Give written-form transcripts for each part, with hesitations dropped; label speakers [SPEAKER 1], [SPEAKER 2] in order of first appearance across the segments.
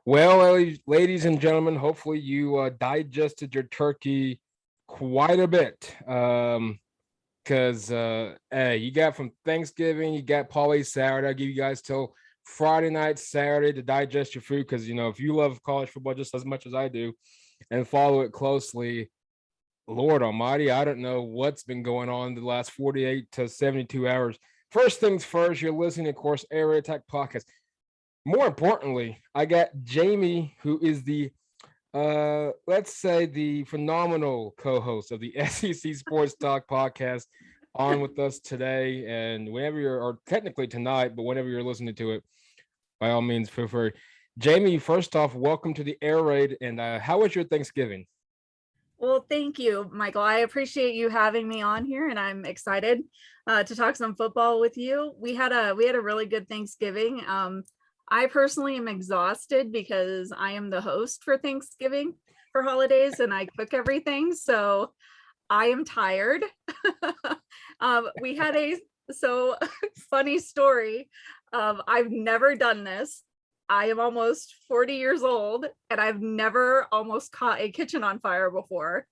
[SPEAKER 1] Well, ladies and gentlemen, hopefully you digested your turkey quite a bit. Because hey, you got from Thanksgiving, you got Polly Saturday. I'll give you guys till Friday night, Saturday to digest your food. Because if you love college football just as much as I do and follow it closely, Lord Almighty, I don't know what's been going on the last 48 to 72 hours. First things first, you're listening, of course, Air Raid Attack Podcast. More importantly, I got Jamie, who is the let's say the phenomenal co-host of the SEC Sports Talk podcast on with us today. And whenever you're, or technically tonight, but whenever you're listening to it, by all means, feel free. Jamie, first off, welcome to the Air Raid. And how was your Thanksgiving?
[SPEAKER 2] Well, thank you, Michael. I appreciate you having me on here, and I'm excited to talk some football with you. We had a really good Thanksgiving. I personally am exhausted because I am the host for Thanksgiving for holidays, and I cook everything, so I am tired. We had funny story. I've never done this. I am almost 40 years old and I've never almost caught a kitchen on fire before.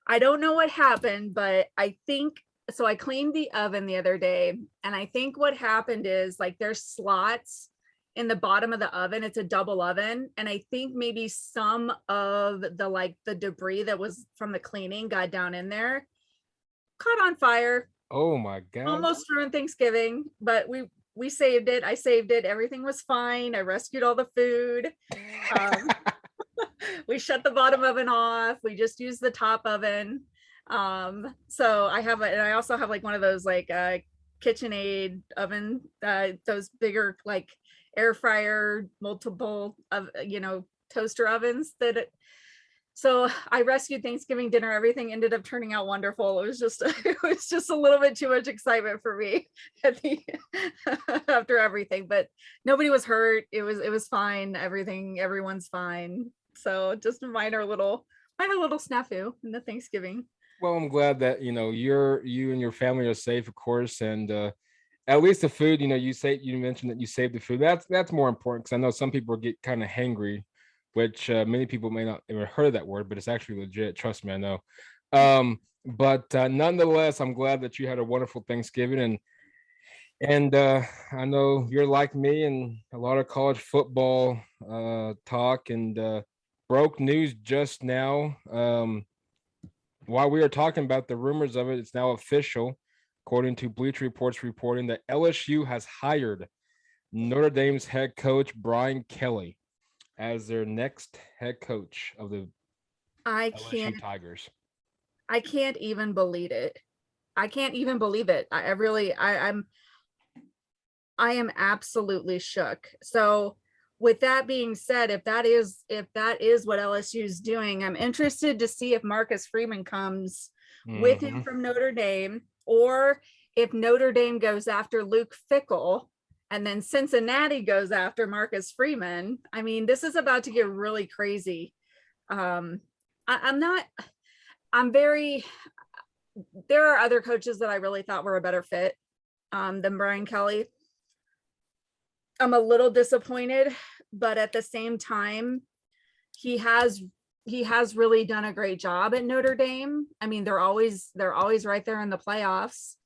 [SPEAKER 2] I don't know what happened, but I think so. I cleaned the oven the other day, and I think what happened is like there's slots in the bottom of the oven. It's a double oven. And I think maybe some of the debris that was from the cleaning got down in there, caught on fire.
[SPEAKER 1] Oh my God.
[SPEAKER 2] Almost ruined Thanksgiving, but we saved it. I saved it. Everything was fine. I rescued all the food. We shut the bottom oven off. We just used the top oven. So and I also have like one of those KitchenAid oven, those bigger like air fryer, multiple of toaster ovens so I rescued Thanksgiving dinner. Everything ended up turning out wonderful. It was just a little bit too much excitement for me after everything, but nobody was hurt. It was fine. Everyone's fine. So just a minor little snafu in the Thanksgiving.
[SPEAKER 1] Well, I'm glad that you and your family are safe, of course, and at least the food. You mentioned that you saved the food. That's more important because I know some people get kind of hangry, which many people may not ever heard of that word, but it's actually legit. Trust me, I know. But nonetheless, I'm glad that you had a wonderful Thanksgiving, and I know you're like me and a lot of college football talk and broke news just now. While we are talking about the rumors of it, it's now official, according to Bleacher Report's reporting, that LSU has hired Notre Dame's head coach Brian Kelly as their next head coach of the LSU Tigers.
[SPEAKER 2] I can't even believe it. I can't even believe it. I am absolutely shook. So with that being said, if that is what LSU is doing, I'm interested to see if Marcus Freeman comes with him from Notre Dame, or if Notre Dame goes after Luke Fickell and then Cincinnati goes after Marcus Freeman. I mean, this is about to get really crazy. There are other coaches that I really thought were a better fit than Brian Kelly. I'm a little disappointed, but at the same time, he has really done a great job at Notre Dame. I mean, they're always right there in the playoffs,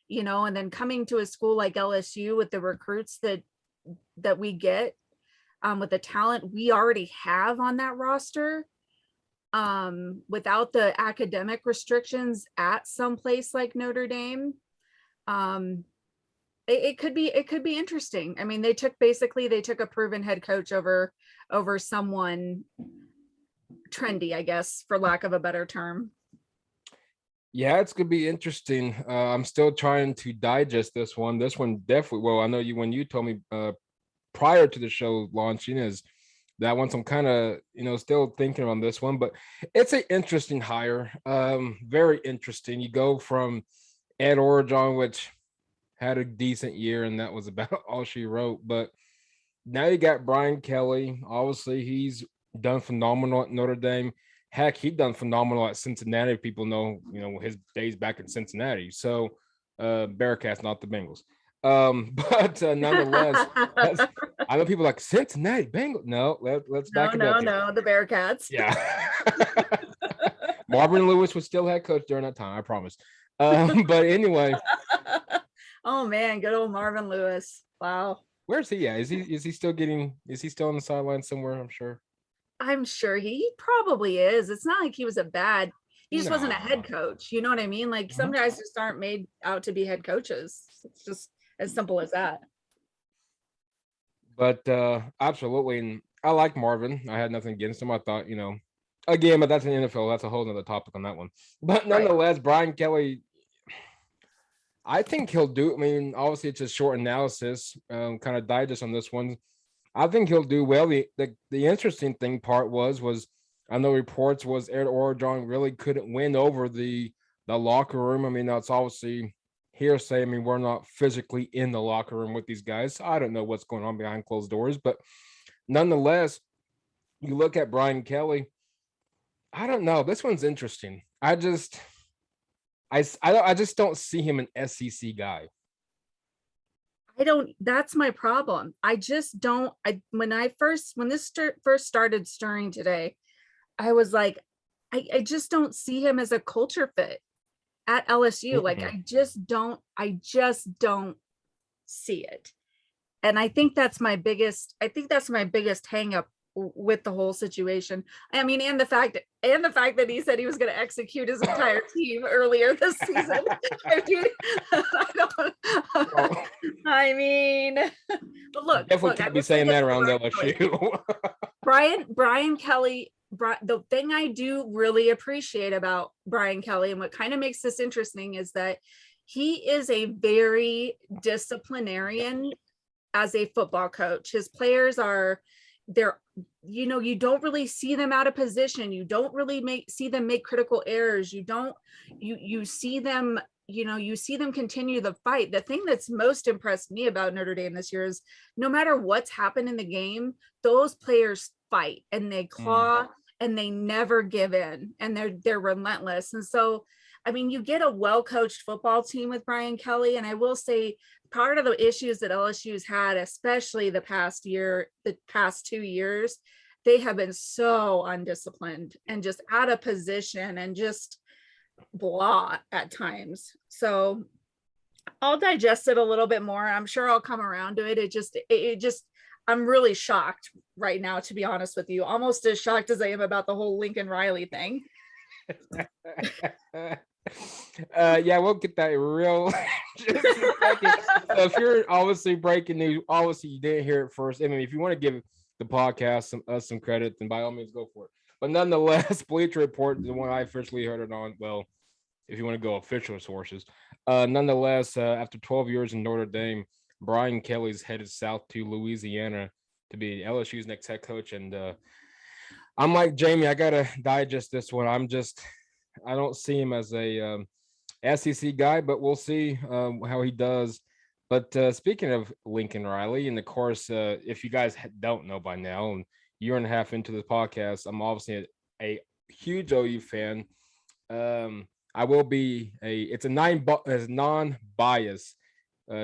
[SPEAKER 2] and then coming to a school like LSU with the recruits that we get, with the talent we already have on that roster, without the academic restrictions at some place like Notre Dame, it could be interesting. I mean, they took a proven head coach over someone trendy, I guess, for lack of a better term.
[SPEAKER 1] Yeah, it's gonna be interesting. I'm still trying to digest this one. This one definitely. Well, I know when you told me prior to the show launching is that once I'm kind of still thinking on this one, but it's an interesting hire. Very interesting. You go from Ed Orgeron, which had a decent year, and that was about all she wrote. But now you got Brian Kelly. Obviously, he's done phenomenal at Notre Dame. Heck, he done phenomenal at Cincinnati. People know, his days back in Cincinnati. So, Bearcats, not the Bengals. But nonetheless, I know people like Cincinnati Bengals. No, let's back it up.
[SPEAKER 2] No, the Bearcats.
[SPEAKER 1] Yeah. Marvin Lewis was still head coach during that time, I promise. But anyway.
[SPEAKER 2] Oh man, good old Marvin Lewis. Wow.
[SPEAKER 1] Where's he at? Is he still on the sideline somewhere? I'm sure.
[SPEAKER 2] I'm sure he probably is. It's not like he was he just wasn't a head
[SPEAKER 1] Nah.
[SPEAKER 2] coach. You know what I mean? Like some guys just aren't made out to be head coaches. It's just as simple as that.
[SPEAKER 1] But absolutely. And I like Marvin. I had nothing against him. I thought, again, but that's an NFL. That's a whole nother topic on that one. But nonetheless, Brian Kelly, I think he'll do. I mean, obviously, it's a short analysis, kind of digest on this one. I think he'll do well. The interesting part was I know reports was Ed Orgeron really couldn't win over the locker room. I mean, that's obviously hearsay. I mean, we're not physically in the locker room with these guys. I don't know what's going on behind closed doors, but nonetheless, you look at Brian Kelly. I don't know. This one's interesting. I just don't see him an SEC guy.
[SPEAKER 2] That's my problem. I just don't. When this first started stirring today, I was like, I just don't see him as a culture fit at LSU. Mm-hmm. Like I just don't see it. And I think that's my biggest hang up with the whole situation. I mean, and the fact that he said he was going to execute his entire team earlier this season. I mean, but look,
[SPEAKER 1] definitely can't be saying that around LSU.
[SPEAKER 2] Brian Kelly. The thing I do really appreciate about Brian Kelly and what kind of makes this interesting is that he is a very disciplinarian as a football coach. His players you don't really see them out of position. You don't really see them make critical errors. You see them continue the fight. The thing that's most impressed me about Notre Dame this year is no matter what's happened in the game, those players fight and they claw and they never give in, and they're relentless. And so, I mean, you get a well-coached football team with Brian Kelly. And I will say part of the issues that LSU's had, especially the past 2 years, they have been so undisciplined and just out of position and just blah at times. So I'll digest it a little bit more. I'm sure I'll come around to it. It just I'm really shocked right now, to be honest with you, almost as shocked as I am about the whole Lincoln Riley thing.
[SPEAKER 1] Yeah, we'll get that real just a second. So if you're obviously breaking news, obviously you didn't hear it first. I mean, if you want to give the podcast some credit, then by all means go for it. But nonetheless, Pritchard report, the one I officially heard it on, well, if you want to go official sources, nonetheless, after 12 years in Notre Dame, Brian Kelly's headed south to Louisiana to be LSU's next head coach. And I'm like, Jamie, I got to digest this one. I don't see him as a SEC guy, but we'll see how he does. But speaking of Lincoln Riley, and of course, if you guys don't know by now, and year and a half into the podcast, I'm obviously a huge OU fan. I will be it's a non-bias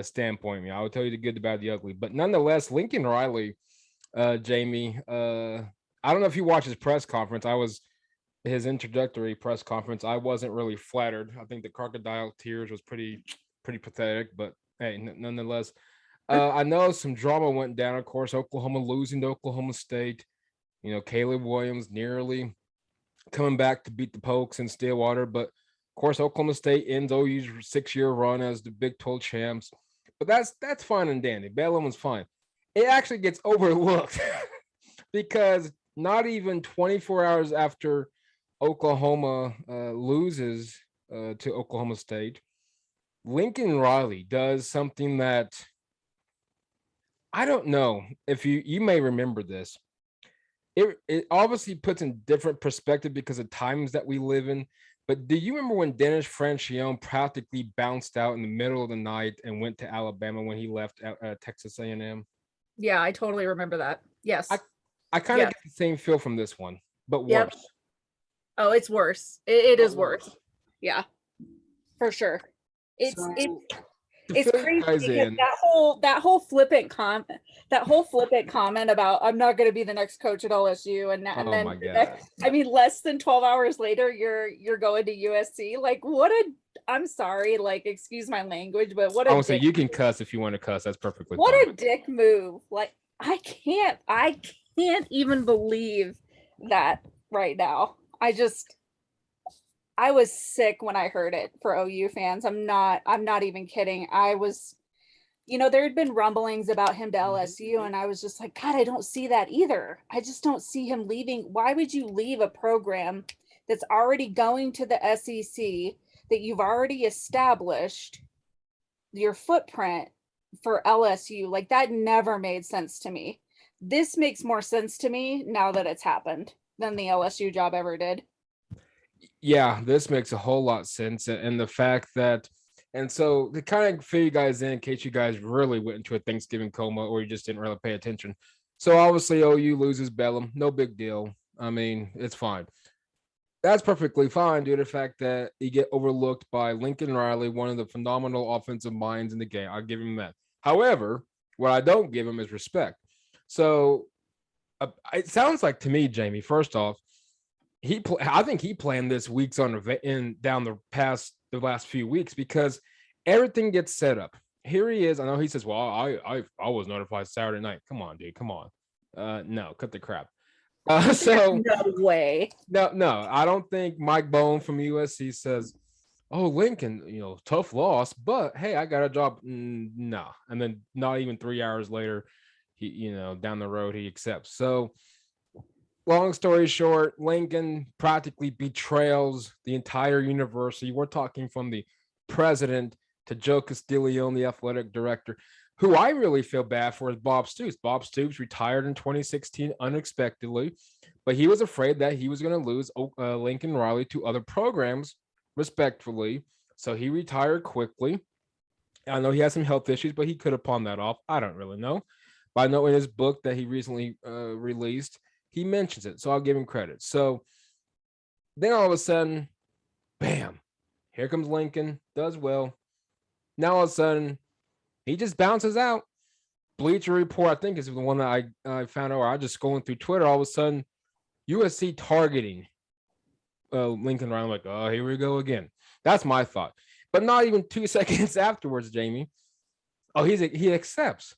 [SPEAKER 1] standpoint. I mean, I will tell you the good, the bad, the ugly. But nonetheless, Lincoln Riley, Jamie, I don't know if you watched his press conference. His introductory press conference. I wasn't really flattered. I think the crocodile tears was pretty pathetic. But hey, nonetheless, I know some drama went down. Of course, Oklahoma losing to Oklahoma State. Caleb Williams nearly coming back to beat the Pokes in Stillwater, but of course, Oklahoma State ends OU's 6-year run as the Big 12 champs. But that's fine and dandy. Bellum was fine. It actually gets overlooked because not even 24 hours after Oklahoma loses to Oklahoma State, Lincoln Riley does something that I don't know if you may remember this. It obviously puts in different perspective because of times that we live in. But do you remember when Dennis Franchione practically bounced out in the middle of the night and went to Alabama when he left Texas A&M?
[SPEAKER 2] Yeah, I totally remember that. Yes.
[SPEAKER 1] I kind of get the same feel from this one, but worse.
[SPEAKER 2] Yep. Oh, it's worse. It is worse. Yeah, for sure.
[SPEAKER 1] To
[SPEAKER 2] It's
[SPEAKER 1] fill you
[SPEAKER 2] crazy
[SPEAKER 1] guys
[SPEAKER 2] because
[SPEAKER 1] in,
[SPEAKER 2] that whole flippant comment about I'm not going to be the next coach at LSU, and
[SPEAKER 1] oh
[SPEAKER 2] then
[SPEAKER 1] my
[SPEAKER 2] the
[SPEAKER 1] God.
[SPEAKER 2] next, I mean, less than 12 hours later, you're going to USC. Like, what a, I'm sorry, like, excuse my language, but what
[SPEAKER 1] I
[SPEAKER 2] a
[SPEAKER 1] would say
[SPEAKER 2] dick,
[SPEAKER 1] you can cuss if you want to cuss. That's perfectly
[SPEAKER 2] what
[SPEAKER 1] fine.
[SPEAKER 2] a dick move. Like, I can't even believe that right now. I was sick when I heard it for OU fans. I'm not even kidding. I was, there had been rumblings about him to LSU, and I was just like, God, I don't see that either. I just don't see him leaving. Why would you leave a program that's already going to the SEC, that you've already established your footprint for LSU? Like, that never made sense to me. This makes more sense to me now that it's happened than the LSU job ever did.
[SPEAKER 1] Yeah, this makes a whole lot of sense. And the fact that, and so to kind of fill you guys in case you guys really went into a Thanksgiving coma or you just didn't really pay attention. So obviously OU loses Bellum, no big deal. I mean, it's fine. That's perfectly fine due to the fact that he get overlooked by Lincoln Riley, one of the phenomenal offensive minds in the game. I'll give him that. However, what I don't give him is respect. So it sounds like to me, Jamie, first off, I think he planned this weeks on in down the last few weeks because everything gets set up. Here he is. I know he says, "Well, I was notified Saturday night." Come on, dude. Come on. No, cut the crap. So
[SPEAKER 2] No way.
[SPEAKER 1] no, I don't think Mike Bone from USC says, "Oh, Lincoln, tough loss, but hey, I got a job." No, and then not even 3 hours later, he, down the road, he accepts. So long story short, Lincoln practically betrays the entire university. We're talking from the president to Joe Castiglione, the athletic director. Who I really feel bad for is Bob Stoops. Bob Stoops retired in 2016 unexpectedly, but he was afraid that he was going to lose Lincoln Riley to other programs, respectfully. So he retired quickly. I know he has some health issues, but he could have pawned that off. I don't really know. But I know in his book that he recently released, he mentions it. So I'll give him credit. So then all of a sudden, bam, here comes Lincoln, does well. Now all of a sudden, he just bounces out. Bleacher Report, I think, is the one that I found out, or I just going through Twitter, all of a sudden, USC targeting Lincoln Riley. I'm like, oh, here we go again. That's my thought. But not even 2 seconds afterwards, Jamie, he accepts.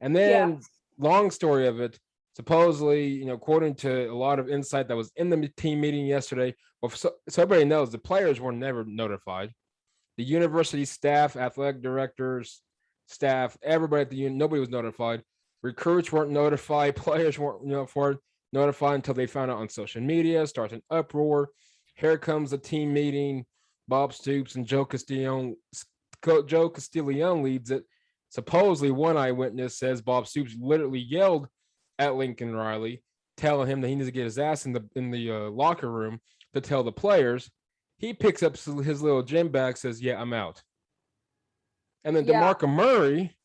[SPEAKER 1] And then, long story of it, supposedly, according to a lot of insight that was in the team meeting yesterday, well, so everybody knows the players were never notified. The university staff, athletic directors, staff, everybody at the nobody was notified. Recruits weren't notified. Players weren't notified until they found out on social media. Starts an uproar. Here comes the team meeting. Bob Stoops and Joe Castiglione leads it. Supposedly, one eyewitness says Bob Stoops literally yelled at Lincoln Riley, telling him that he needs to get his ass in the locker room to tell the players. He picks up his little gym bag, says, "Yeah, I'm out." And then DeMarco Murray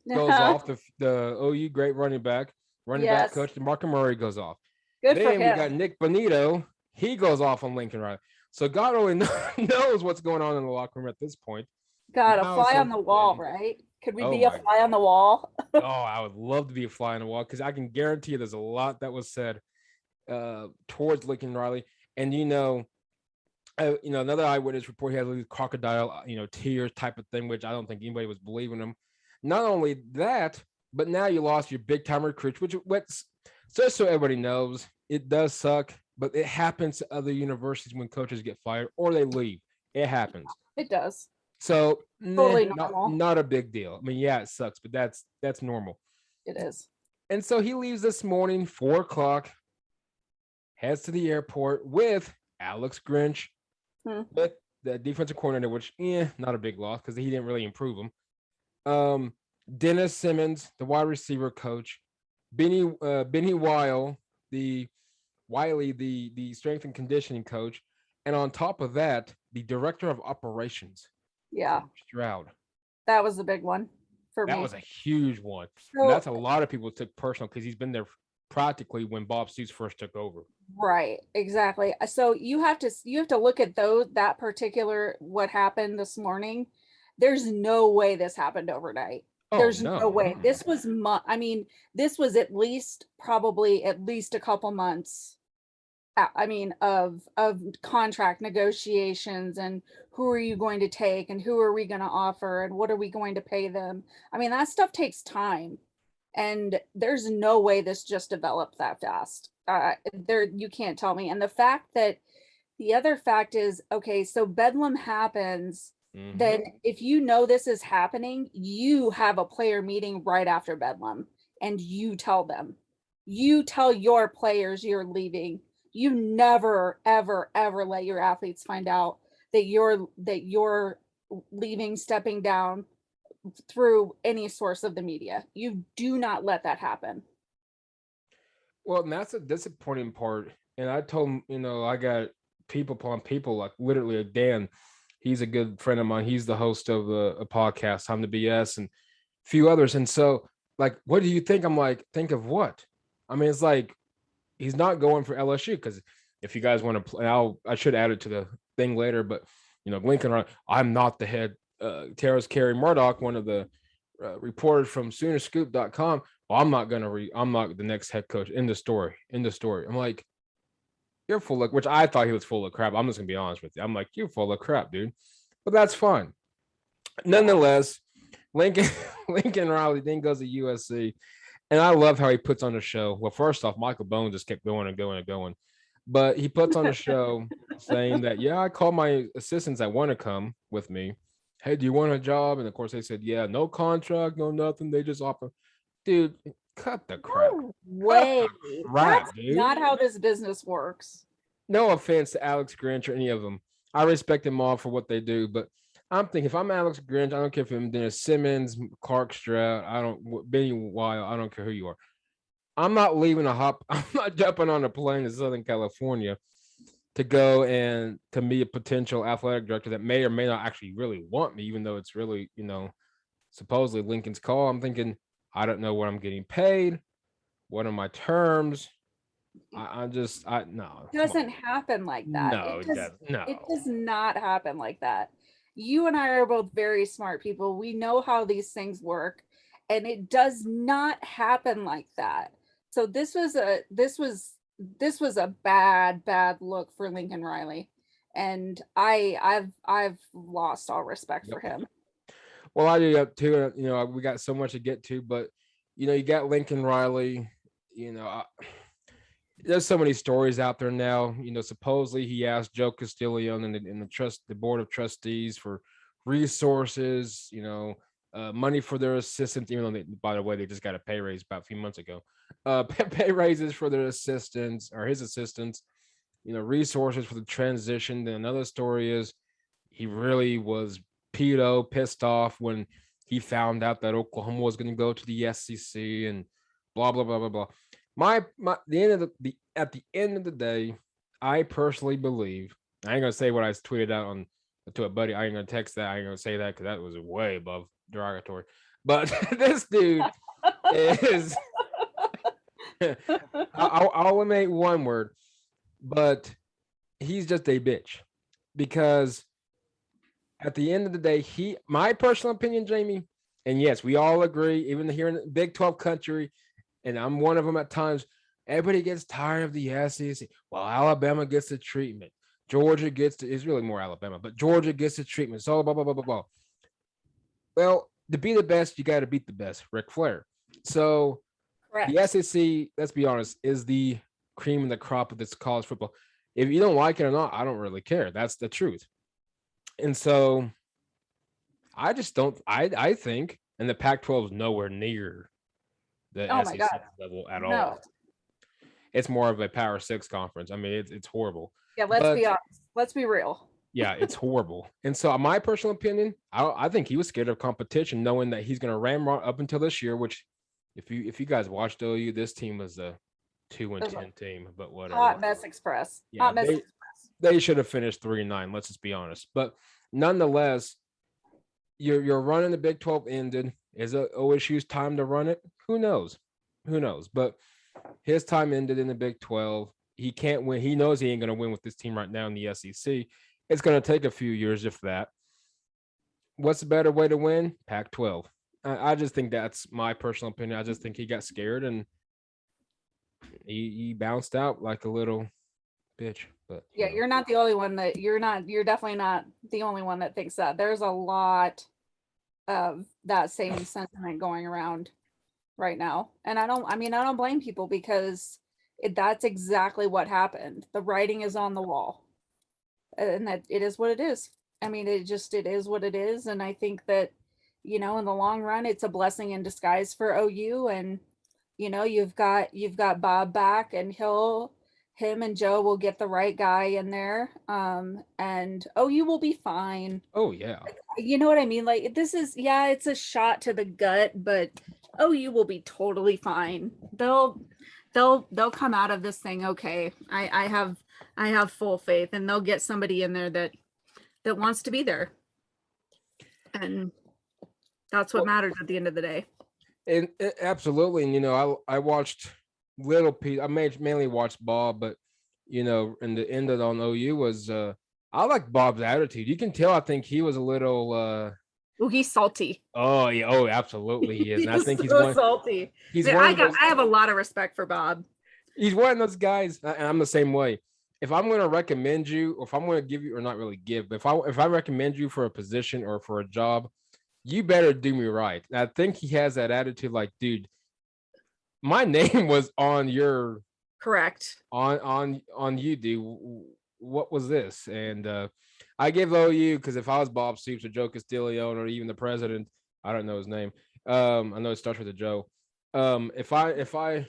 [SPEAKER 1] goes off. The OU great running back coach DeMarco Murray goes off.
[SPEAKER 2] Good
[SPEAKER 1] then
[SPEAKER 2] for
[SPEAKER 1] we
[SPEAKER 2] him.
[SPEAKER 1] got Nick Bonito. He goes off on Lincoln Riley. So God only knows what's going on in the locker room at this point.
[SPEAKER 2] God, a fly on the wall, right? Could we be a fly on the
[SPEAKER 1] God.
[SPEAKER 2] wall?
[SPEAKER 1] Oh, I would love to be a fly on the wall because I can guarantee you there's a lot that was said towards Lincoln Riley. And another eyewitness report, he had these crocodile, tears type of thing, which I don't think anybody was believing him. Not only that, but now you lost your big time recruits, which just so everybody knows, it does suck, but it happens to other universities when coaches get fired or they leave. It happens.
[SPEAKER 2] It does.
[SPEAKER 1] So
[SPEAKER 2] totally normal.
[SPEAKER 1] Not a big deal. I mean, yeah, it sucks, but that's normal.
[SPEAKER 2] It is.
[SPEAKER 1] And so he leaves this morning, 4:00, heads to the airport with Alex Grinch, with the defensive coordinator, which not a big loss because he didn't really improve him. Dennis Simmons, the wide receiver coach, Benny Wiley, the strength and conditioning coach, and on top of that, the director of operations.
[SPEAKER 2] Yeah.
[SPEAKER 1] Stroud.
[SPEAKER 2] That was the big one for me.
[SPEAKER 1] That was a huge one. So, and that's a lot of people took personal because he's been there practically when Bob Stoops first took over.
[SPEAKER 2] Right, exactly. So you have to look at that particular what happened this morning There's no way this happened overnight.
[SPEAKER 1] Oh
[SPEAKER 2] There's no
[SPEAKER 1] no.
[SPEAKER 2] way. This was this was probably at least a couple months, of contract negotiations, and who are you going to take and who are we going to offer and what are we going to pay them. I mean, that stuff takes time, and there's no way this just developed that fast. You can't tell me. And the other fact is, okay, so Bedlam happens. Then if you know this is happening, you have a player meeting right after Bedlam, and you tell them. You tell your players you're leaving. You never, ever, ever let your athletes find out that you're leaving, stepping down through any source of the media. You do not let that happen.
[SPEAKER 1] Well, and that's a disappointing part. And I told him, I got people upon people, like literally Dan. He's a good friend of mine. He's the host of a podcast, Time to BS, and a few others. And so, like, what do you think? I'm like, think of what? I mean, it's like he's not going for LSU, because if you guys want to play, I should add it to the thing later. But Lincoln, I'm not the head. Terrace Carey Murdoch, one of the reporters from Soonerscoop.com. Well, I'm not the next head coach. In the story. I'm like, you're full of, which I thought he was full of crap. I'm just gonna be honest with you. I'm like, you're full of crap, dude. But that's fine. Nonetheless, Lincoln Riley then goes to USC, and I love how he puts on a show. Well, first off, Michael Bone just kept going and going and going, but he puts on a show saying that, yeah, I call my assistants that want to come with me. Hey, do you want a job? And of course they said, yeah, no contract, no nothing. They just offer. Dude, cut the crap.
[SPEAKER 2] No way. That's
[SPEAKER 1] dude.
[SPEAKER 2] not how this business works.
[SPEAKER 1] No offense to Alex Grinch or any of them. I respect them all for what they do, but I'm thinking, if I'm Alex Grinch, I don't care if I'm Dennis Simmons, Clark Stroud, Benny Wild, I don't care who you are. I'm not I'm not jumping on a plane to Southern California to go and to meet a potential athletic director that may or may not actually really want me, even though it's really, supposedly Lincoln's call. I'm thinking, I don't know what I'm getting paid. What are my terms? No.
[SPEAKER 2] It doesn't happen like that.
[SPEAKER 1] No,
[SPEAKER 2] it does not happen like that. You and I are both very smart people. We know how these things work, and it does not happen like that. So this was a bad look for Lincoln Riley, and I've lost all respect for him.
[SPEAKER 1] Well, I do too. We got so much to get to, but you got Lincoln Riley. There's so many stories out there now. Supposedly he asked Joe Castillo and the board of trustees for resources, money for their assistants, even though by the way, they just got a pay raise about a few months ago. Pay raises for their assistants or his assistants, resources for the transition. Then another story is he really was pissed off when he found out that Oklahoma was going to go to the SEC and blah blah blah blah blah. At the end of the day, I personally believe, I ain't gonna say what I tweeted out to a buddy. I ain't gonna text that. I ain't gonna say that because that was way above derogatory. But this dude is. I'll eliminate one word, but he's just a bitch, because at the end of the day, my personal opinion, Jamie, and yes, we all agree, even here in the Big 12 country, and I'm one of them at times, everybody gets tired of the SEC. Well, Alabama gets the treatment. Georgia it's really more Alabama, but Georgia gets the treatment. So blah, blah, blah, blah, blah. Well, to be the best, you got to beat the best, Ric Flair. So correct. The SEC, let's be honest, is the cream of the crop of this college football. If you don't like it or not, I don't really care. That's the truth. And so I just don't, I think, and the Pac-12 is nowhere near the SEC level at all. It's more of a Power 6 conference. I mean, it's horrible.
[SPEAKER 2] Yeah, let's be honest. Let's be real.
[SPEAKER 1] Yeah, it's horrible. And so my personal opinion, I think he was scared of competition, knowing that he's going to ramrod up until this year, which if you guys watched OU, this team was a 2-10 team, but whatever.
[SPEAKER 2] Hot Mess Express.
[SPEAKER 1] Yeah, they should have finished 3-9, let's just be honest. But nonetheless, you're running the Big 12 ended. Is it OSU's time to run it? Who knows? But his time ended in the Big 12. He can't win. He knows he ain't going to win with this team right now in the SEC. It's going to take a few years, if that. what's a better way to win? Pac-12. I just think that's my personal opinion. I just think he got scared and he bounced out like a little bitch. But
[SPEAKER 2] Yeah, you're not the only one that you're definitely not the only one that thinks that. There's a lot of that same sentiment going around right now. And I don't blame people because that's exactly what happened. The writing is on the wall. And that it is what it is. I mean, it is what it is. And I think that, in the long run, it's a blessing in disguise for OU. And, you've got Bob back, and him and Joe will get the right guy in there. And OU will be fine.
[SPEAKER 1] Oh yeah.
[SPEAKER 2] You know what I mean? Like, this is, yeah, it's a shot to the gut, but OU will be totally fine. They'll come out of this thing okay. I have full faith, and they'll get somebody in there that wants to be there. And that's what matters at the end of the day.
[SPEAKER 1] And absolutely. And I watched little piece. I mainly watched Bob, but and the end of it on OU was I like Bob's attitude. You can tell. I think he was a little.
[SPEAKER 2] Oh, he's salty.
[SPEAKER 1] Oh yeah. Oh, absolutely, he is. And I think he's
[SPEAKER 2] salty.
[SPEAKER 1] He's
[SPEAKER 2] I have a lot of respect for Bob.
[SPEAKER 1] He's one of those guys, and I'm the same way. If I'm going to recommend you, or if I'm going to give you, or not really give, but if I recommend you for a position or for a job, you better do me right. And I think he has that attitude, like, dude, my name was on your
[SPEAKER 2] correct
[SPEAKER 1] on you, dude. What was this? And I give OU because if I was Bob Stoops or Joe Castiglione or even the president, I don't know his name. I know it starts with a Joe. If I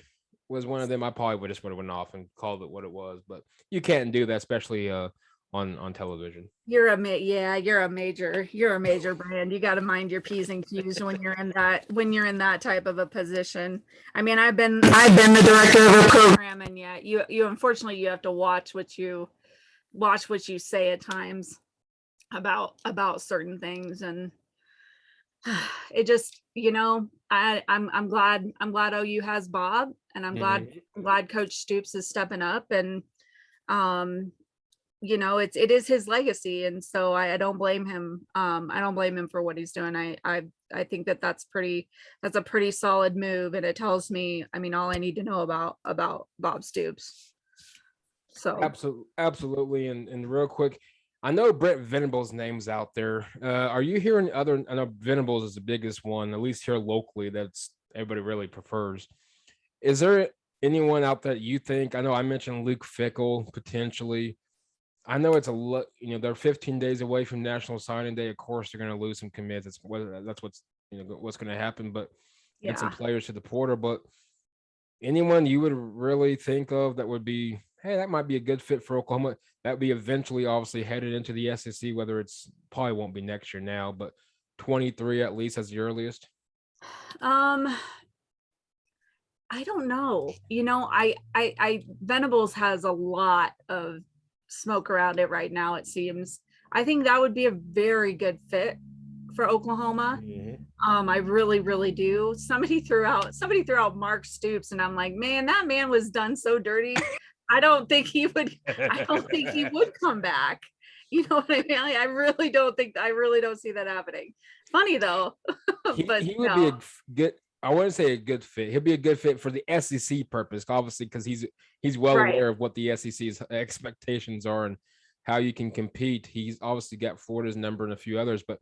[SPEAKER 1] was one of them, I probably would have went off and called it what it was. But you can't do that, especially on television.
[SPEAKER 2] You're a major brand. You got to mind your P's and Q's when you're in that type of a position. I mean, I've been the director of a program, and yet you unfortunately you have to watch what you say at times about certain things, and it just, I'm glad OU has Bob, and I'm glad Coach Stoops is stepping up, and it is his legacy, and so I don't blame him. I don't blame him for what he's doing. I think that's a pretty solid move, and it tells me, all I need to know about Bob Stoops. So
[SPEAKER 1] absolutely, and real quick, I know Brent Venables' name's out there. Are you hearing other? I know Venables is the biggest one, at least here locally, that's everybody really prefers. Is there anyone out there you think? I know I mentioned Luke Fickell potentially. I know it's they're 15 days away from National Signing Day. Of course, they're going to lose some commits. That's what's going to happen. But and some players to the portal. But anyone you would really think of that would be, hey, that might be a good fit for Oklahoma, that would be eventually obviously headed into the SEC, whether it's probably won't be next year now, but 23 at least as the earliest?
[SPEAKER 2] I don't know. I Venables has a lot of smoke around it right now, it seems. I think that would be a very good fit for Oklahoma. Mm-hmm. I really, really do. Somebody threw out Mark Stoops, and I'm like, man, that man was done so dirty. I don't think he would come back. You know what I mean? I really don't see that happening. Funny though. But
[SPEAKER 1] he would be a good, I wouldn't say a good fit. He'll be a good fit for the SEC purpose, obviously, because he's well aware of what the SEC's expectations are and how you can compete. He's obviously got Florida's number and a few others, but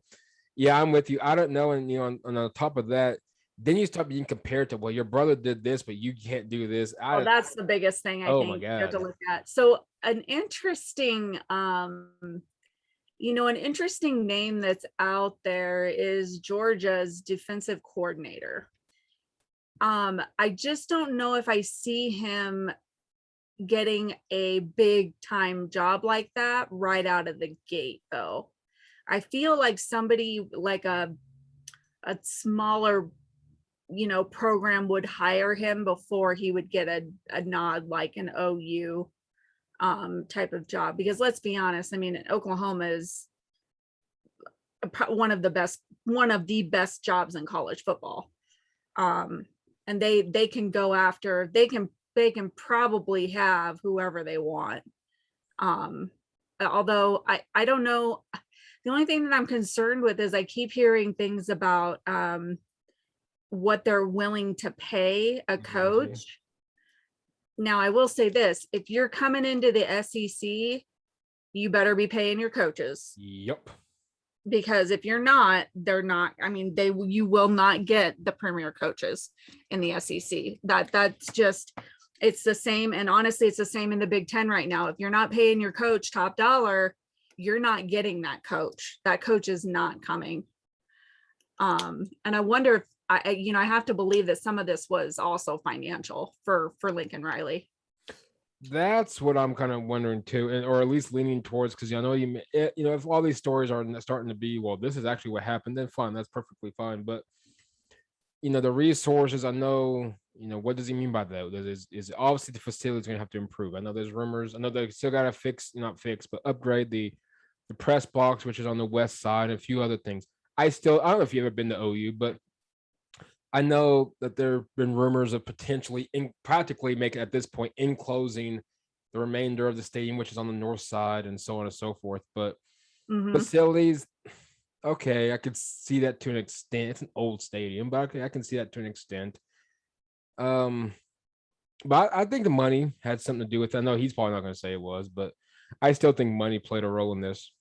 [SPEAKER 1] yeah, I'm with you. I don't know. And on top of that, then you start being compared to, well, your brother did this, but you can't do this.
[SPEAKER 2] That's the biggest thing I think you have to look at. So an interesting, an interesting name that's out there is Georgia's defensive coordinator. I just don't know if I see him getting a big time job like that right out of the gate, though. I feel like somebody like a smaller, program would hire him before he would get a nod like an OU type of job. Because let's be honest, Oklahoma is one of the best jobs in college football. And they can go after, they can probably have whoever they want. Although I don't know, The only thing that I'm concerned with is I keep hearing things about what they're willing to pay a coach. Now, I will say this, if you're coming into the SEC, you better be paying your coaches.
[SPEAKER 1] Yep.
[SPEAKER 2] Because if you're not, they're not, I mean, you will not get the premier coaches in the SEC. That's just, it's the same. And honestly, it's the same in the Big Ten right now. If you're not paying your coach top dollar, you're not getting that coach. That coach is not coming. And I wonder if I have to believe that some of this was also financial for Lincoln Riley.
[SPEAKER 1] That's what I'm kind of wondering too, or at least leaning towards, because if all these stories are starting to be, well, this is actually what happened, then fine, that's perfectly fine. But the resources, I know, what does he mean by that? Is obviously the facility's going to have to improve. I know there's rumors. I know they still got to not fix, but upgrade the press box, which is on the west side, and a few other things. I don't know if you've ever been to OU, but I know that there have been rumors of potentially practically making at this point enclosing the remainder of the stadium, which is on the north side, and so on and so forth. But facilities, okay, I could see that to an extent. It's an old stadium, but okay, I can see that to an extent. But I think the money had something to do with it. I know he's probably not going to say it was, but I still think money played a role in this.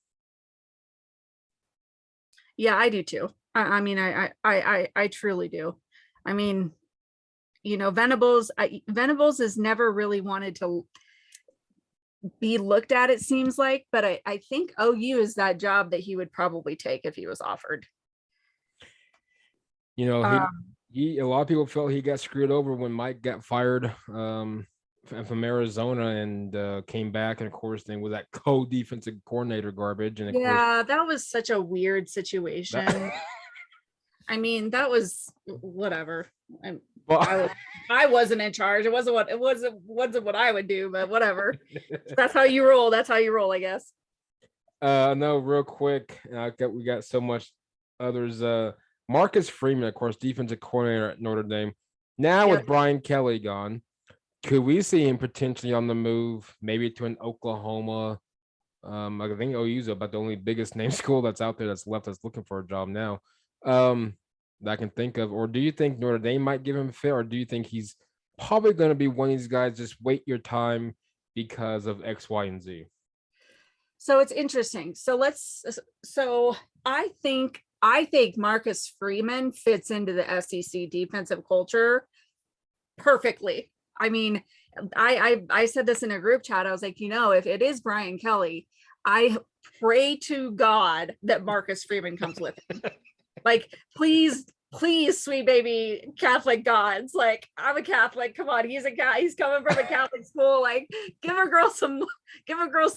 [SPEAKER 2] Yeah, I do too. I mean, I truly do. I mean, Venables has never really wanted to be looked at, it seems like, but I think OU is that job that he would probably take if he was offered.
[SPEAKER 1] A lot of people felt he got screwed over when Mike got fired from Arizona and came back, and of course then with that co-defensive coordinator garbage, and
[SPEAKER 2] that was such a weird situation. I mean, that was whatever. I wasn't in charge. It wasn't what I would do, but whatever. That's how you roll. I guess.
[SPEAKER 1] No, real quick. We got so much others. Marcus Freeman, of course, defensive coordinator at Notre Dame. Now with Brian Kelly gone, could we see him potentially on the move, maybe to an Oklahoma? I think OU's about the only biggest name school that's out there that's looking for a job now. That I can think of. Or do you think Notre Dame might give him a fit, or do you think he's probably going to be one of these guys, just wait your time because of X, Y, and Z?
[SPEAKER 2] So it's interesting. So I think Marcus Freeman fits into the SEC defensive culture perfectly. I mean, I said this in a group chat. I was like, if it is Brian Kelly, I pray to God that Marcus Freeman comes with him. Like, please, sweet baby Catholic gods. Like, I'm a Catholic. Come on, he's coming from a Catholic school. Like, give a girl some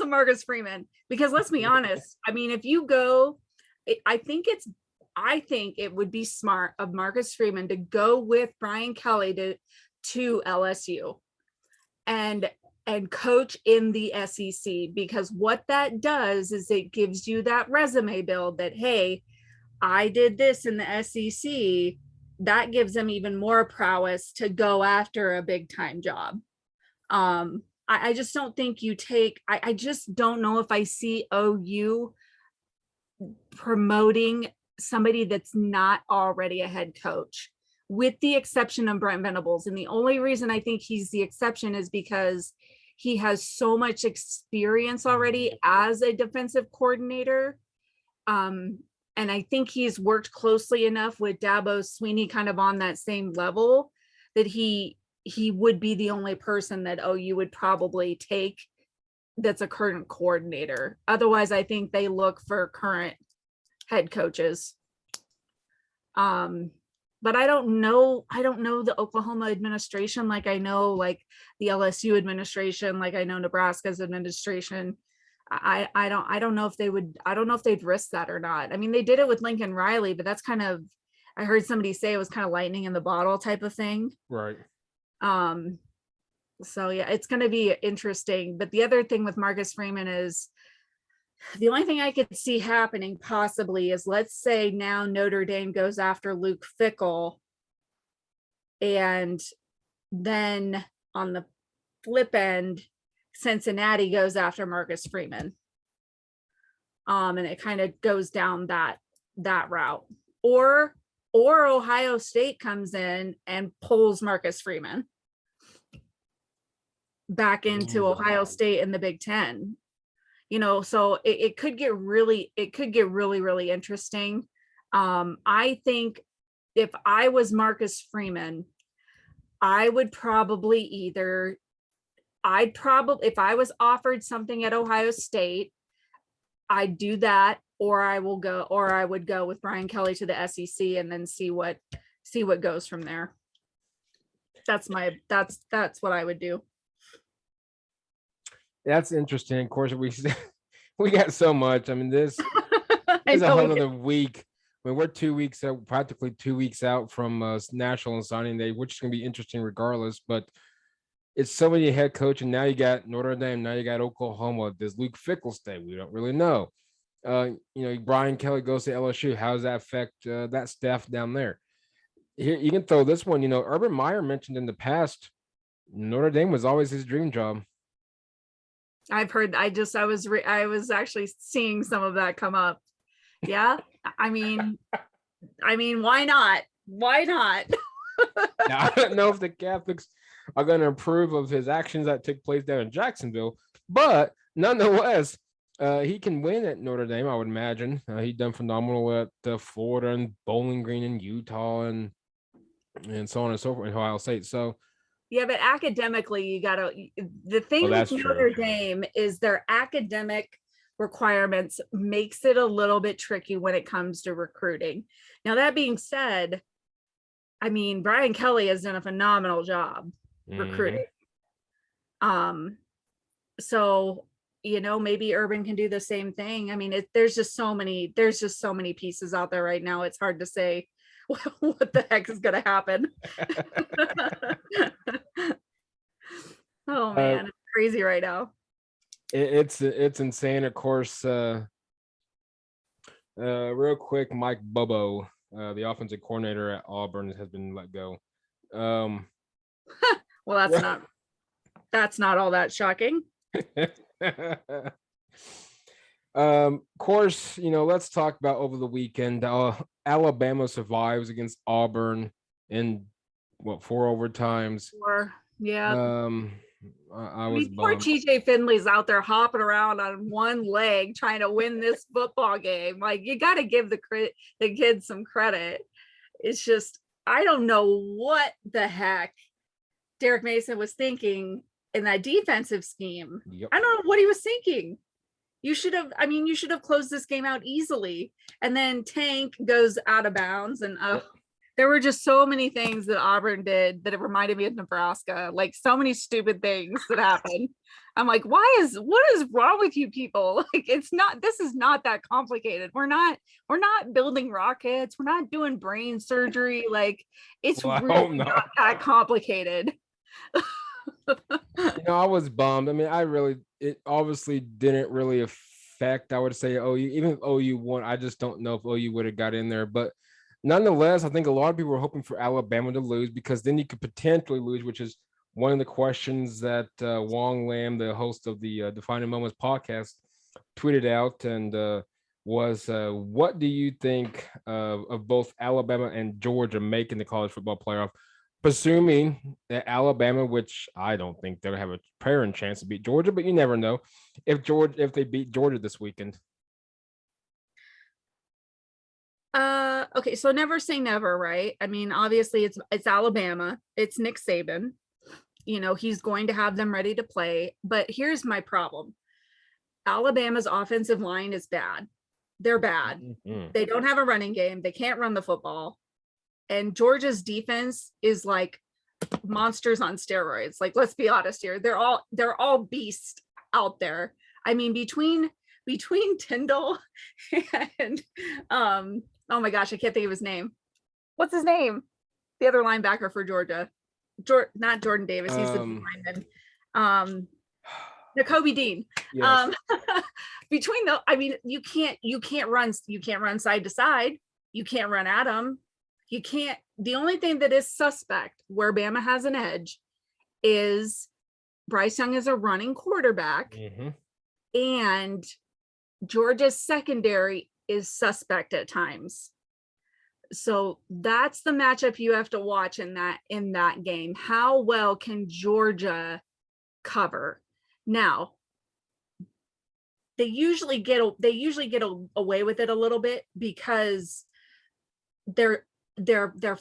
[SPEAKER 2] Marcus Freeman. Because let's be honest. I mean, if you go, I think it would be smart of Marcus Freeman to go with Brian Kelly to LSU and coach in the SEC, because what that does is it gives you that resume build that, hey, I did this in the SEC. That gives them even more prowess to go after a big time job. I just don't think I just don't know if I see OU promoting somebody that's not already a head coach, with the exception of Brent Venables. And the only reason I think he's the exception is because he has so much experience already as a defensive coordinator. And I think he's worked closely enough with Dabo Swinney kind of on that same level that he would be the only person that OU would probably take that's a current coordinator. Otherwise, I think they look for current head coaches. But I don't know the Oklahoma administration like I know like the LSU administration, like I know Nebraska's administration. I don't know if they'd risk that or not. I mean, they did it with Lincoln Riley, but that's kind of, I heard somebody say it was kind of lightning in the bottle type of thing.
[SPEAKER 1] Right.
[SPEAKER 2] So yeah, it's going to be interesting. But the other thing with Marcus Freeman is the only thing I could see happening possibly is, let's say now Notre Dame goes after Luke Fickell, and then on the flip end, Cincinnati goes after Marcus Freeman. And it kind of goes down that route. Or Ohio State comes in and pulls Marcus Freeman back into Ohio State in the Big Ten. So it could get really really interesting. I think if I was Marcus Freeman, I would probably if I was offered something at Ohio State, I'd do that, or I would go with Brian Kelly to the SEC and then see what goes from there. That's what I would do.
[SPEAKER 1] That's interesting. Of course, we got so much. I mean, this is a whole other week. I mean, we're 2 weeks out, practically 2 weeks out from National Signing Day, which is going to be interesting regardless. But it's so many head coach, and now you got Notre Dame, now you got Oklahoma. Does Luke Fickell stay? We don't really know. Brian Kelly goes to LSU. How does that affect that staff down there? Here, you can throw this one. Urban Meyer mentioned in the past, Notre Dame was always his dream job.
[SPEAKER 2] I've heard. I was actually seeing some of that come up. Yeah, I mean, why not? Why not?
[SPEAKER 1] Now, I don't know if the Catholics are going to approve of his actions that took place down in Jacksonville, but nonetheless, he can win at Notre Dame, I would imagine. He's done phenomenal at Florida and Bowling Green and Utah and so on and so forth in Ohio State. So.
[SPEAKER 2] Yeah, but academically, the thing with Notre Dame is their academic requirements makes it a little bit tricky when it comes to recruiting. Now, that being said, I mean, Brian Kelly has done a phenomenal job recruiting. So, maybe Urban can do the same thing. I mean, there's just so many pieces out there right now. It's hard to say what the heck is going to happen. Oh man, it's crazy right now.
[SPEAKER 1] It's insane. Of course, real quick, Mike Bobo, the offensive coordinator at Auburn, has been let go.
[SPEAKER 2] Well, that's not all that shocking.
[SPEAKER 1] Of course, let's talk about over the weekend. Alabama survives against Auburn in 4 overtimes.
[SPEAKER 2] Yeah.
[SPEAKER 1] I was
[SPEAKER 2] poor TJ Finley's out there hopping around on one leg trying to win this football game. Like, you got to give the kids some credit. It's just, I don't know what the heck Derek Mason was thinking in that defensive scheme.
[SPEAKER 1] Yep.
[SPEAKER 2] I don't know what he was thinking. You should have closed this game out easily. And then Tank goes out of bounds, and there were just so many things that Auburn did that it reminded me of Nebraska. Like, so many stupid things that happened. I'm like, what is wrong with you people? Like, this is not that complicated. We're not building rockets. We're not doing brain surgery. Like, it's really not that complicated.
[SPEAKER 1] I was bummed. I mean, it obviously didn't really affect, I would say, OU. Even if OU won, I just don't know if OU would have got in there. But nonetheless, I think a lot of people were hoping for Alabama to lose, because then you could potentially lose, which is one of the questions that Wong Lam, the host of the Defining Moments podcast, tweeted out, and was, what do you think of both Alabama and Georgia making the college football playoff? Presuming that Alabama, which I don't think they'll have a prayer chance to beat Georgia, but you never know if they beat Georgia this weekend.
[SPEAKER 2] Okay, so never say never, right? I mean, obviously it's Alabama, it's Nick Saban. He's going to have them ready to play. But here's my problem. Alabama's offensive line is bad. They're bad. Mm-hmm. They don't have a running game. They can't run the football. And Georgia's defense is like monsters on steroids. Like, let's be honest here. They're all beasts out there. I mean, between Tyndall and oh my gosh, I can't think of his name. What's his name? The other linebacker for Georgia. Not Jordan Davis. He's the lineman. Nakobe Dean. Yes. Between the, I mean, you can't run side to side. You can't run at them. You can't. The only thing that is suspect where Bama has an edge is Bryce Young is a running quarterback, and Georgia's secondary is suspect at times. So that's the matchup you have to watch in that game. How well can Georgia cover? Now, they usually get away with it a little bit because their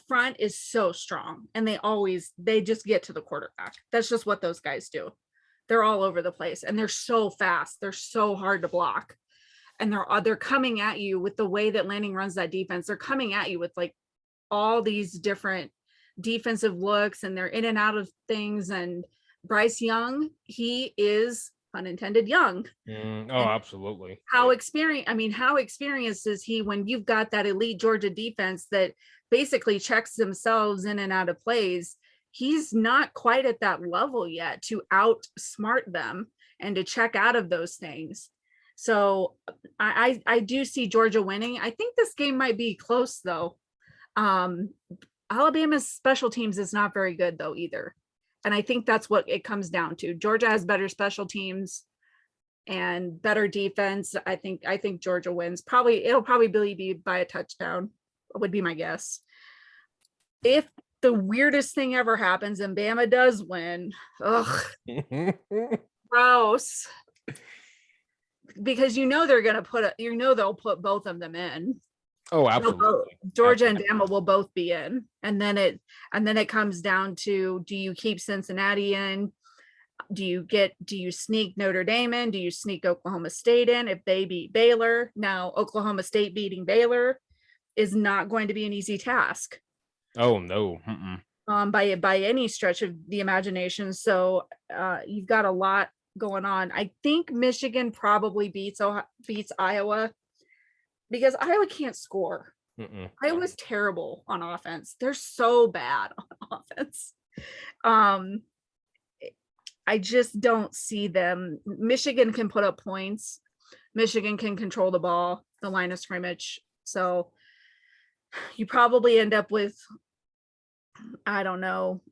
[SPEAKER 2] front is so strong, and they just get to the quarterback. That's just what those guys do. They're all over the place, and they're so fast. They're so hard to block. And they're coming at you with the way that Lanning runs that defense. They're coming at you with like all these different defensive looks, and they're in and out of things. And Bryce Young, he is unintended young.
[SPEAKER 1] Absolutely.
[SPEAKER 2] How experienced is he when you've got that elite Georgia defense that basically checks themselves in and out of plays? He's not quite at that level yet to outsmart them and to check out of those things. So I do see Georgia winning. I think this game might be close though. Alabama's special teams is not very good though either. And I think that's what it comes down to. Georgia has better special teams and better defense. I think Georgia wins. It'll probably be by a touchdown, would be my guess. If the weirdest thing ever happens and Bama does win, gross. Because they'll put both of them in.
[SPEAKER 1] Oh, absolutely.
[SPEAKER 2] Georgia and Bama will both be in. And then it comes down to, do you keep Cincinnati in? Do you sneak Notre Dame in? Do you sneak Oklahoma State in if they beat Baylor? Now, Oklahoma State beating Baylor is not going to be an easy task.
[SPEAKER 1] Oh no.
[SPEAKER 2] By any stretch of the imagination. So you've got a lot going on. I think Michigan probably beats Iowa because Iowa can't score. Iowa's terrible on offense. They're so bad on offense. I just don't see them. Michigan can put up points. Michigan can control the ball, the line of scrimmage. So you probably end up with, I don't know,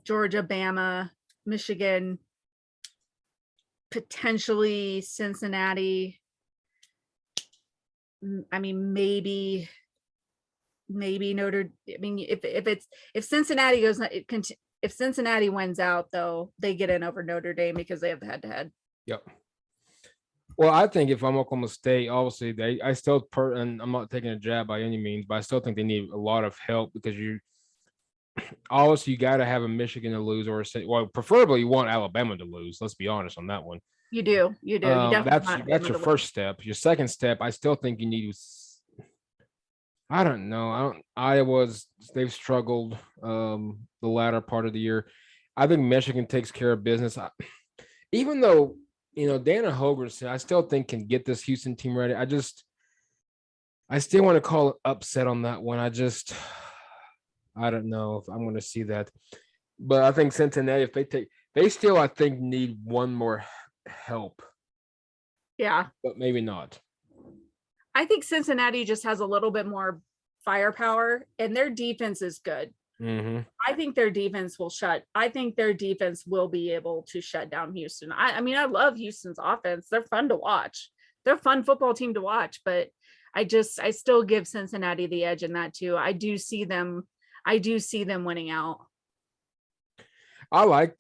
[SPEAKER 2] Georgia, Bama, Michigan, potentially Cincinnati. I mean, maybe if Cincinnati goes, if Cincinnati wins out though, they get in over Notre Dame because they have the head-to-head.
[SPEAKER 1] Yep. Well, I think if I'm Oklahoma State, obviously and I'm not taking a jab by any means, but I still think they need a lot of help because you got to have a Michigan to lose preferably you want Alabama to lose. Let's be honest on that one.
[SPEAKER 2] You do.
[SPEAKER 1] That's your first step. Your second step, I still think you need. I don't know. They've struggled the latter part of the year. I think Michigan takes care of business. Even though, Dana Holgorsen, I still think can get this Houston team ready. I still want to call it upset on that one. I don't know if I'm going to see that. But I think Cincinnati, they still, I think, need one more help.
[SPEAKER 2] Yeah.
[SPEAKER 1] But maybe not.
[SPEAKER 2] I think Cincinnati just has a little bit more firepower, and their defense is good.
[SPEAKER 1] Mm-hmm.
[SPEAKER 2] I think their defense will be able to shut down Houston. I mean, I love Houston's offense. They're fun to watch. They're a fun football team to watch, but I still give Cincinnati the edge in that too. I do see them winning out.
[SPEAKER 1] I like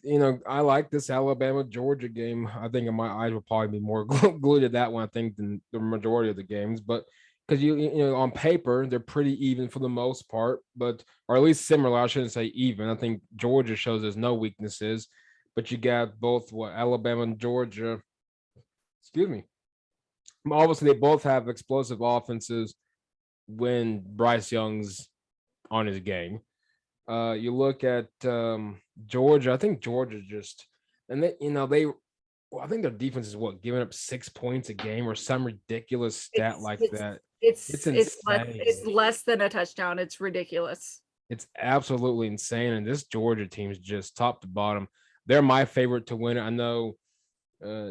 [SPEAKER 1] this Alabama-Georgia game. I think in my eyes will probably be more glued to that one, I think, than the majority of the games. But because on paper they're pretty even for the most part, or at least similar. I shouldn't say even. I think Georgia shows there's no weaknesses, but you got both Alabama and Georgia. Excuse me. Obviously, they both have explosive offenses when Bryce Young's on his game. You look at Georgia. I think Georgia I think their defense is giving up 6 points a game or some ridiculous stat that.
[SPEAKER 2] It's less than a touchdown. It's ridiculous.
[SPEAKER 1] It's absolutely insane. And this Georgia team is just top to bottom. They're my favorite to win it. I know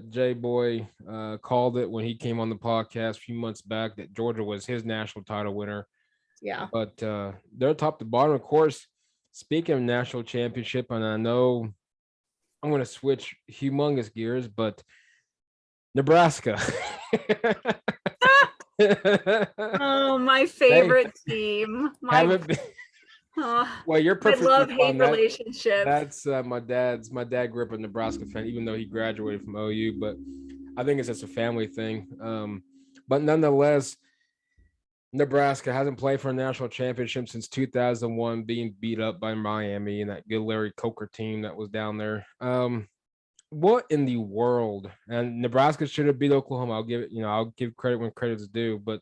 [SPEAKER 1] Jay Boy called it when he came on the podcast a few months back that Georgia was his national title winner.
[SPEAKER 2] Yeah.
[SPEAKER 1] But they're top to bottom. Of course, speaking of national championship, and I know I'm going to switch humongous gears, but Nebraska.
[SPEAKER 2] Oh, my
[SPEAKER 1] They
[SPEAKER 2] favorite team.
[SPEAKER 1] haven't been.
[SPEAKER 2] Oh,
[SPEAKER 1] Well, you're
[SPEAKER 2] my
[SPEAKER 1] perfectly
[SPEAKER 2] love-hate
[SPEAKER 1] fine.
[SPEAKER 2] relationship.
[SPEAKER 1] That's my dad's. My dad grew up a Nebraska fan, even though he graduated from OU. But I think it's just a family thing. But nonetheless, Nebraska hasn't played for a national championship since 2001, being beat up by Miami and that good Larry Coker team that was down there. What in the world? And Nebraska should have beat Oklahoma. I'll give it. I'll give credit when credit's due. But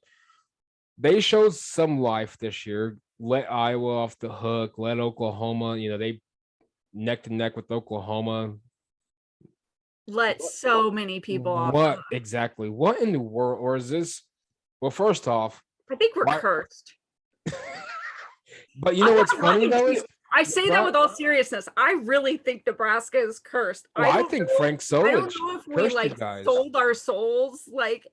[SPEAKER 1] they showed some life this year. Let Iowa off the hook. Let Oklahoma. They neck to neck with Oklahoma.
[SPEAKER 2] Let so many people off.
[SPEAKER 1] What exactly? What in the world? Or is this? Well, first off,
[SPEAKER 2] I think we're
[SPEAKER 1] why?
[SPEAKER 2] cursed.
[SPEAKER 1] But you know what's funny though is
[SPEAKER 2] I say that with all seriousness. I really think Nebraska is cursed.
[SPEAKER 1] well, I think Frank
[SPEAKER 2] I don't
[SPEAKER 1] Solich
[SPEAKER 2] know if we
[SPEAKER 1] cursed you
[SPEAKER 2] like
[SPEAKER 1] guys.
[SPEAKER 2] sold our souls. Like,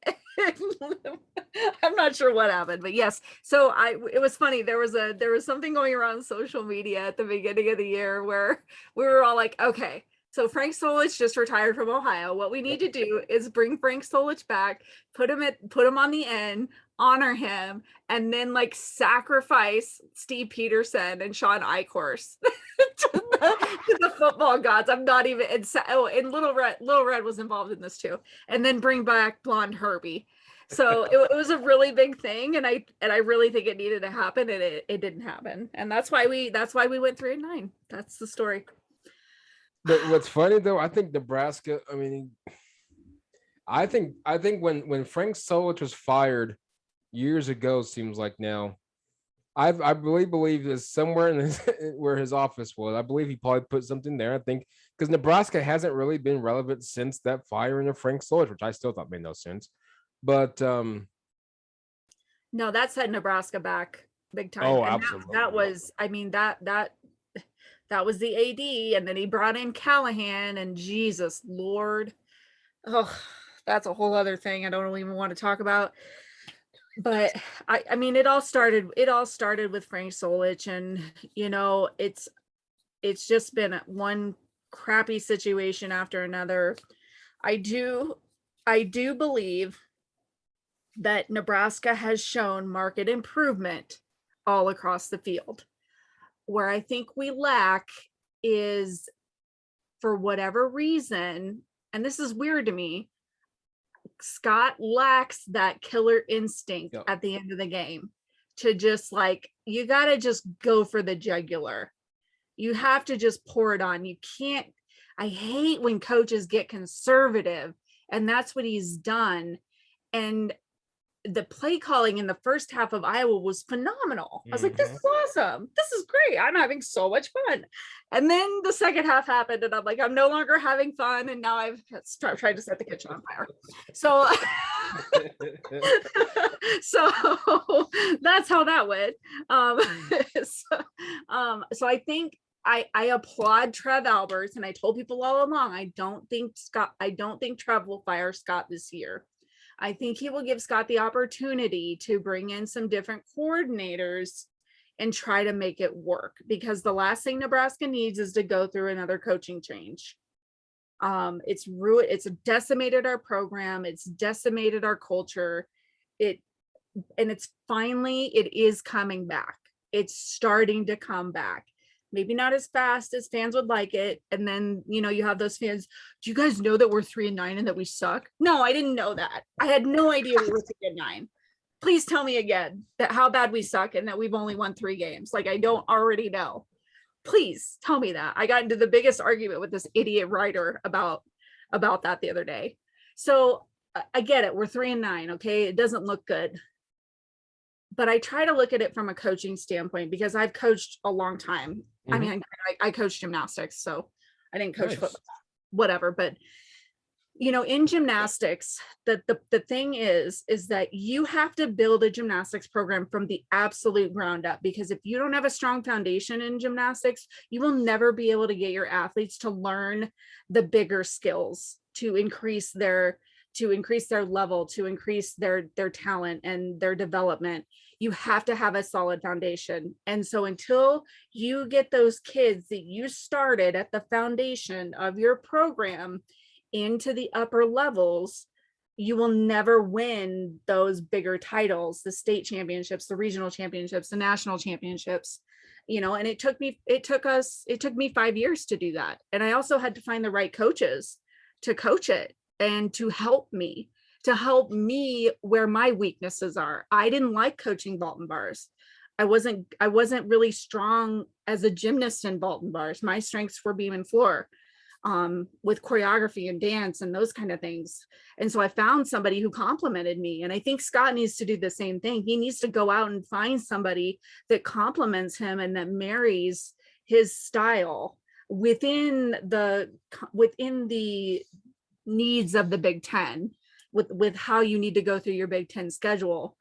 [SPEAKER 2] I'm not sure what happened, but yes. So it was funny. There was something going around social media at the beginning of the year where we were all like, okay, so Frank Solich just retired from Ohio. What we need to do is bring Frank Solich back, put him on the end, honor him, and then like sacrifice Steve Peterson and Sean Eichhorst to the football gods. I'm not even. And Little Red was involved in this too, and then bring back Blonde Herbie. So it was a really big thing, and I really think it needed to happen, and it didn't happen, and that's why we went 3-9. That's the story.
[SPEAKER 1] But what's funny though, I think Nebraska. I mean, I think when Frank Solich was fired years ago, seems like now. I really believe is somewhere in where his office was. I believe he probably put something there. I think because Nebraska hasn't really been relevant since that firing of Frank Solich, which I still thought made no sense. But
[SPEAKER 2] no, that set Nebraska back big time.
[SPEAKER 1] Oh,
[SPEAKER 2] and
[SPEAKER 1] absolutely.
[SPEAKER 2] That was, I mean, that was the AD, and then he brought in Callahan, and Jesus Lord, oh, that's a whole other thing I don't even want to talk about. But I mean, it all started with Frank Solich, and it's just been one crappy situation after another. I do believe that Nebraska has shown marked improvement all across the field. Where I think we lack is, for whatever reason, and this is weird to me, Scott lacks that killer instinct at the end of the game to just like, you got to just go for the jugular. You have to just pour it on. You can't. I hate when coaches get conservative, and that's what he's done. And the play calling in the first half of Iowa was phenomenal. I was like, this is awesome. This is great. I'm having so much fun. And then the second half happened, and I'm like, I'm no longer having fun. And now I've tried to set the kitchen on fire. So, so that's how that went. So I think I applaud Trev Alberts, and I told people all along, I don't think Trev will fire Scott this year. I think he will give Scott the opportunity to bring in some different coordinators and try to make it work, because the last thing Nebraska needs is to go through another coaching change. It's decimated our program. It's decimated our culture. It is coming back. It's starting to come back. Maybe not as fast as fans would like it. And then, you have those fans. Do you guys know that we're 3-9 and that we suck? No, I didn't know that. I had no idea we were 3-9. Please tell me again that how bad we suck and that we've only won 3 games. Like, I don't already know. Please tell me that. I got into the biggest argument with this idiot writer about that the other day. So I get it. We're 3-9. Okay. It doesn't look good. But I try to look at it from a coaching standpoint, because I've coached a long time. Mm-hmm. I mean, I coached gymnastics, so I didn't coach football, whatever. But, in gymnastics, the thing is that you have to build a gymnastics program from the absolute ground up, because if you don't have a strong foundation in gymnastics, you will never be able to get your athletes to learn the bigger skills to increase their level, to increase their talent and their development. You have to have a solid foundation. And so until you get those kids that you started at the foundation of your program into the upper levels, you will never win those bigger titles, the state championships, the regional championships, the national championships, and it took me 5 years to do that. And I also had to find the right coaches to coach it and to help me where my weaknesses are. I didn't like coaching vault and bars. I wasn't really strong as a gymnast in vault and bars. My strengths were beam and floor, with choreography and dance and those kind of things. And so I found somebody who complimented me. And I think Scott needs to do the same thing. He needs to go out and find somebody that compliments him and that marries his style within the needs of the Big Ten, with how you need to go through your Big Ten schedule.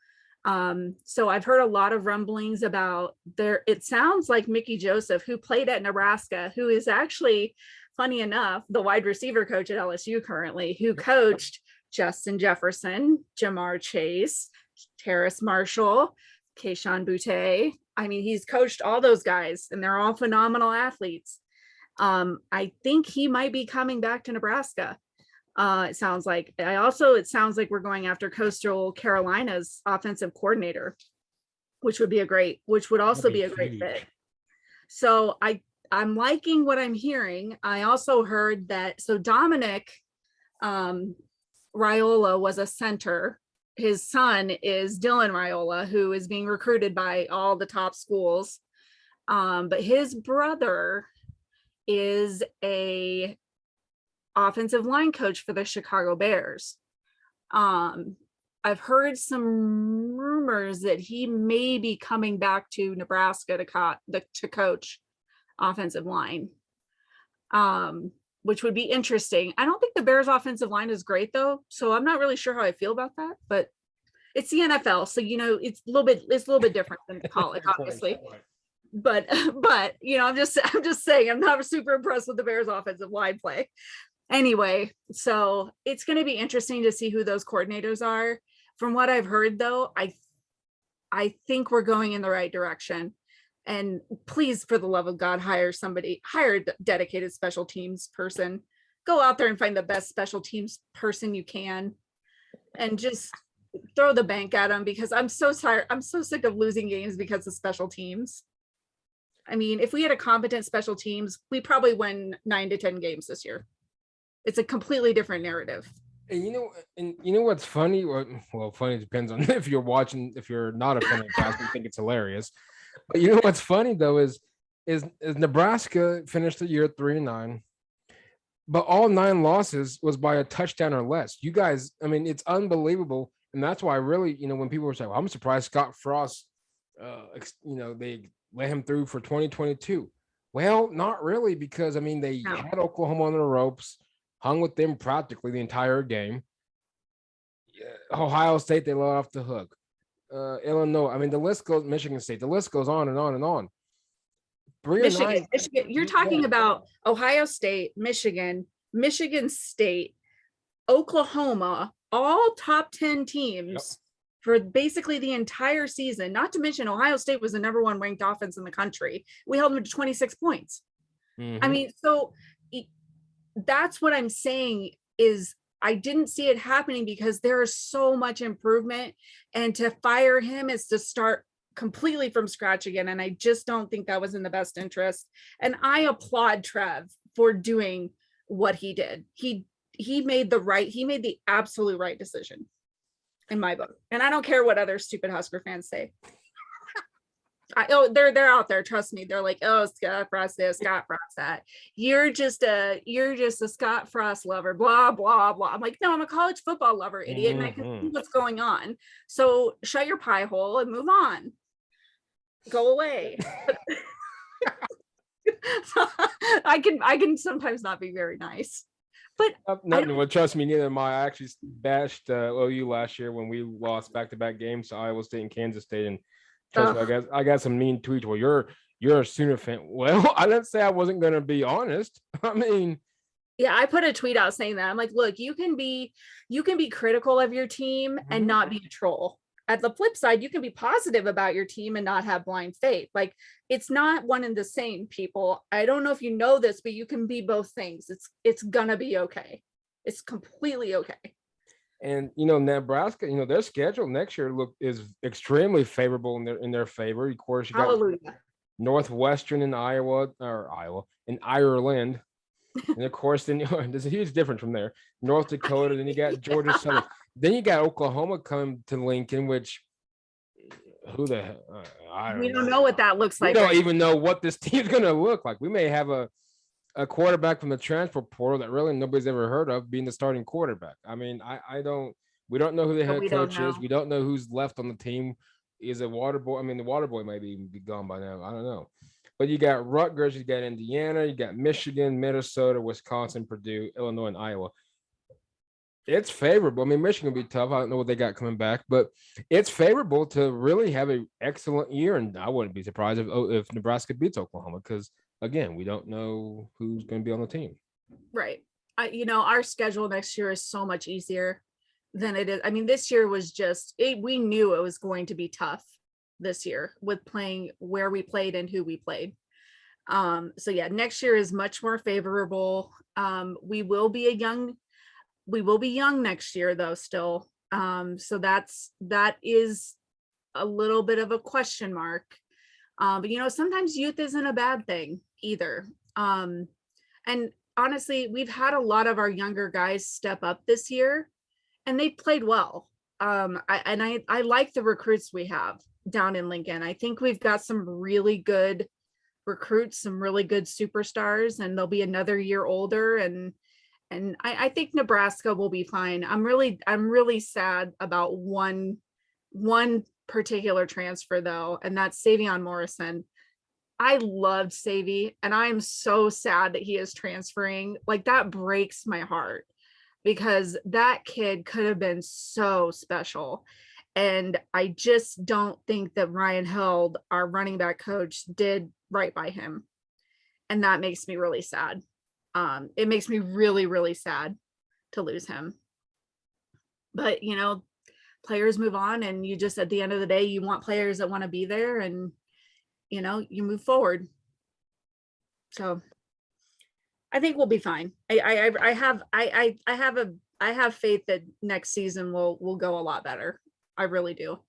[SPEAKER 2] So I've heard a lot of rumblings about it sounds like Mickey Joseph, who played at Nebraska, who is actually, funny enough, the wide receiver coach at LSU currently, who coached Justin Jefferson, Jamar Chase, Terrace Marshall, Keyshawn Boutte. I mean, he's coached all those guys and they're all phenomenal athletes. I think he might be coming back to Nebraska. It sounds like we're going after Coastal Carolina's offensive coordinator, which would also be a great fit. So I'm liking what I'm hearing. I also heard that, so Dominic Raiola was a center. His son is Dylan Raiola, who is being recruited by all the top schools. But his brother is a offensive line coach for the Chicago Bears. I've heard some rumors that he may be coming back to Nebraska to coach offensive line, which would be interesting. I don't think the Bears offensive line is great though, so I'm not really sure how I feel about that, but it's the NFL, so it's a little bit different than college, obviously. But I'm just saying, I'm not super impressed with the Bears offensive line play. Anyway, so it's going to be interesting to see who those coordinators are. From what I've heard though, I think we're going in the right direction. And please, for the love of God, hire a dedicated special teams person. Go out there and find the best special teams person you can and just throw the bank at them, because I'm so tired. I'm so sick of losing games because of special teams. I mean, if we had a competent special teams, we probably win 9 to 10 games this year. It's a completely different narrative.
[SPEAKER 1] And you know what's funny? Well, funny depends on if you're watching. If you're not a fan of Nebraska, you think it's hilarious. But you know what's funny though is Nebraska finished the year 3-9, but all 9 losses was by a touchdown or less. You guys, I mean, it's unbelievable, and that's why I really, when people were saying, well, I'm surprised Scott Frost, they let him through for 2022. Well, not really, because I mean they had Oklahoma on the ropes, hung with them practically the entire game. Ohio State, they let off the hook. Illinois, I mean, the list goes, Michigan State, the list goes on and on and on.
[SPEAKER 2] Michigan, you're talking about Ohio State, Michigan State, Oklahoma, all top 10 teams for basically the entire season. Not to mention Ohio State was the number 1 ranked offense in the country. We held them to 26 points. Mm-hmm. I mean, so that's what I'm saying is I didn't see it happening because there is so much improvement, and to fire him is to start completely from scratch again. And I just don't think that was in the best interest. And I applaud Trev for doing what he did. He made the absolute right decision in my book. And I don't care what other stupid Husker fans say. They're out there, trust me. They're like, oh, Scott Frost this, Scott Frost that. You're just a Scott Frost lover, blah blah blah. I'm like, no, I'm a college football lover, idiot, and I can see what's going on. So shut your pie hole and move on. Go away. I can sometimes not be very nice, but
[SPEAKER 1] well, trust me, neither am I. I actually bashed OU last year when we lost back-to-back games to Iowa State and Kansas State, and trust me, I got some mean tweets. Well, you're a Sooner fan. Well, I didn't say I wasn't going to be honest. I mean,
[SPEAKER 2] yeah, I put a tweet out saying that. I'm like, look, you can be critical of your team and not be a troll. At the flip side, you can be positive about your team and not have blind faith. Like, it's not one and the same, people. I don't know if you know this, but you can be both things. It's gonna be okay. It's completely okay.
[SPEAKER 1] And Nebraska, their schedule next year is extremely favorable in their favor. Of course, you got
[SPEAKER 2] Hallelujah.
[SPEAKER 1] Northwestern in Iowa in Ireland, and of course, then there's a huge difference from there. North Dakota, then you got Georgia Southern, then you got Oklahoma coming to Lincoln, which who the hell? I
[SPEAKER 2] We
[SPEAKER 1] don't
[SPEAKER 2] don't
[SPEAKER 1] know.
[SPEAKER 2] know what that looks
[SPEAKER 1] We
[SPEAKER 2] like.
[SPEAKER 1] don't
[SPEAKER 2] Right
[SPEAKER 1] even know what this team's going to look like. We may have a quarterback from the transfer portal that really nobody's ever heard of being the starting quarterback. I mean, we don't know who the
[SPEAKER 2] now.
[SPEAKER 1] head
[SPEAKER 2] We don't
[SPEAKER 1] coach is.
[SPEAKER 2] know.
[SPEAKER 1] We don't know who's left on the team. Is a water boy? I mean, the water boy might be gone by now. I don't know. But you got Rutgers, you got Indiana, you got Michigan, Minnesota, Wisconsin, Purdue, Illinois, and Iowa. It's favorable. I mean, Michigan will be tough. I don't know what they got coming back, but it's favorable to really have an excellent year. And I wouldn't be surprised if Nebraska beats Oklahoma, because again, we don't know who's going to be on the team.
[SPEAKER 2] Right. Our schedule next year is so much easier than it is. I mean, this year was we knew it was going to be tough this year with playing where we played and who we played. So yeah, next year is much more favorable. We will be young next year though still. So that is a little bit of a question mark. But sometimes youth isn't a bad thing either. And honestly, we've had a lot of our younger guys step up this year and they played well. I like the recruits we have down in Lincoln. I think we've got some really good recruits, some really good superstars, and they'll be another year older. And I think Nebraska will be fine. I'm really sad about one particular transfer though, and that's Savion Morrison. I loved Savy, and I'm so sad that he is transferring. Like, that breaks my heart because that kid could have been so special. And I just don't think that Ryan Held, our running back coach, did right by him. And that makes me really sad. It makes me really, really sad to lose him. But, players move on, and you just, at the end of the day, you want players that want to be there, and, you move forward. So I think we'll be fine. I have faith that next season will go a lot better. I really do.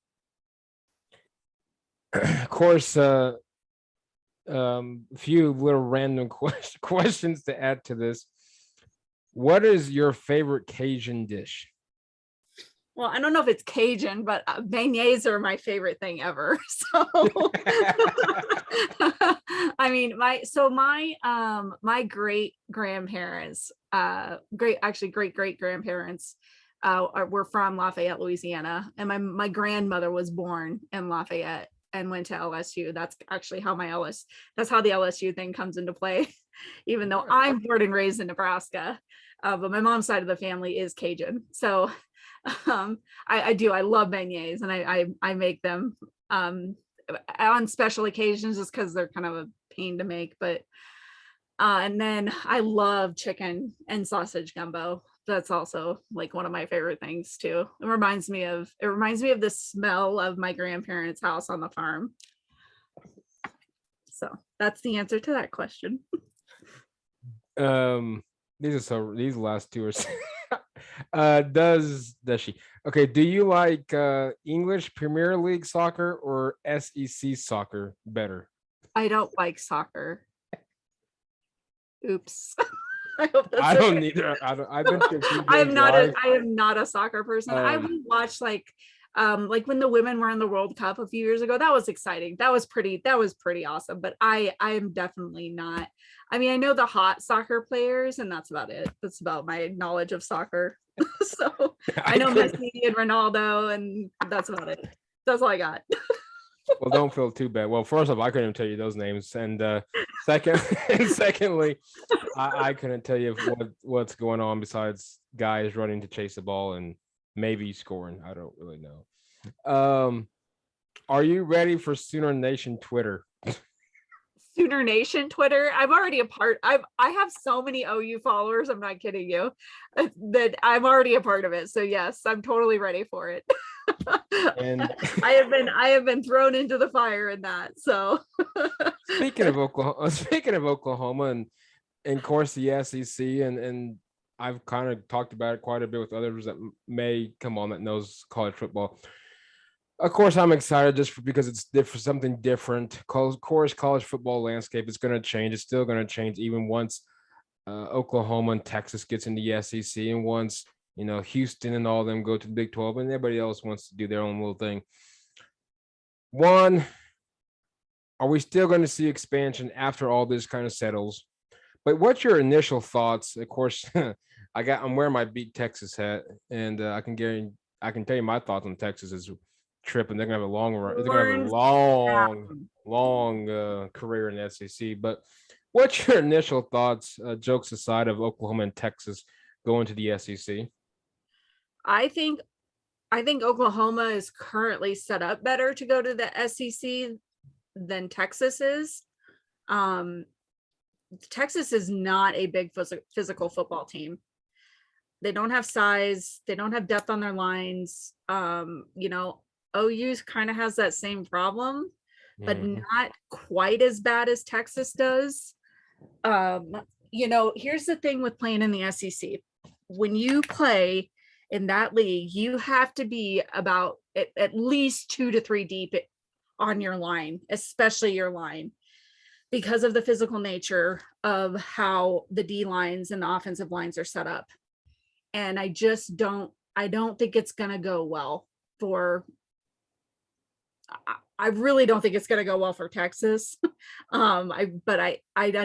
[SPEAKER 1] Of course, few little random questions to add to this. What is your favorite Cajun dish?
[SPEAKER 2] Well, I don't know if it's Cajun, but beignets are my favorite thing ever. So, I mean, my great grandparents, great great grandparents, were from Lafayette, Louisiana, and my grandmother was born in Lafayette and went to LSU. That's actually how that's how the LSU thing comes into play, even though I'm born and raised in Nebraska. But my mom's side of the family is Cajun. So I love beignets, and I make them on special occasions just because they're kind of a pain to make. But and then I love chicken and sausage gumbo. That's also like one of my favorite things too. It reminds me of the smell of my grandparents' house on the farm. So that's the answer to that question.
[SPEAKER 1] These last two are does she? Okay, do you like English Premier League soccer or SEC soccer better?
[SPEAKER 2] I don't like soccer. Oops.
[SPEAKER 1] I don't either. I've been to a few
[SPEAKER 2] I am
[SPEAKER 1] games
[SPEAKER 2] not a soccer person. I would watch like when the women were in the World Cup a few years ago. That was exciting. That was pretty awesome. But I am definitely not. I mean, I know the hot soccer players, and that's about it. That's about my knowledge of soccer. So I know Messi and Ronaldo, and that's about it. That's all I got.
[SPEAKER 1] Well, don't feel too bad. Well, first off, I couldn't even tell you those names, and secondly, I couldn't tell you what's going on besides guys running to chase the ball and maybe scoring. I don't really know. Are you ready for Sooner Nation Twitter?
[SPEAKER 2] Sooner Nation Twitter. I'm already a part. I have so many OU followers. I'm not kidding you. That I'm already a part of it. So yes, I'm totally ready for it. And I have been thrown into the fire in that. So
[SPEAKER 1] speaking of Oklahoma, and of course the SEC and I've kind of talked about it quite a bit with others that may come on that knows college football. Of course, I'm excited because it's different, something different. Of course, college football landscape is going to change. It's still going to change even once Oklahoma and Texas gets in the SEC, and once Houston and all of them go to the Big 12, and everybody else wants to do their own little thing. One, are we still going to see expansion after all this kind of settles? But what's your initial thoughts? Of course, I'm wearing my Beat Texas hat, and I can tell you my thoughts on Texas's trip, and they're gonna have a long run. They're gonna have a long career in the SEC. But what's your initial thoughts, jokes aside, of Oklahoma and Texas going to the SEC?
[SPEAKER 2] I think Oklahoma is currently set up better to go to the SEC than Texas is. Texas is not a big physical football team. They don't have size. They don't have depth on their lines. OU kind of has that same problem, but not quite as bad as Texas does. Here's the thing with playing in the SEC. When you play in that league, you have to be about at least 2 to 3 deep on your line, especially your line, because of the physical nature of how the D lines and the offensive lines are set up. And I don't think it's going to go well I really don't think it's going to go well for Texas. I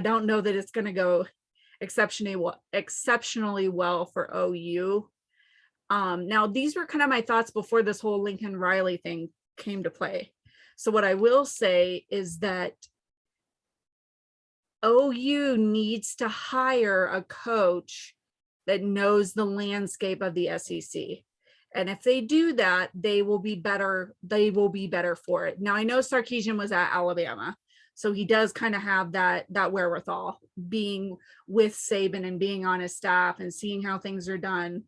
[SPEAKER 2] don't know that it's going to go exceptionally well for OU. Now these were kind of my thoughts before this whole Lincoln Riley thing came to play. So what I will say is that OU needs to hire a coach that knows the landscape of the SEC. And if they do that, they will be better. They will be better for it. Now, I know Sarkisian was at Alabama, so he does kind of have that wherewithal, being with Saban and being on his staff and seeing how things are done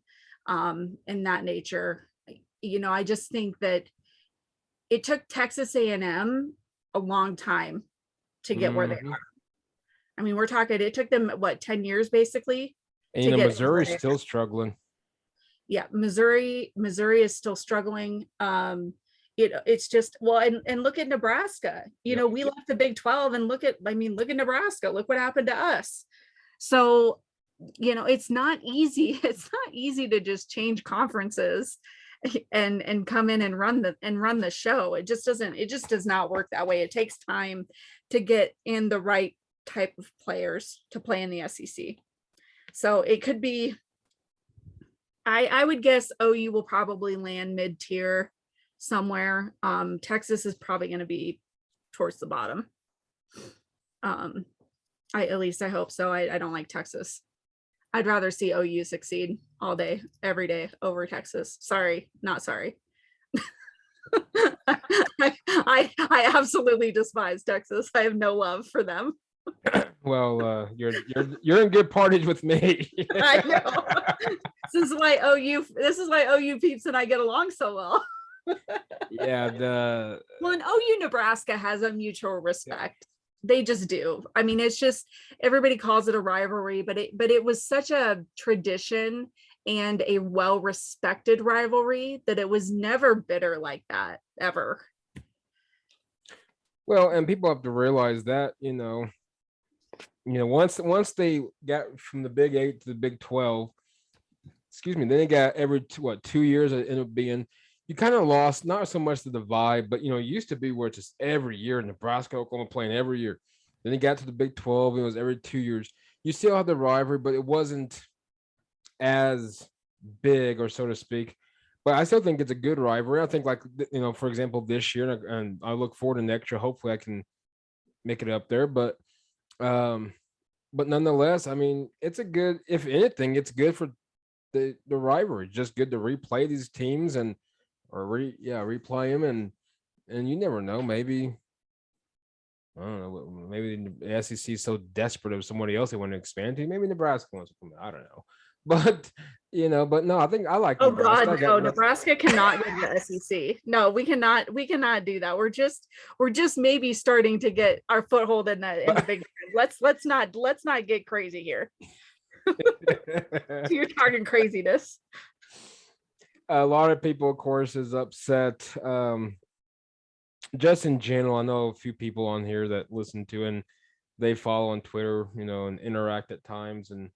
[SPEAKER 2] in that nature. I just think that it took Texas A&M a long time to get where they are. I mean, we're talking, it took them, 10 years basically?
[SPEAKER 1] And Missouri's still struggling.
[SPEAKER 2] Yeah, Missouri is still struggling. It's just, and look at Nebraska. We left the Big 12 and look at Nebraska. Look what happened to us. So, it's not easy. It's not easy to just change conferences and come in and run the show. It just does not work that way. It takes time to get in the right type of players to play in the SEC. So it could be, I would guess OU will probably land mid-tier somewhere. Texas is probably going to be towards the bottom. At least I hope so. I don't like Texas. I'd rather see OU succeed all day, every day over Texas. Sorry, not sorry. I absolutely despise Texas. I have no love for them.
[SPEAKER 1] Well, you're in good parties with me.
[SPEAKER 2] I know. This is why OU peeps and I get along so well.
[SPEAKER 1] Yeah,
[SPEAKER 2] and OU Nebraska has a mutual respect. They just do. I mean, it's just, everybody calls it a rivalry, but it was such a tradition and a well-respected rivalry that it was never bitter like that, ever.
[SPEAKER 1] Well, and people have to realize that, once they got from the Big 8 to the Big 12, then they got every 2 years it ended up being, you kind of lost not so much the vibe, but it used to be where it's just every year Nebraska, Oklahoma playing every year. Then it got to the Big 12, it was every 2 years. You still have the rivalry, but it wasn't as big, or so to speak. But I still think it's a good rivalry. I think, for example, this year, and I look forward to next year. Hopefully, I can make it up there. But nonetheless, I mean, it's a good. If anything, it's good for the rivalry. Just good to replay these teams replay them, and you never know. Maybe I don't know. Maybe the SEC is so desperate of somebody else they want to expand to. Maybe Nebraska wants to come in. I don't know. But but no, I think I like.
[SPEAKER 2] Oh Nebraska. God, no! Nebraska cannot get the SEC. No, we cannot do that. We're just maybe starting to get our foothold in the Big Ten. Let's not get crazy here. You're talking craziness.
[SPEAKER 1] A lot of people, of course, is upset. Just in general, I know a few people on here that listen to and they follow on Twitter, and interact at times and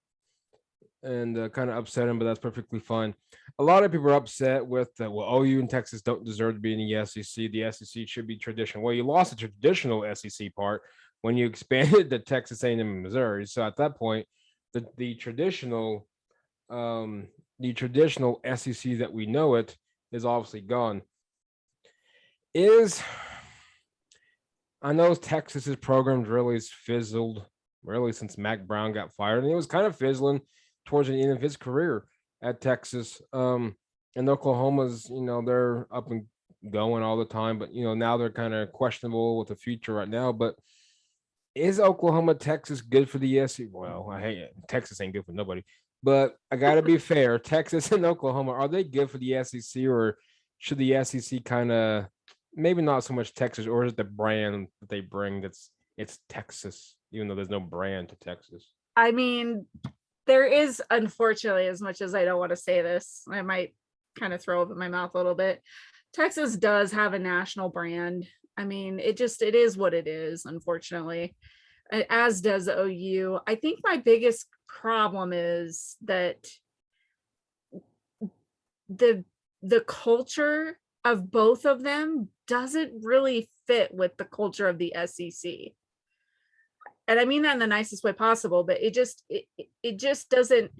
[SPEAKER 1] kind of upset him, but that's perfectly fine. A lot of people are upset with well, OU and Texas don't deserve to be in the SEC. The SEC should be traditional. Well, you lost the traditional SEC part when you expanded to Texas A&M and Missouri. So at that point, the traditional SEC that we know it is obviously gone. I know Texas's programs really has fizzled really since Mac Brown got fired, and it was kind of fizzling towards the end of his career at Texas. And Oklahoma's, they're up and going all the time, but now they're kind of questionable with the future right now. But is Oklahoma, Texas good for the SEC? Well, I hate it. Texas ain't good for nobody. But I gotta be fair. Texas and Oklahoma, are they good for the SEC, or should the SEC kind of maybe not so much Texas, or is it the brand that they bring it's Texas, even though there's no brand to Texas?
[SPEAKER 2] I mean, there is, unfortunately, as much as I don't want to say this, I might kind of throw up in my mouth a little bit. Texas does have a national brand. I mean, it is what it is, unfortunately, as does OU. I think my biggest problem is that the culture of both of them doesn't really fit with the culture of the SEC. And I mean that in the nicest way possible, but it just doesn't.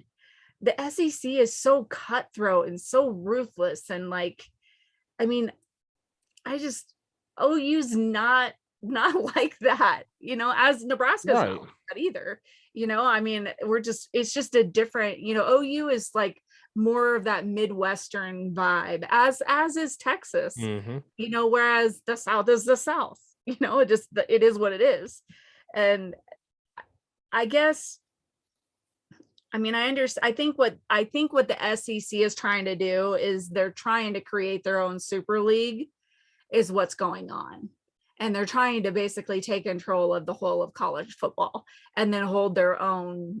[SPEAKER 2] The SEC is so cutthroat and so ruthless, and OU's not like that, as Nebraska's
[SPEAKER 1] Right.
[SPEAKER 2] not like that either. It's just a different, OU is like more of that Midwestern vibe, as is Texas,
[SPEAKER 1] Mm-hmm.
[SPEAKER 2] Whereas the South is the South, it is what it is. And I guess, I understand. I think what the SEC is trying to do is they're trying to create their own super league, is what's going on. And they're trying to basically take control of the whole of college football and then hold their own,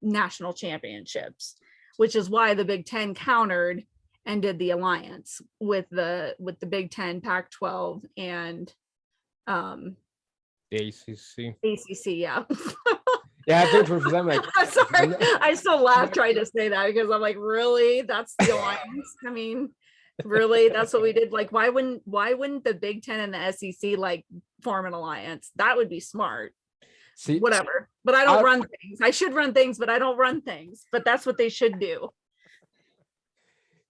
[SPEAKER 2] national championships, which is why the Big Ten countered and did the alliance with the Big Ten, Pac-12, and
[SPEAKER 1] ACC.
[SPEAKER 2] ACC. Yeah.
[SPEAKER 1] Yeah, I think for them, like,
[SPEAKER 2] I'm sorry. I still laugh trying to say that because I'm like, really? That's the alliance? Really? That's what we did? Like, why wouldn't the Big Ten and the SEC like form an alliance? That would be smart.
[SPEAKER 1] See,
[SPEAKER 2] whatever. But I don't run things. I should run things, but I don't run things. But that's what they should do.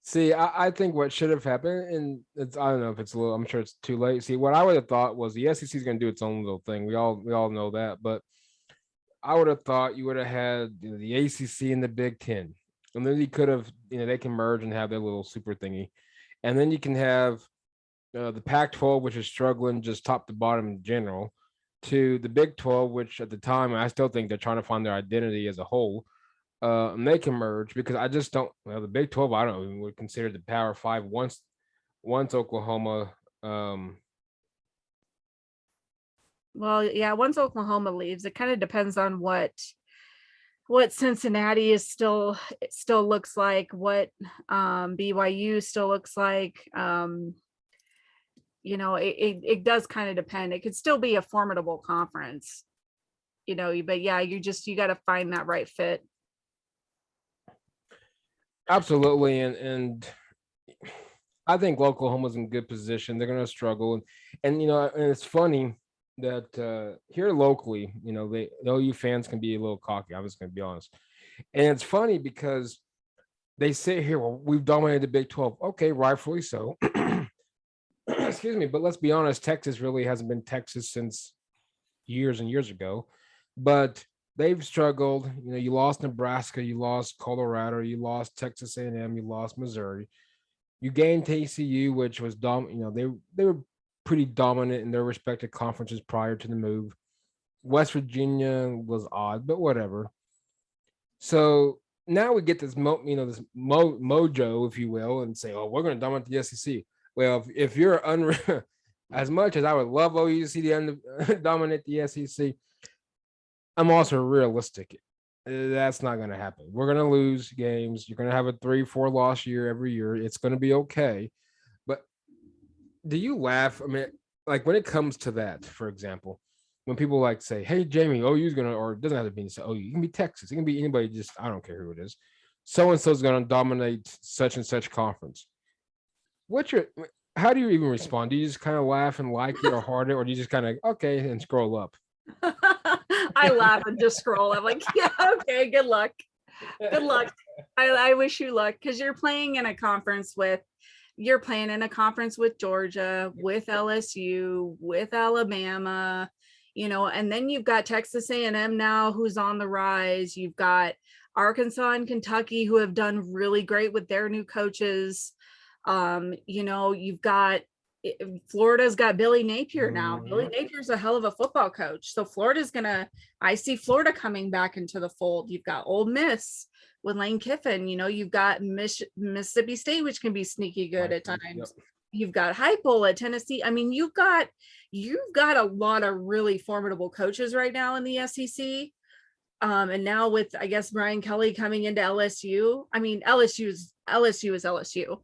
[SPEAKER 1] See, I think what should have happened, and I don't know if it's I'm sure it's too late. See, what I would have thought was the SEC is going to do its own little thing. We all know that, but I would have thought you would have had the ACC and the Big Ten, and then you could have, they can merge and have their little super thingy, and then you can have the Pac-12, which is struggling just top to bottom in general, to the Big 12, which at the time I still think they're trying to find their identity as a whole. And they can merge, because I just don't. Well, the Big 12, I don't even would consider the Power 5 once Oklahoma.
[SPEAKER 2] Well, yeah, once Oklahoma leaves, it kind of depends on what Cincinnati still looks like, what BYU still looks like. It does kind of depend. It could still be a formidable conference, but yeah, you got to find that right fit.
[SPEAKER 1] Absolutely, and I think Oklahoma's in good position. They're going to struggle, and it's funny that here locally, the OU fans can be a little cocky. I'm just going to be honest, and it's funny because they say here, well, we've dominated the Big 12. Okay, rightfully so. Excuse me, but let's be honest, Texas really hasn't been Texas since years and years ago, but they've struggled. You lost Nebraska, you lost Colorado, you lost Texas A&M, you lost Missouri. You gained TCU, which was they were pretty dominant in their respective conferences prior to the move. West Virginia was odd, but whatever. So now we get this mojo, if you will, and say, oh, we're going to dominate the SEC. Well, if you're as much as I would love OU to see the dominate the SEC, I'm also realistic. That's not going to happen. We're going to lose games. You're going to have a 3-4 loss year every year. It's going to be okay. But do you laugh? I mean, like when it comes to that, for example, when people like say, "Hey, Jamie, OU's gonna," or it doesn't have to be OU. You can be Texas. It can be anybody. Just I don't care who it is. So and so's gonna dominate such and such conference. What's your? How do you even respond? Do you just kind of laugh and like it or heart it, or do you just kind of okay and scroll up?
[SPEAKER 2] I laugh and just scroll. I'm like, yeah, okay, good luck. Good luck. I wish you luck because you're playing in a conference with Georgia, with LSU, with Alabama, and then you've got Texas A&M now who's on the rise. You've got Arkansas and Kentucky who have done really great with their new coaches. You've got Florida's got Billy Napier now.
[SPEAKER 1] Mm-hmm.
[SPEAKER 2] Billy Napier's a hell of a football coach. So I see Florida coming back into the fold. You've got Ole Miss with Lane Kiffin. You've got Mississippi State, which can be sneaky good at times. Yep. You've got Heupel at Tennessee. I mean, you've got a lot of really formidable coaches right now in the SEC. And now with, I guess, Brian Kelly coming into LSU. I mean, LSU is LSU.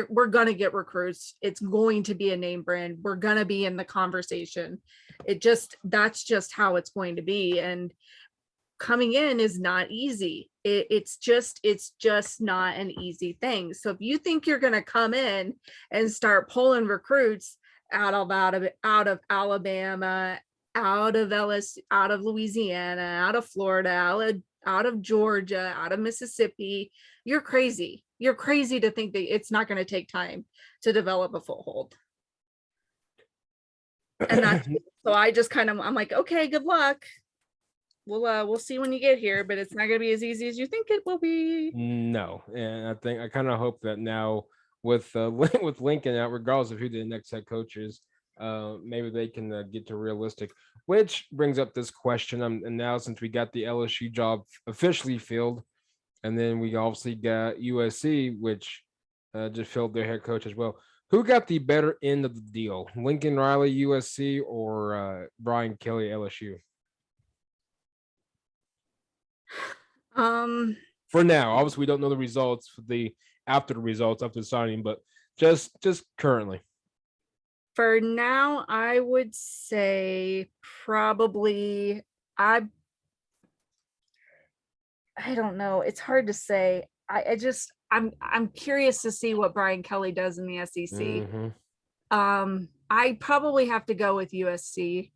[SPEAKER 2] We're gonna get recruits. It's going to be a name brand. We're gonna be in the conversation. That's just how it's going to be. And coming in is not easy. It's just not an easy thing. So if you think you're gonna come in and start pulling recruits out of Alabama, out of LSU, out of Louisiana, out of Florida, out of Georgia, out of Mississippi, you're crazy. You're crazy to think that it's not going to take time to develop a foothold. And that's so I'm like, okay, good luck. We'll see when you get here, but it's not going to be as easy as you think it will be.
[SPEAKER 1] No, and I kind of hope that now with Lincoln out, regardless of who the next head coach is, maybe they can get to realistic. Which brings up this question, and now since we got the LSU job officially filled. And then we obviously got USC, which just filled their head coach as well. Who got the better end of the deal? Lincoln Riley, USC, or Brian Kelly, LSU? For now, obviously we don't know the results after the signing, but just currently.
[SPEAKER 2] For now, I would say probably I don't know. It's hard to say. I'm curious to see what Brian Kelly does in the SEC.
[SPEAKER 1] Mm-hmm.
[SPEAKER 2] I probably have to go with USC.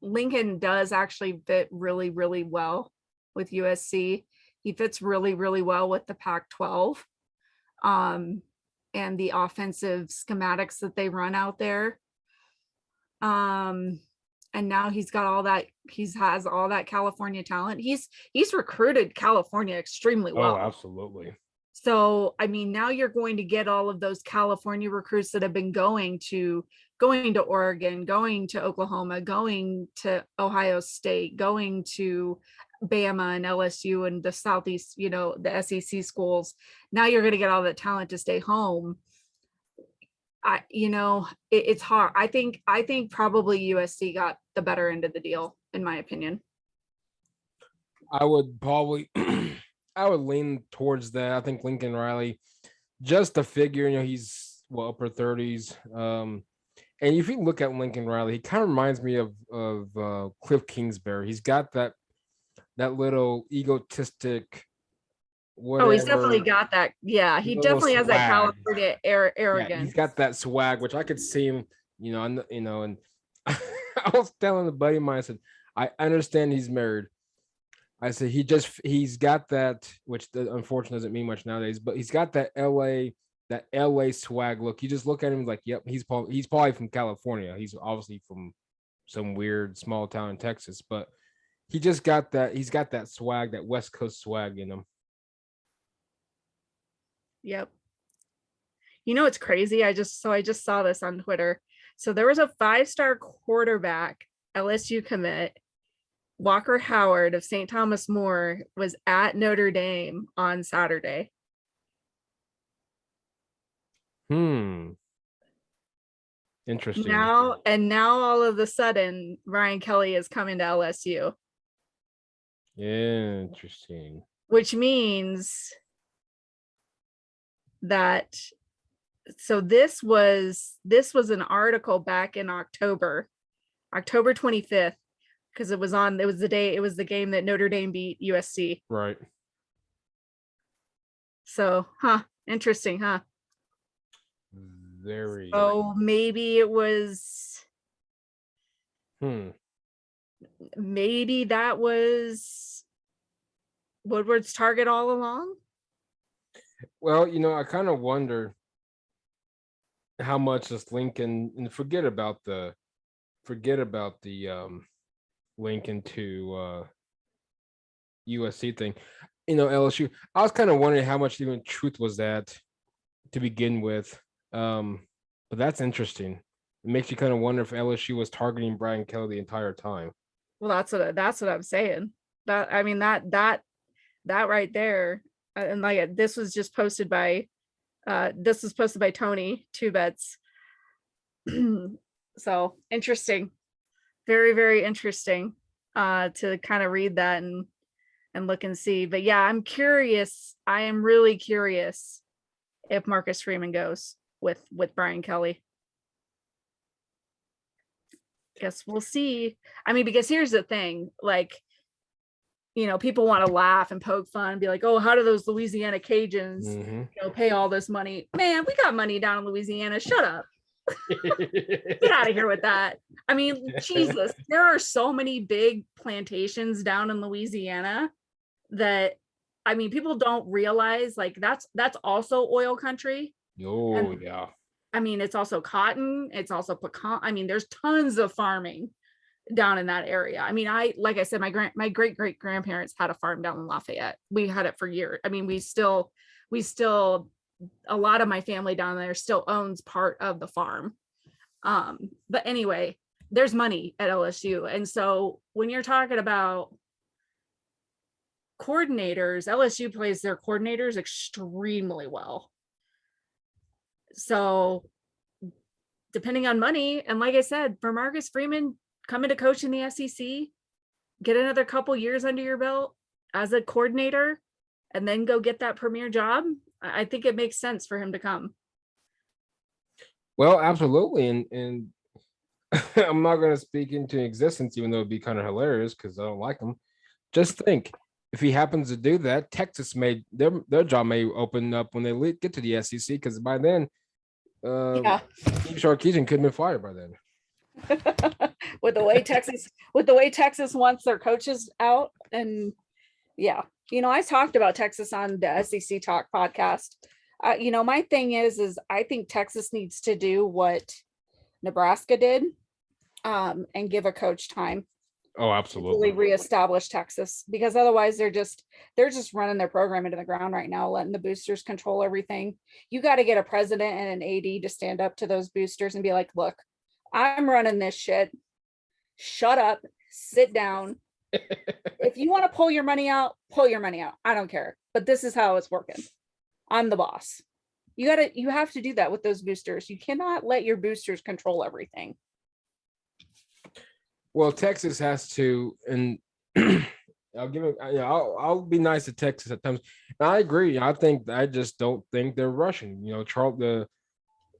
[SPEAKER 2] Lincoln does actually fit really, really well with USC. He fits really, really well with the Pac-12. And the offensive schematics that they run out there. And now he's got all that. He has all that California talent. He's recruited California extremely well.
[SPEAKER 1] Oh, absolutely.
[SPEAKER 2] So, I mean, now you're going to get all of those California recruits that have been going to Oregon, going to Oklahoma, going to Ohio State, going to Bama and LSU and the Southeast, the SEC schools. Now you're going to get all that talent to stay home. It's hard. I think probably USC got the better end of the deal, in my opinion.
[SPEAKER 1] I would probably, I would lean towards that. I think Lincoln Riley, just a figure, he's upper 30s. And if you look at Lincoln Riley, he kind of reminds me of Cliff Kingsbury. He's got that little egotistic. Whatever.
[SPEAKER 2] Oh, he's definitely got that. Yeah, he definitely has that California arrogance.
[SPEAKER 1] Yeah, he's got that swag, which I could see him, and I was telling a buddy of mine, I said, I understand he's married. I said he's got that, which unfortunately doesn't mean much nowadays, but he's got that LA swag look. You just look at him like, yep, he's probably from California. He's obviously from some weird small town in Texas, but he's got that swag, that West Coast swag in him.
[SPEAKER 2] Yep. It's crazy. I just saw this on Twitter. So there was a 5-star quarterback LSU commit, Walker Howard of St. Thomas More, was at Notre Dame on Saturday.
[SPEAKER 1] Interesting.
[SPEAKER 2] Now all of a sudden, Ryan Kelly is coming to LSU.
[SPEAKER 1] Interesting.
[SPEAKER 2] which means that this was an article back in October 25th, because it was the game that Notre Dame beat USC.
[SPEAKER 1] Right.
[SPEAKER 2] So, interesting, huh?
[SPEAKER 1] Very.
[SPEAKER 2] So maybe it was, maybe that was Woodward's target all along.
[SPEAKER 1] Well, I kind of wonder how much this Lincoln, and forget about the Lincoln to USC thing. LSU. I was kind of wondering how much even truth was that to begin with. But that's interesting. It makes you kind of wonder if LSU was targeting Brian Kelly the entire time.
[SPEAKER 2] Well, that's what I'm saying. That right there, and like this was posted by Tony Two Bets. So interesting, very, very interesting to kind of read that and look and see. But yeah, I'm curious. I am really curious if Marcus Freeman goes with Brian Kelly. Guess we'll see. I mean, because here's the thing, like, people want to laugh and poke fun and be like, oh, how do those Louisiana Cajuns pay all this money? Man, we got money down in Louisiana. Shut up. Get out of here with that. I mean, Jesus, there are so many big plantations down in Louisiana that, I mean, people don't realize, like, that's also oil country.
[SPEAKER 1] Oh, yeah.
[SPEAKER 2] I mean, it's also cotton. It's also pecan. I mean, there's tons of farming down in that area. I mean, like I said, my great great grandparents had a farm down in Lafayette. We had it for years. I mean, we still, a lot of my family down there still owns part of the farm. But anyway, there's money at LSU. And so when you're talking about coordinators, LSU plays their coordinators extremely well. So depending on money, and like I said, for Marcus Freeman coming to coach in the SEC, get another couple years under your belt as a coordinator, and then go get that premier job, I think it makes sense for him to come.
[SPEAKER 1] Well, absolutely. And I'm not going to speak into existence, even though it'd be kind of hilarious because I don't like him. Just think, if he happens to do that, Texas may their job may open up when they get to the SEC, because by then, Steve Sarkisian could have been fired by then.
[SPEAKER 2] with the way Texas wants their coaches out. And yeah, I talked about Texas on the SEC Talk podcast. My thing is I think Texas needs to do what Nebraska did, and give a coach time.
[SPEAKER 1] Oh, absolutely.
[SPEAKER 2] Really reestablish Texas, because otherwise they're just running their program into the ground right now, letting the boosters control everything. You got to get a president and an AD to stand up to those boosters and be like, look, I'm running this shit. Shut up, sit down. If you want to pull your money out, pull your money out. I don't care. But this is how it's working. I'm the boss. You have to do that with those boosters. You cannot let your boosters control everything.
[SPEAKER 1] Well, Texas has to, and I'll give it. I'll be nice to Texas at times. And I agree. I just don't think they're rushing.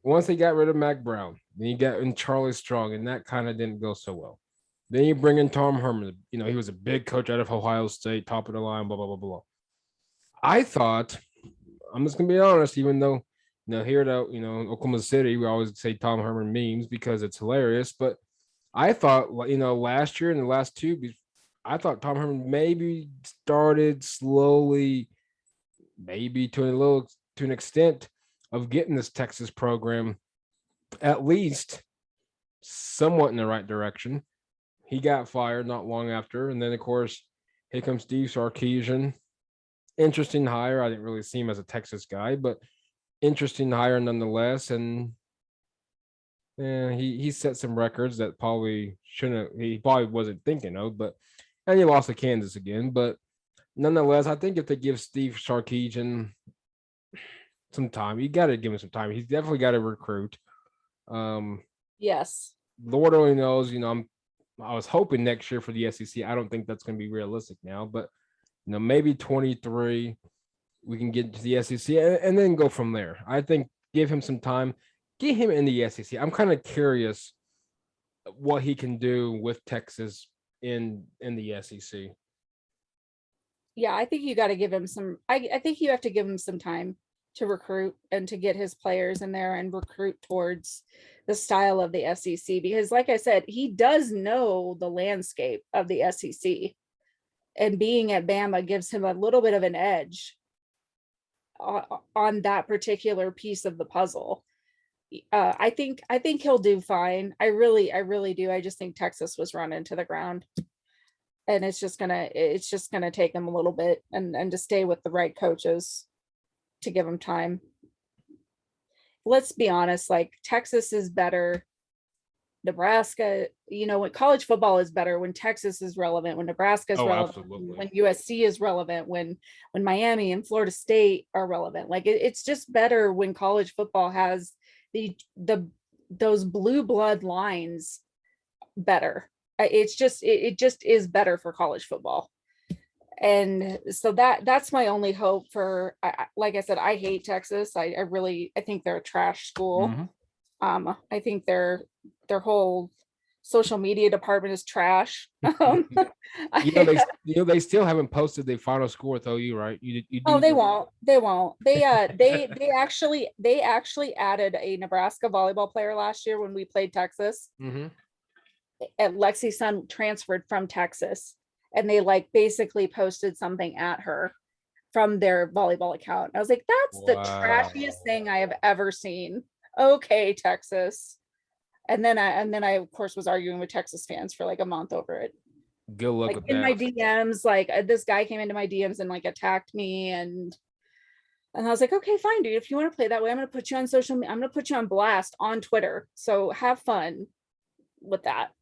[SPEAKER 1] Once they got rid of Mac Brown, then you got in Charlie Strong, and that kind of didn't go so well. Then you bring in Tom Herman. He was a big coach out of Ohio State, top of the line, blah blah blah blah. I thought, I'm just gonna be honest, even though here at Oklahoma City, we always say Tom Herman memes because it's hilarious, but I thought, last year and the last two, I thought Tom Herman maybe started slowly, maybe to an extent, of getting this Texas program at least somewhat in the right direction. He got fired not long after, and then of course here comes Steve Sarkisian. Interesting hire. I didn't really see him as a Texas guy, but interesting hire nonetheless. And he set some records that he probably wasn't thinking of, and he lost to Kansas again. But nonetheless, I think if they give Steve Sarkisian some time, you got to give him some time. He's definitely got to recruit.
[SPEAKER 2] Yes.
[SPEAKER 1] Lord only knows, I'm I was hoping next year for the SEC. I don't think that's going to be realistic now, but maybe 23 we can get to the SEC and then go from there. I think give him some time, get him in the SEC. I'm kind of curious what he can do with Texas in the SEC.
[SPEAKER 2] Yeah, I think you got to give him some. I think you have to give him some time to recruit and to get his players in there and recruit towards the style of the SEC, because like I said, he does know the landscape of the SEC, and being at Bama gives him a little bit of an edge on that particular piece of the puzzle. I think he'll do fine. I really do. I just think Texas was run into the ground, and it's just gonna take him a little bit, and to stay with the right coaches to give him time. Let's be honest, like Texas is better. Nebraska, when college football is better when Texas is relevant, when Nebraska is relevant,
[SPEAKER 1] absolutely.
[SPEAKER 2] when USC is relevant, when Miami and Florida State are relevant. Like it's just better when college football has those blue blood lines better. It just is better for college football. And so that's my only hope for, like I said, I hate Texas. I think they're a trash school.
[SPEAKER 1] Mm-hmm.
[SPEAKER 2] I think their whole social media department is trash.
[SPEAKER 1] They still haven't posted the final score with OU, right?
[SPEAKER 2] They won't. They actually added a Nebraska volleyball player last year when we played Texas.
[SPEAKER 1] Mm-hmm.
[SPEAKER 2] And Lexi's son transferred from Texas, and they basically posted something at her from their volleyball account. I was like, that's the trashiest thing I have ever seen. Okay, Texas. And then I of course was arguing with Texas fans for a month over it.
[SPEAKER 1] Good luck with
[SPEAKER 2] in
[SPEAKER 1] that.
[SPEAKER 2] my DMs, this guy came into my DMs and attacked me, and I was like, okay, fine, dude. If you want to play that way, I'm gonna put you on social media. I'm gonna put you on blast on Twitter. So have fun with that.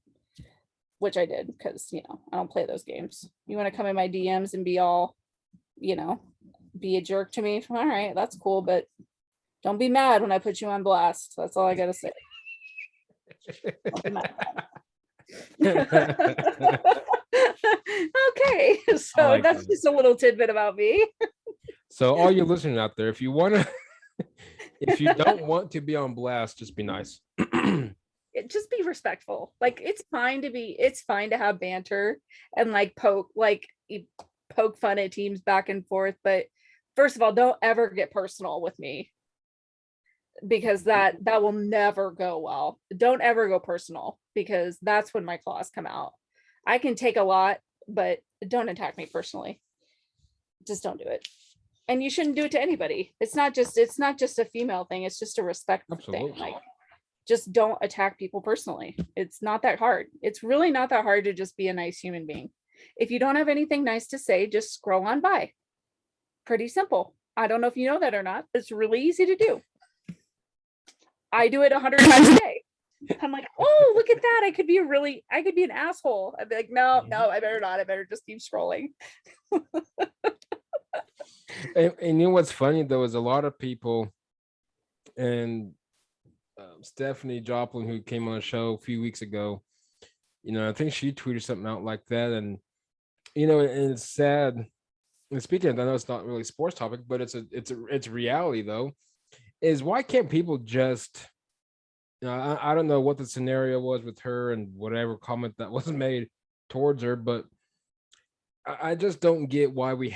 [SPEAKER 2] Which I did, because I don't play those games. You want to come in my DMs and be all, be a jerk to me? All right, that's cool, but don't be mad when I put you on blast. That's all I gotta say. Okay, so that's just a little tidbit about me.
[SPEAKER 1] So all you listening out there, if you don't want to be on blast, just be nice.
[SPEAKER 2] Just be respectful. It's fine to have banter and poke fun at teams back and forth, but first of all, don't ever get personal with me, because that will never go well. Don't ever go personal, because that's when my claws come out. I can take a lot, but don't attack me personally. Just don't do it. And you shouldn't do it to anybody. It's not just a female thing. It's just a respect thing. Just don't attack people personally. It's not that hard. It's really not that hard to just be a nice human being. If you don't have anything nice to say, just scroll on by. Pretty simple. I don't know if you know that or not, but it's really easy to do. I do it 100 times a day. I'm like, oh, look at that. I could be an asshole. I'd be like, no, I better not. I better just keep scrolling.
[SPEAKER 1] And you know what's funny though is a lot of people, and Stephanie Joplin, who came on a show a few weeks ago, I think she tweeted something out like that, and and it's sad. And speaking of that, I know it's not really a sports topic, but it's reality though. Is why can't people just, I don't know what the scenario was with her and whatever comment that was made towards her, but I just don't get why we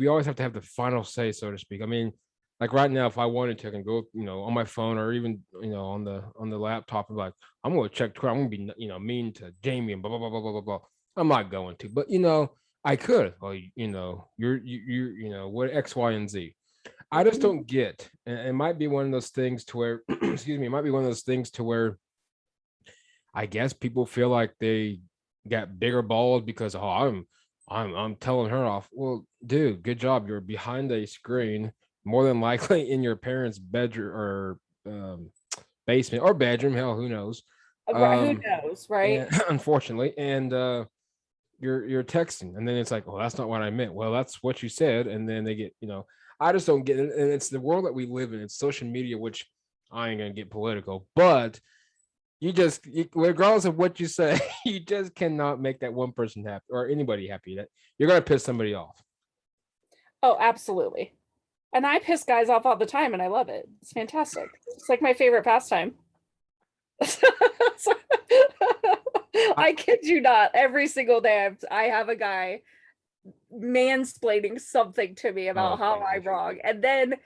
[SPEAKER 1] always have to have the final say, so to speak. I mean, right now, if I wanted to, I can go, on my phone or even, on the laptop and I'm going to check Twitter. I'm going to be, mean to Jamie and blah, blah, blah, blah, blah, blah, blah. I'm not going to, but, I could, you're what X, Y, and Z. I just don't get, and it might be one of those things to where, excuse me, it might be one of those things to where I guess people feel like they got bigger balls because, I'm telling her off. Well, dude, good job. You're behind a screen, more than likely in your parents' bedroom or basement or bedroom. Hell, who knows?
[SPEAKER 2] Who knows, right?
[SPEAKER 1] Unfortunately, and you're texting, and then it's like, well, that's not what I meant. Well, that's what you said, and then they get, I just don't get it. And it's the world that we live in. It's social media, which I ain't gonna get political, but regardless of what you say, you just cannot make that one person happy or anybody happy. That you're gonna piss somebody off.
[SPEAKER 2] Oh, absolutely. And I piss guys off all the time and I love it. It's fantastic. It's like my favorite pastime. I kid you not. Every single day I have a guy mansplaining something to me about how I'm wrong. And then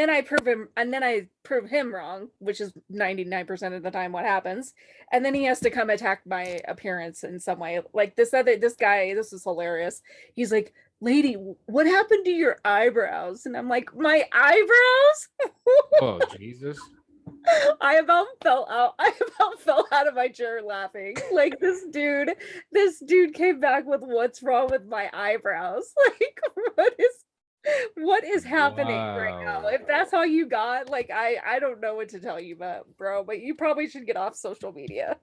[SPEAKER 2] I prove him wrong, which is 99% of the time what happens. And then he has to come attack my appearance in some way. Like this guy, this is hilarious. He's like, lady, what happened to your eyebrows? And I'm like, my eyebrows?
[SPEAKER 1] Oh, Jesus.
[SPEAKER 2] I about fell out of my chair laughing. Like this dude came back with what's wrong with my eyebrows? Like what is happening right now? If that's all you got, like I don't know what to tell you about, bro, but you probably should get off social media.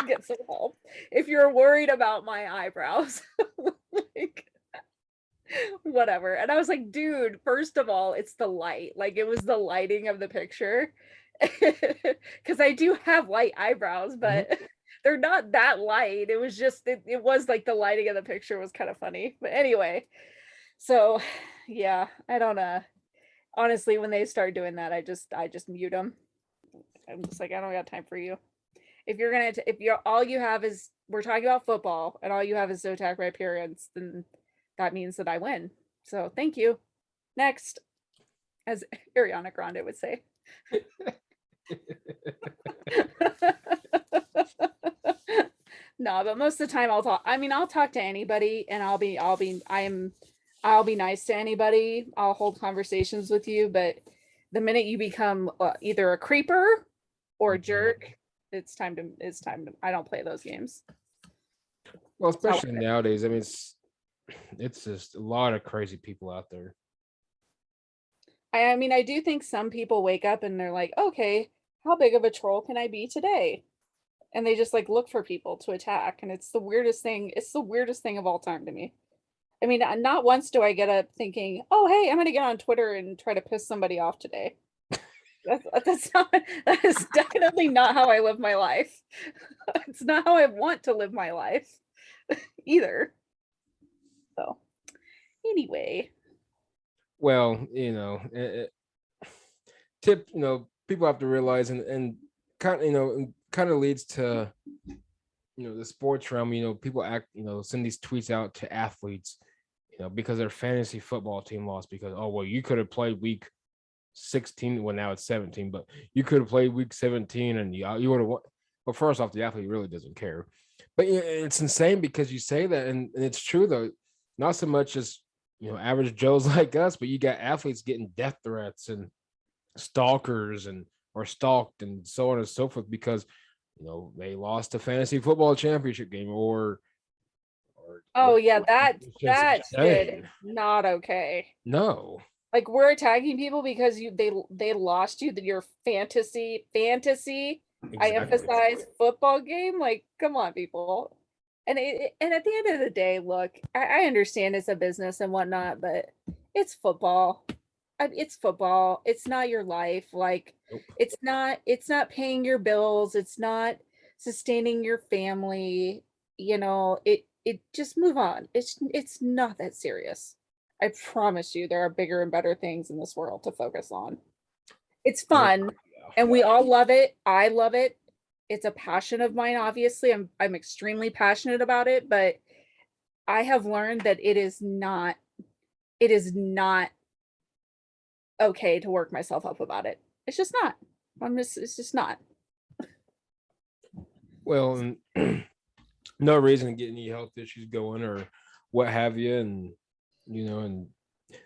[SPEAKER 2] Get some help if you're worried about my eyebrows. Like whatever. And I was like, dude, first of all, it's the light. Like it was the lighting of the picture. Because I do have light eyebrows, but they're not that light. It was just it was like the lighting of the picture was kind of funny. But anyway, so yeah, I don't honestly, when they start doing that, I just mute them. I'm just like, I don't got time for you. If you're all you have is we're talking about football and all you have is to attack my appearance, then that means that I win. So thank you. Next, as Ariana Grande would say. No, but most of the time I'll talk. I mean, I'll talk to anybody, and I'll be nice to anybody. I'll hold conversations with you, but the minute you become either a creeper or a jerk, it's time to. I don't play those games.
[SPEAKER 1] Well, especially nowadays. I mean, it's just a lot of crazy people out there.
[SPEAKER 2] I mean, I do think some people wake up and they're like, okay, how big of a troll can I be today? And they just like look for people to attack. And it's the weirdest thing. It's the weirdest thing of all time to me. I mean, not once do I get up thinking, oh, hey, I'm going to get on Twitter and try to piss somebody off today. That is definitely not how I live my life. It's not how I want to live my life either. So anyway.
[SPEAKER 1] Well, people have to realize and kind of leads to, the sports realm, people send these tweets out to athletes, because their fantasy football team lost because, oh, well, you could have played week 16. Well, now it's 17, but you could have played week 17 and you would have won. Well, first off, the athlete really doesn't care. But it's insane because you say that, and it's true, though, not so much as, average Joes like us, but you got athletes getting death threats and stalkers or stalked and so on and so forth because, they lost a fantasy football championship game or
[SPEAKER 2] oh yeah, that shit not okay.
[SPEAKER 1] No.
[SPEAKER 2] Like we're attacking people because they lost your fantasy. Exactly. I emphasize football game. Like, come on, people. And at the end of the day, look, I understand it's a business and whatnot, but it's football. It's football. It's not your life. Like, nope. It's not paying your bills. It's not sustaining your family. It just move on. It's not that serious. I promise you, there are bigger and better things in this world to focus on. It's fun, and we all love it. I love it. It's a passion of mine, obviously. I'm extremely passionate about it, but I have learned that it is not okay to work myself up about it. It's just not. It's just not.
[SPEAKER 1] Well, no reason to get any health issues going or what have you, and and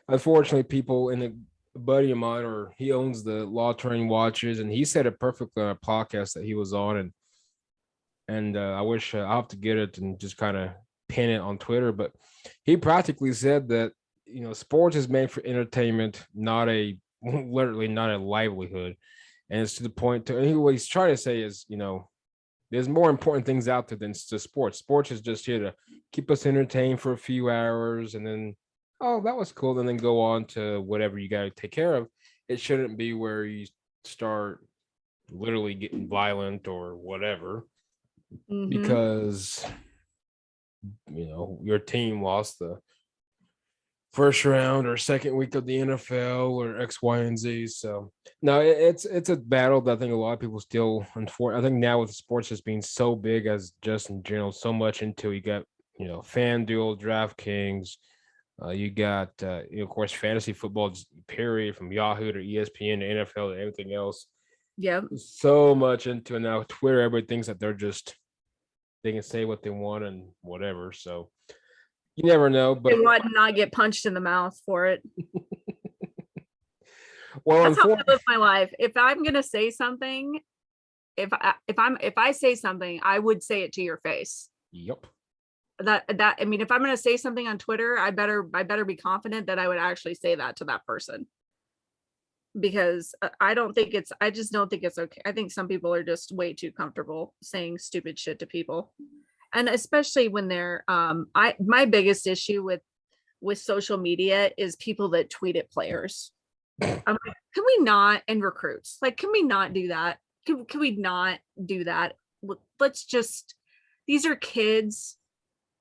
[SPEAKER 1] unfortunately, people in a buddy of mine, or he owns the Law Train Watches, and he said it perfectly on a podcast that he was on, and I wish I'll have to get it and just kind of pin it on Twitter, but he practically said that sports is made for entertainment, literally not a livelihood, and it's to the point to what he's trying to say is there's more important things out there than just sports. Sports is just here to keep us entertained for a few hours, and then, oh, that was cool, and then go on to whatever you got to take care of. It shouldn't be where you start, literally getting violent or whatever
[SPEAKER 2] Mm-hmm.
[SPEAKER 1] because your team lost the first round or second week of the NFL or X, Y, and Z. So no, it's a battle that I think a lot of people still I think now with sports just being so big as just in general, so much into you got FanDuel, DraftKings, you got of course fantasy football period from Yahoo to ESPN to NFL to everything else.
[SPEAKER 2] Yeah.
[SPEAKER 1] So much into it now. Twitter, everybody thinks that they can say what they want and whatever. So you never know,
[SPEAKER 2] They
[SPEAKER 1] but
[SPEAKER 2] want to not get punched in the mouth for it.
[SPEAKER 1] well,
[SPEAKER 2] That's how I live my life. If I'm gonna say something, if I say something, I would say it to your face.
[SPEAKER 1] yep.
[SPEAKER 2] That I mean, if I'm gonna say something on Twitter, I better be confident that I would actually say that to that person. Because I just don't think it's okay. I think some people are just way too comfortable saying stupid shit to people. And especially when they're my biggest issue with social media is people that tweet at players. I'm like, can we not, and recruits, like, can we not do that? Can we not do that? Let's just, these are kids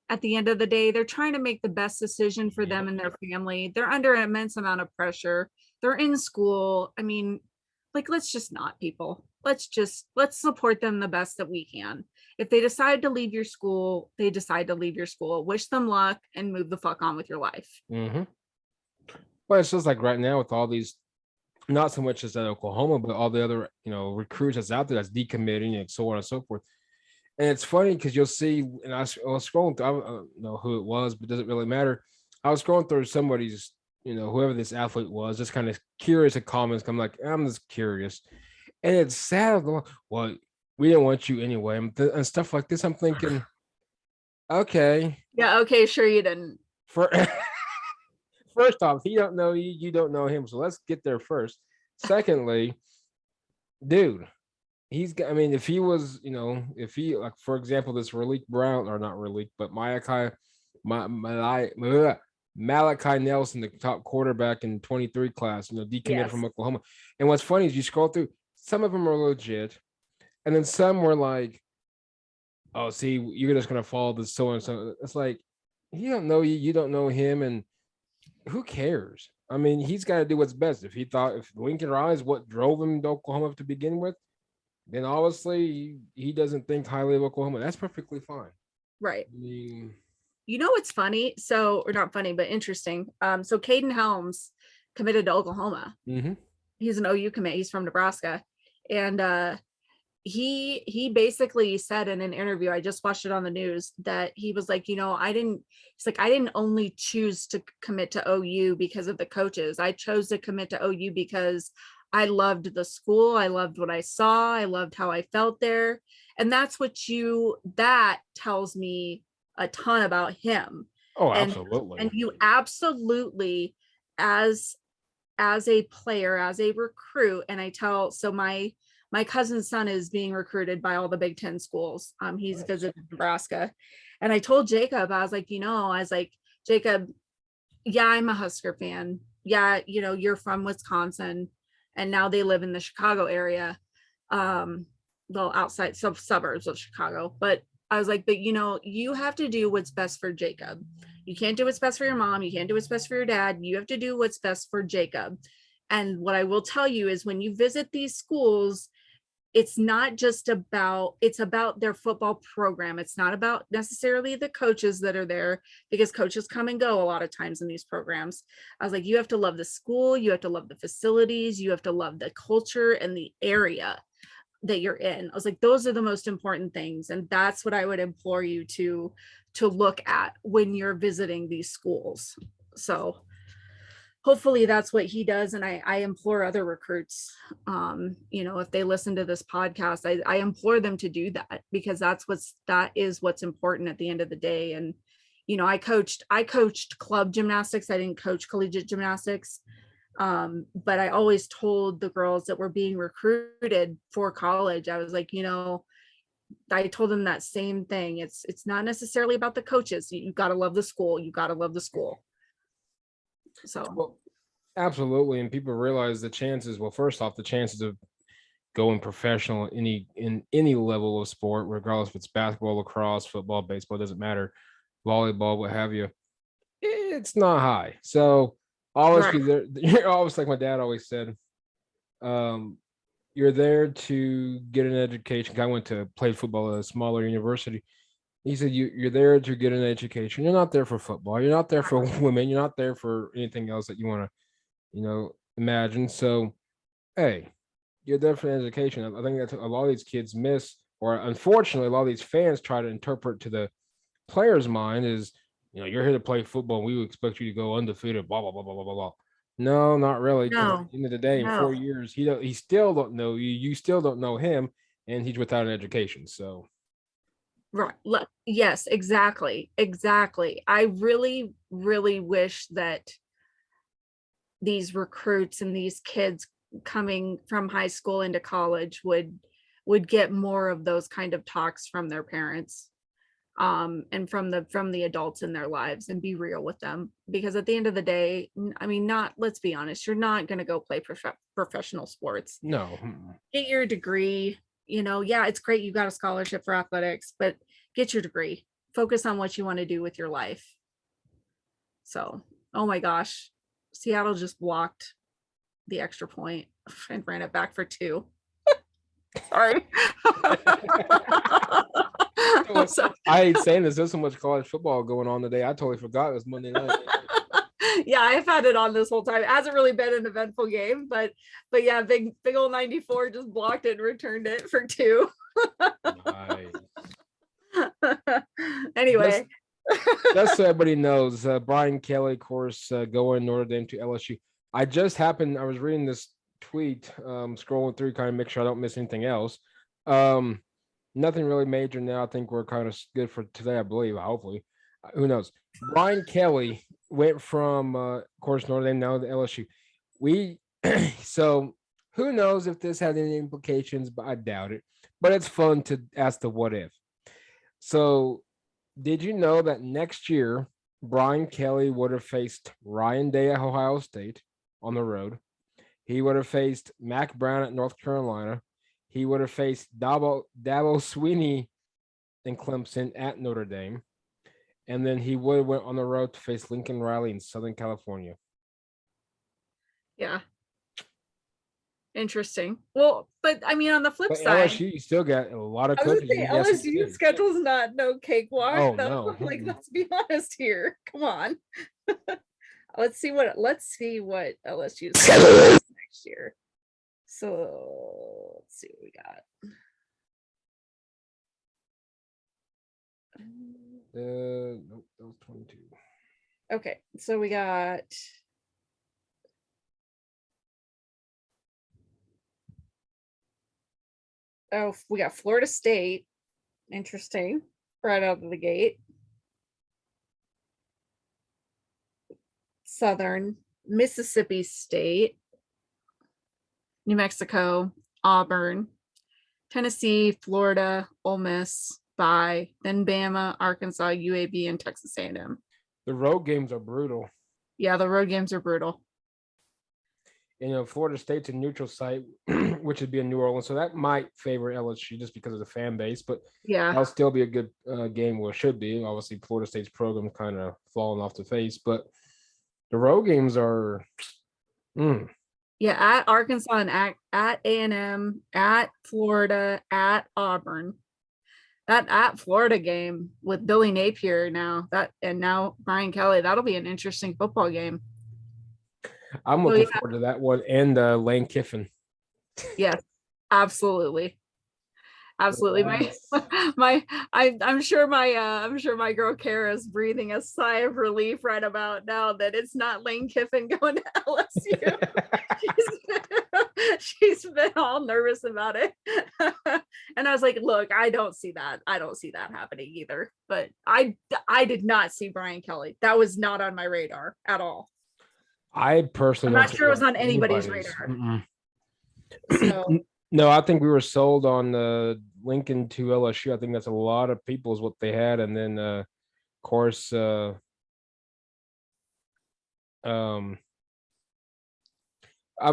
[SPEAKER 2] at the end of the day. They're trying to make the best decision for them and their family. They're under an immense amount of pressure. They're in school. I mean, like, let's just not, people. Let's support them the best that we can. If they decide to leave your school, they decide to leave your school. Wish them luck and move the fuck on with your life.
[SPEAKER 1] Mm-hmm. But it's just like right now with all these, not so much as at Oklahoma, but all the other recruits that's out there that's decommitting and so on and so forth. And it's funny because you'll see, and I was scrolling through, I don't know who it was, but it doesn't really matter. I was scrolling through somebody's, whoever this athlete was, just kind of curious at comments. I'm like, I'm just curious. And it's sad. Well, we didn't want you anyway. And stuff like this. I'm thinking, okay.
[SPEAKER 2] Yeah, okay, sure you didn't.
[SPEAKER 1] First off, he don't know you, you don't know him. So let's get there first. Secondly, dude, I mean, if he was, if he, like, for example, this Raleek Brown, or not Raleek, but Malachi Nelson, the top quarterback in 23 class, decommitted from Oklahoma. And what's funny is you scroll through, some of them are legit, and then some were like, oh, see, you're just going to follow this so and so. It's like, he don't know you, you don't know him, and who cares? I mean, he's got to do what's best. If Lincoln Riley is what drove him to Oklahoma to begin with, then obviously he doesn't think highly of Oklahoma. That's perfectly fine.
[SPEAKER 2] Right.
[SPEAKER 1] I mean,
[SPEAKER 2] what's funny? So, or not funny, but interesting. So Kaden Helms committed to Oklahoma.
[SPEAKER 1] mm-hmm.
[SPEAKER 2] He's an OU commit. He's from Nebraska. And he basically said in an interview, I just watched it on the news, that he was like, I didn't only choose to commit to OU because of the coaches. I chose to commit to OU because I loved the school. I loved what I saw. I loved how I felt there. And that tells me a ton about him.
[SPEAKER 1] Oh, absolutely.
[SPEAKER 2] And you absolutely, as a player, as a recruit, and my cousin's son is being recruited by all the Big Ten schools. He's visited Nebraska. And I told Jacob, I was like, Jacob, yeah, I'm a Husker fan. Yeah, you're from Wisconsin, and now they live in the Chicago area. Well, outside suburbs of Chicago. But I was like, but you have to do what's best for Jacob. You can't do what's best for your mom. You can't do what's best for your dad. You have to do what's best for Jacob. And what I will tell you is, when you visit these schools, it's about their football program. It's not about necessarily the coaches that are there, because coaches come and go a lot of times in these programs. I was like, you have to love the school. You have to love the facilities. You have to love the culture and the area that you're in. I was like, those are the most important things. And that's what I would implore you to look at when you're visiting these schools. So hopefully that's what he does. And I implore other recruits, if they listen to this podcast, I implore them to do that, because that is what's important at the end of the day. And, I coached club gymnastics. I didn't coach collegiate gymnastics. But I always told the girls that were being recruited for college, I was like, I told them that same thing. It's not necessarily about the coaches. You got to love the school. You got to love the school. So,
[SPEAKER 1] well, absolutely. And people realize the chances. Well, first off, the chances of going professional in any level of sport, regardless if it's basketball, lacrosse, football, baseball, doesn't matter, volleyball, what have you, it's not high. So
[SPEAKER 2] Right.
[SPEAKER 1] obviously, you're always, like my dad always said, you're there to get an education. I went to play football at a smaller university. He said you're there to get an education. You're not there for football. You're not there for women. You're not there for anything else that you want to, imagine. So, hey, you're there for an education. I think that's a lot of these kids miss, or unfortunately, a lot of these fans try to interpret to the player's mind is, you're here to play football. And we would expect you to go undefeated. Blah blah blah blah blah blah blah. No, not really. Because at
[SPEAKER 2] No,
[SPEAKER 1] the end of the day, in
[SPEAKER 2] no.
[SPEAKER 1] 4 years, he still don't know you. You still don't know him, and he's without an education. So
[SPEAKER 2] Right. Yes, exactly. Exactly. I really, really wish that these recruits and these kids coming from high school into college would get more of those kind of talks from their parents, and from the adults in their lives, and be real with them, because at the end of the day, I mean, not let's be honest, you're not going to go play professional sports.
[SPEAKER 1] no.
[SPEAKER 2] Get your degree, yeah, it's great you got a scholarship for athletics, but get your degree, focus on what you want to do with your life. So, oh my gosh, Seattle just blocked the extra point and ran it back for 2. Sorry.
[SPEAKER 1] So, I hate saying this. There's so much college football going on today. I totally forgot it was Monday night.
[SPEAKER 2] Yeah, I've had it on this whole time. It hasn't really been an eventful game, but yeah, big old 94 just blocked it and returned it for 2.
[SPEAKER 1] Nice.
[SPEAKER 2] Anyway,
[SPEAKER 1] just so everybody knows, Brian Kelly, of course, going Notre Dame to LSU. I was reading this tweet, scrolling through, kind of make sure I don't miss anything else. Nothing really major now. I think we're kind of good for today, I believe, hopefully. Who knows? Brian Kelly went from, of course, Notre Dame now to LSU. So who knows if this had any implications, but I doubt it. But it's fun to ask the what if. So did you know that next year, Brian Kelly would have faced Ryan Day at Ohio State on the road? He would have faced Mac Brown at North Carolina. He would have faced Dabo Sweeney in Clemson at Notre Dame. And then he would have went on the road to face Lincoln Riley in Southern California.
[SPEAKER 2] Yeah. Interesting. Well, but I mean, on the flip side,
[SPEAKER 1] LSU, you still got a lot of
[SPEAKER 2] I was
[SPEAKER 1] coaches.
[SPEAKER 2] gonna say, LSU schedule's not no cakewalk.
[SPEAKER 1] Oh,
[SPEAKER 2] though.
[SPEAKER 1] no.
[SPEAKER 2] Like, let's be honest here. Come on. Let's see what LSU's schedule is next year. So let's see what we got.
[SPEAKER 1] Nope, that was 22.
[SPEAKER 2] Okay, so we got Florida State. Interesting. Right out of the gate. Southern, Mississippi State, New Mexico, Auburn, Tennessee, Florida, Ole Miss, then Bama, Arkansas, UAB, and Texas A&M.
[SPEAKER 1] The road games are brutal.
[SPEAKER 2] Yeah, the road games are brutal.
[SPEAKER 1] Florida State's a neutral site, which would be in New Orleans, so that might favor LSU just because of the fan base. But
[SPEAKER 2] yeah,
[SPEAKER 1] that'll still be a good game. Well, it should be. Obviously, Florida State's program kind of falling off the face, but the road games are.
[SPEAKER 2] Yeah, at Arkansas and at A&M, at Florida, at Auburn. That at Florida game with Billy Napier now Brian Kelly, that'll be an interesting football game.
[SPEAKER 1] I'm looking forward to that one, and Lane Kiffin.
[SPEAKER 2] Yes, absolutely. Absolutely. I'm sure my girl Kara's breathing a sigh of relief right about now that it's not Lane Kiffin going to LSU. she's been all nervous about it. And I was like, look, I don't see that happening either. But I did not see Brian Kelly. That was not on my radar at all.
[SPEAKER 1] I personally,
[SPEAKER 2] I'm not sure it was on anybody's radar. So
[SPEAKER 1] no, I think we were sold on Lincoln to LSU. I think that's a lot of people is what they had, and then of course, I'm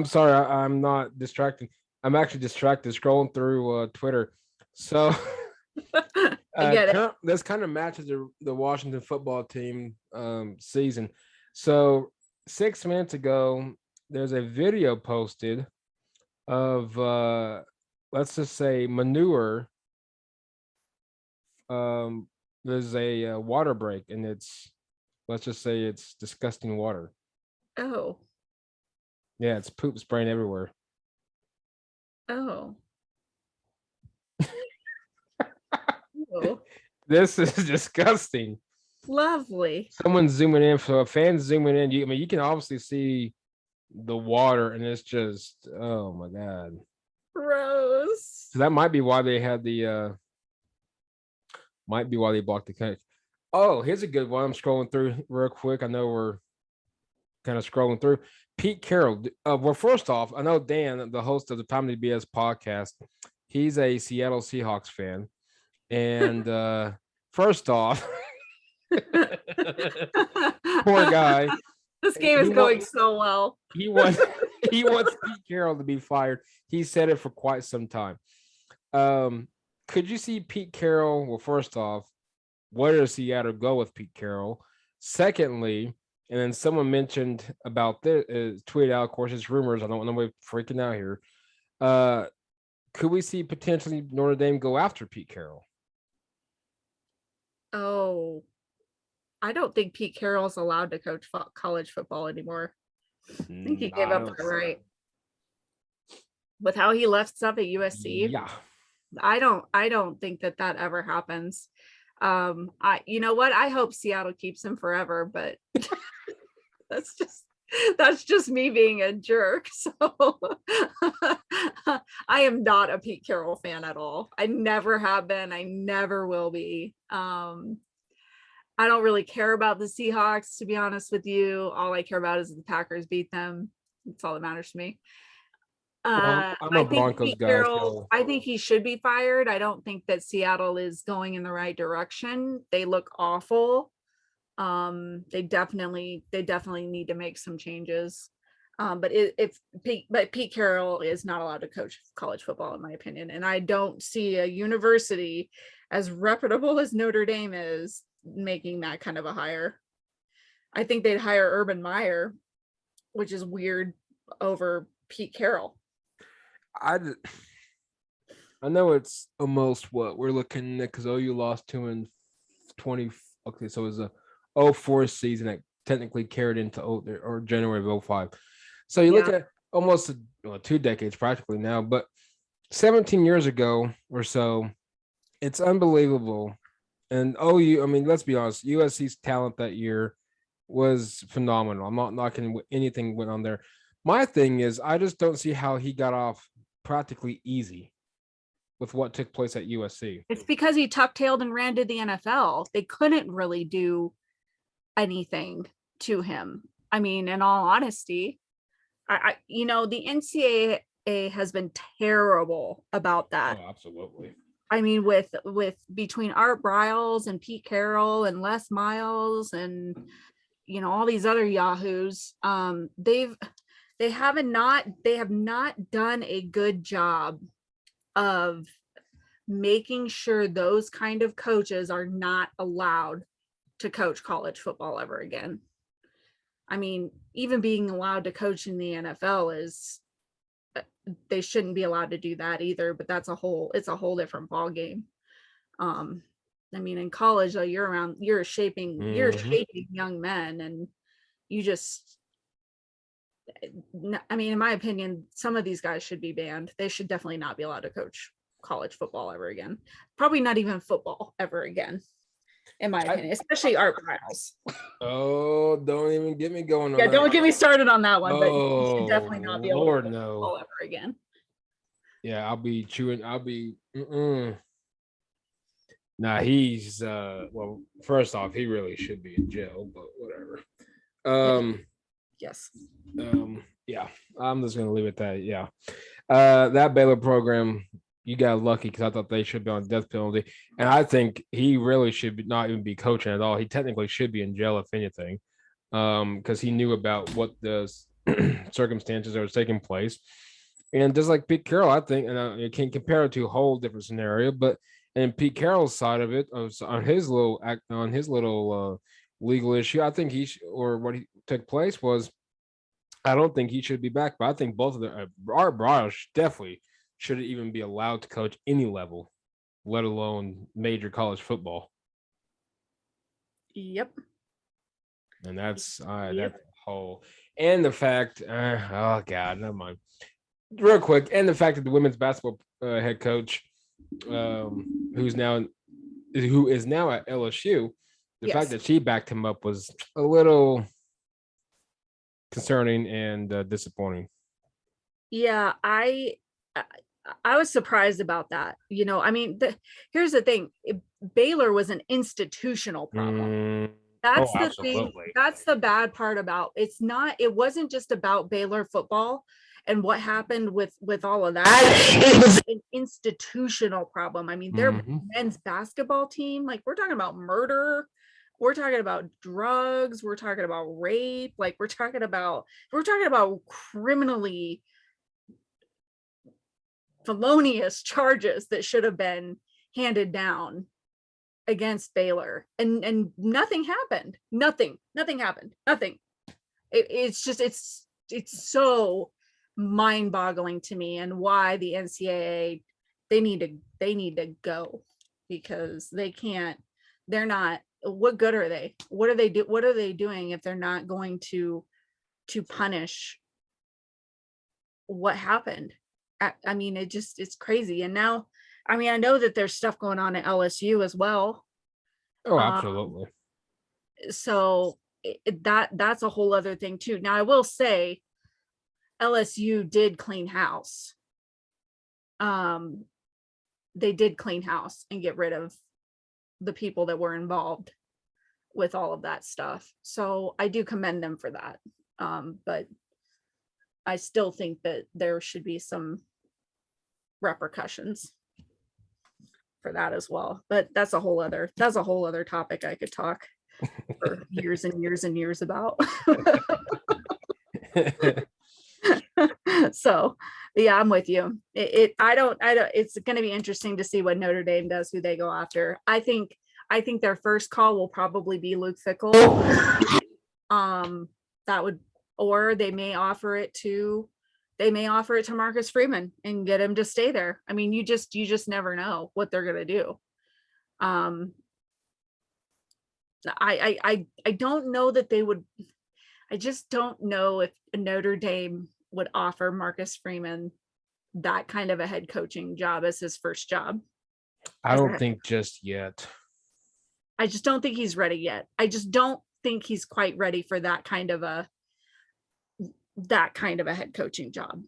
[SPEAKER 1] sorry, I'm not distracting. I'm actually distracted scrolling through Twitter. So
[SPEAKER 2] I get it.
[SPEAKER 1] this kind of matches the Washington football team season. So 6 minutes ago, there's a video posted of let's just say manure. Um, there's a water break, and let's just say it's disgusting water.
[SPEAKER 2] Oh.
[SPEAKER 1] Yeah, it's poop spraying everywhere.
[SPEAKER 2] Oh. Oh.
[SPEAKER 1] This is disgusting.
[SPEAKER 2] Lovely.
[SPEAKER 1] Someone's zooming in, so a fan's zooming in. You can obviously see the water, and it's just, oh my god.
[SPEAKER 2] Gross.
[SPEAKER 1] So that might be why they had might be why they blocked the catch. Oh, here's a good one. I'm scrolling through real quick. I know we're kind of scrolling through. Pete Carroll. Well, first off, I know Dan, the host of the Time to BS podcast, he's a Seattle Seahawks fan. And first off, poor guy.
[SPEAKER 2] This game is going so well.
[SPEAKER 1] He wants Pete Carroll to be fired. He said it for quite some time. Could you see Pete Carroll? Well, first off, where does Seattle go with Pete Carroll? Secondly, and then someone mentioned about this, tweeted out, of course, it's rumors. I don't want nobody freaking out here. Could we see potentially Notre Dame go after Pete Carroll?
[SPEAKER 2] Oh, I don't think Pete Carroll's allowed to coach college football anymore. I think he gave up the right. With how he left stuff at USC.
[SPEAKER 1] Yeah.
[SPEAKER 2] I don't think that ever happens. You know what? I hope Seattle keeps him forever, but that's just me being a jerk. So I am not a Pete Carroll fan at all. I never have been. I never will be. I don't really care about the Seahawks, to be honest with you. All I care about is the Packers beat them. That's all that matters to me.
[SPEAKER 1] I'm a Broncos guy. So.
[SPEAKER 2] I think he should be fired. I don't think that Seattle is going in the right direction. They look awful. They definitely need to make some changes. But Pete Carroll is not allowed to coach college football, in my opinion. And I don't see a university as reputable as Notre Dame is making that kind of a hire. I think they'd hire Urban Meyer, which is weird, over Pete Carroll.
[SPEAKER 1] I know it's almost what we're looking at, because OU lost to in 20. Okay, so it was a 04 season that technically carried into or January of 05. So you look at almost 2 decades practically now, but 17 years ago or so, it's unbelievable. And OU, I mean, let's be honest, USC's talent that year was phenomenal. I'm not knocking anything went on there. My thing is, I just don't see how he got off practically easy with what took place at USC.
[SPEAKER 2] It's because he tuck-tailed and ran to the NFL. They couldn't really do anything to him. I mean, in all honesty, I the NCAA has been terrible about that.
[SPEAKER 1] Oh, absolutely.
[SPEAKER 2] I mean, with between Art Briles and Pete Carroll and Les Miles and all these other yahoos, they have not done a good job of making sure those kind of coaches are not allowed to coach college football ever again. I mean, even being allowed to coach in the NFL they shouldn't be allowed to do that either, but it's a whole different ball game. I mean, in college, though, you're shaping young men, and you just, I mean, in my opinion, some of these guys should be banned. They should definitely not be allowed to coach college football ever again. Probably not even football ever again, in my opinion, especially Art Briles.
[SPEAKER 1] Oh, don't even get me going on
[SPEAKER 2] that.
[SPEAKER 1] Don't
[SPEAKER 2] get me started on that one, but you should definitely not be able to coach football ever again.
[SPEAKER 1] Yeah, I'll be Nah, he's well, first off, he really should be in jail, but whatever.
[SPEAKER 2] Yes.
[SPEAKER 1] Yeah, I'm just gonna leave it at that. Yeah. That Baylor program, you got lucky, because I thought they should be on death penalty. And I think he really should not even be coaching at all. He technically should be in jail, if anything, because he knew about what the circumstances that was taking place. And just like Pete Carroll, I think, and you can compare it to a whole different scenario, but in Pete Carroll's side of it, on his little legal issue, I think or what he took place was, I don't think he should be back, but I think both of them, Art Briles definitely shouldn't even be allowed to coach any level, let alone major college football.
[SPEAKER 2] Yep.
[SPEAKER 1] And that's
[SPEAKER 2] Yep.
[SPEAKER 1] whole, and the fact, oh God, never mind. Real quick, and the fact that the women's basketball head coach, who is now at LSU, the fact that she backed him up was a little concerning and disappointing.
[SPEAKER 2] Yeah, I was surprised about that. I mean, here's the thing. Baylor was an institutional problem. That's the thing. That's the bad part about it wasn't just about Baylor football and what happened with all of that. It was an institutional problem. I mean, their men's basketball team, like, we're talking about murder, we're talking about drugs, we're talking about rape, like we're talking about criminally felonious charges that should have been handed down against Baylor, and nothing happened. Nothing happened. It's just it's so mind-boggling to me, and why the NCAA, they need to go, because they're not, what good are they? What are they doing if they're not going to punish what happened? I mean, it's crazy. And now, I mean, I know that there's stuff going on at LSU as well.
[SPEAKER 1] Oh, absolutely.
[SPEAKER 2] So that's a whole other thing too. Now, I will say LSU did clean house. They did clean house and get rid of the people that were involved with all of that stuff. So I do commend them for that. But I still think that there should be some repercussions for that as well. But that's a whole other topic I could talk for years and years and years about. So yeah, I'm with you. I don't it's going to be interesting to see what Notre Dame does, who they go after. I think their first call will probably be Luke Fickell. That would, or they may offer it to Marcus Freeman and get him to stay there. I mean, you just never know what they're going to do. I don't know that they would. I just don't know if Notre Dame would offer Marcus Freeman that kind of a head coaching job as his first job.
[SPEAKER 1] I don't think just yet.
[SPEAKER 2] I just don't think he's ready yet. I just don't think he's quite ready for that kind of a head coaching job.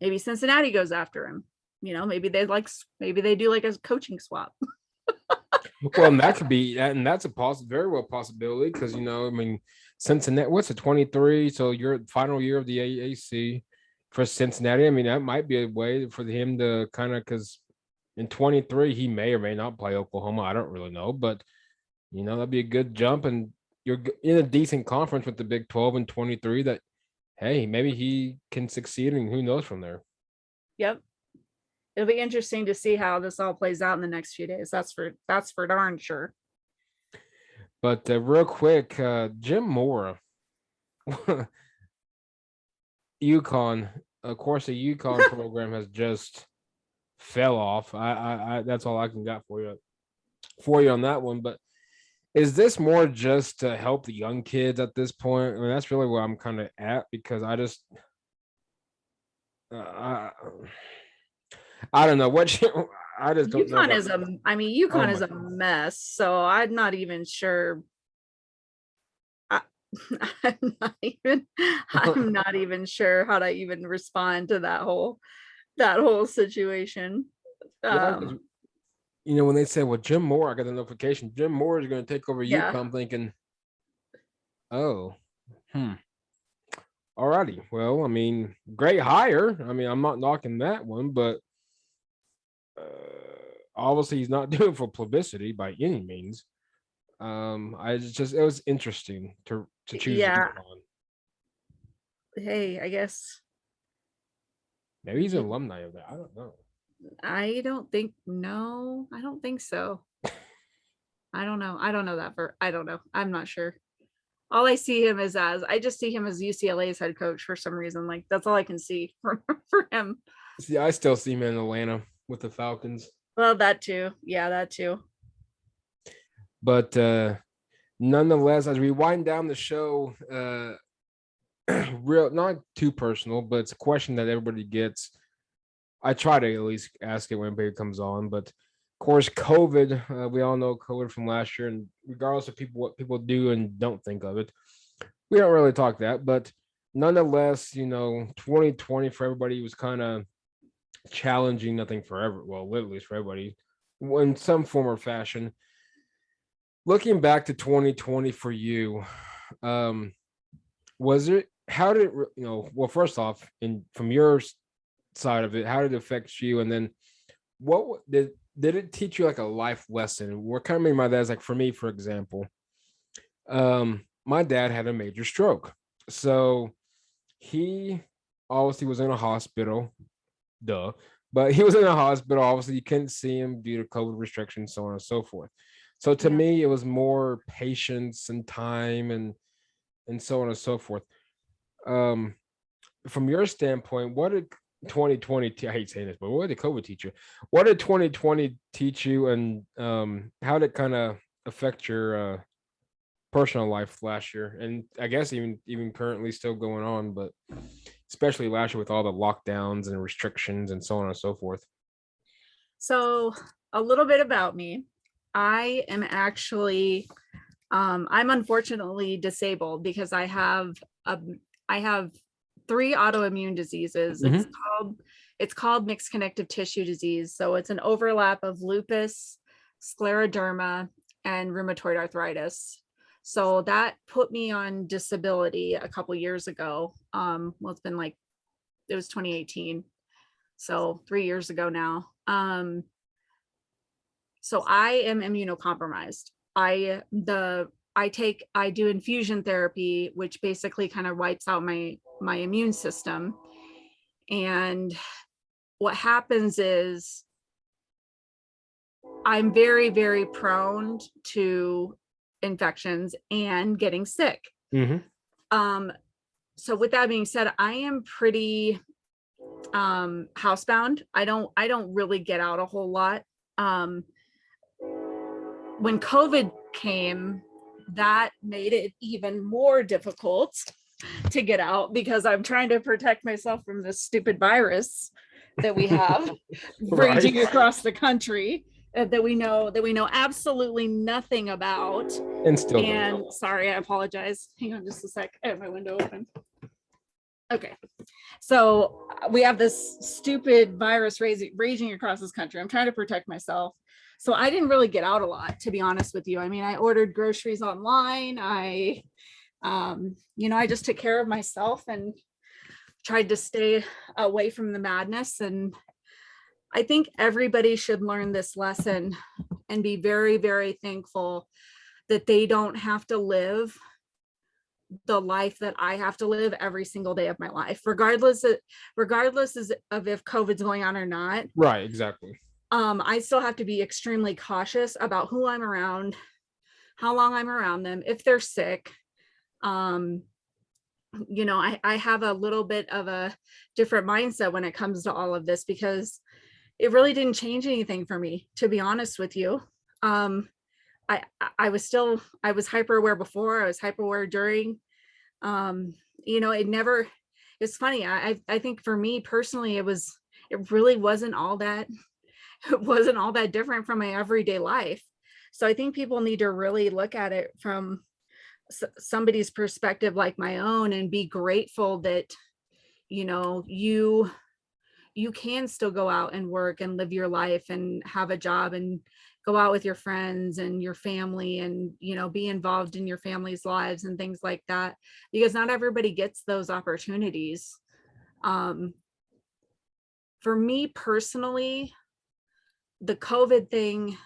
[SPEAKER 2] Maybe Cincinnati goes after him. Maybe they do like a coaching swap.
[SPEAKER 1] Well, and that could be, and that's a very well possibility, because I mean, Cincinnati, what's it, 23? So your final year of the AAC for Cincinnati. I mean, that might be a way for him to kind of, because in 23 he may or may not play Oklahoma. I don't really know, but that'd be a good jump, and you're in a decent conference with the Big 12 and 23. That, hey, maybe he can succeed, and who knows from there.
[SPEAKER 2] Yep. It'll be interesting to see how this all plays out in the next few days. That's for darn sure.
[SPEAKER 1] But real quick, Jim Mora, UConn, of course, the UConn program has just fell off. I that's all I can got for you on that one. But is this more just to help the young kids at this point? I mean, that's really where I'm kind of at, because I just I don't know what I just don't know.
[SPEAKER 2] UConn is a mess. So I'm not even sure. I'm not even sure how to even respond to that whole situation.
[SPEAKER 1] When they said, well, Jim Moore, I got the notification, Jim Moore is going to take over UConn. I'm thinking, oh, alrighty. Well, I mean, great hire. I mean, I'm not knocking that one, but obviously he's not doing it for publicity by any means. It was interesting to choose UConn.
[SPEAKER 2] Hey, I guess
[SPEAKER 1] Maybe he's an alumni of that. I don't know.
[SPEAKER 2] I don't think, no, I don't think so. I don't know. I don't know that for, I don't know. I'm not sure. All I see him as I just see him as UCLA's head coach for some reason. Like that's all I can see for him.
[SPEAKER 1] See, I still see him in Atlanta with the Falcons.
[SPEAKER 2] Well, that too. Yeah, that too.
[SPEAKER 1] But nonetheless, as we wind down the show, real not too personal, but it's a question that everybody gets. I try to at least ask it when baby comes on, but of course, COVID. We all know COVID from last year, and regardless of people what people do and don't think of it, we don't really talk that. But nonetheless, 2020 for everybody was kind of challenging. Nothing forever. Well, at least for everybody, in some form or fashion. Looking back to 2020 for you, was it? How did it? Well, first off, from your side of it, how did it affect you? And then, what did it teach you like a life lesson? What kind of mean by that is like for me, for example, my dad had a major stroke, so he obviously was in a hospital. Duh, but he was in a hospital. Obviously, you couldn't see him due to COVID restrictions, so on and so forth. So to
[SPEAKER 2] Yeah.
[SPEAKER 1] me, it was more patience and time and so on and so forth. Um, from your standpoint, what did 2020 I hate saying this, but what did COVID teach you? What did 2020 teach you, and how did it kind of affect your personal life last year? And I guess even currently still going on, but especially last year with all the lockdowns and restrictions and so on and so forth.
[SPEAKER 2] So a little bit about me. I am actually I'm unfortunately disabled because I have 3 autoimmune diseases.
[SPEAKER 1] Mhm.
[SPEAKER 2] It's called mixed connective tissue disease. So it's an overlap of lupus, scleroderma, and rheumatoid arthritis. So that put me on disability a couple years ago. Well, it was 2018. So 3 years ago now. So I am immunocompromised. I do infusion therapy, which basically kind of wipes out my immune system. And what happens is I'm very, very prone to infections and getting sick.
[SPEAKER 1] Mhm.
[SPEAKER 2] So with that being said, I am pretty housebound. I don't really get out a whole lot. When COVID came, that made it even more difficult to get out because I'm trying to protect myself from this stupid virus that we have
[SPEAKER 1] Right.
[SPEAKER 2] raging across the country that we know absolutely nothing about.
[SPEAKER 1] And still don't.
[SPEAKER 2] And sorry, I apologize. Hang on just a sec. I have my window open. Okay. So we have this stupid virus raging across this country. I'm trying to protect myself. So I didn't really get out a lot, to be honest with you. I mean, I ordered groceries online. I just took care of myself and tried to stay away from the madness. And I think everybody should learn this lesson and be very, very thankful that they don't have to live the life that I have to live every single day of my life, regardless of if COVID's going on or not.
[SPEAKER 1] Right, exactly.
[SPEAKER 2] I still have to be extremely cautious about who I'm around, how long I'm around them, if they're sick. I have a little bit of a different mindset when it comes to all of this because it really didn't change anything for me, to be honest with you. I was hyper aware before, I was hyper aware during. It's funny. I think for me personally, it really wasn't all that different from my everyday life. So I think people need to really look at it from somebody's perspective like my own and be grateful that you can still go out and work and live your life and have a job and go out with your friends and your family and be involved in your family's lives and things like that, because not everybody gets those opportunities. For me personally, the COVID thing,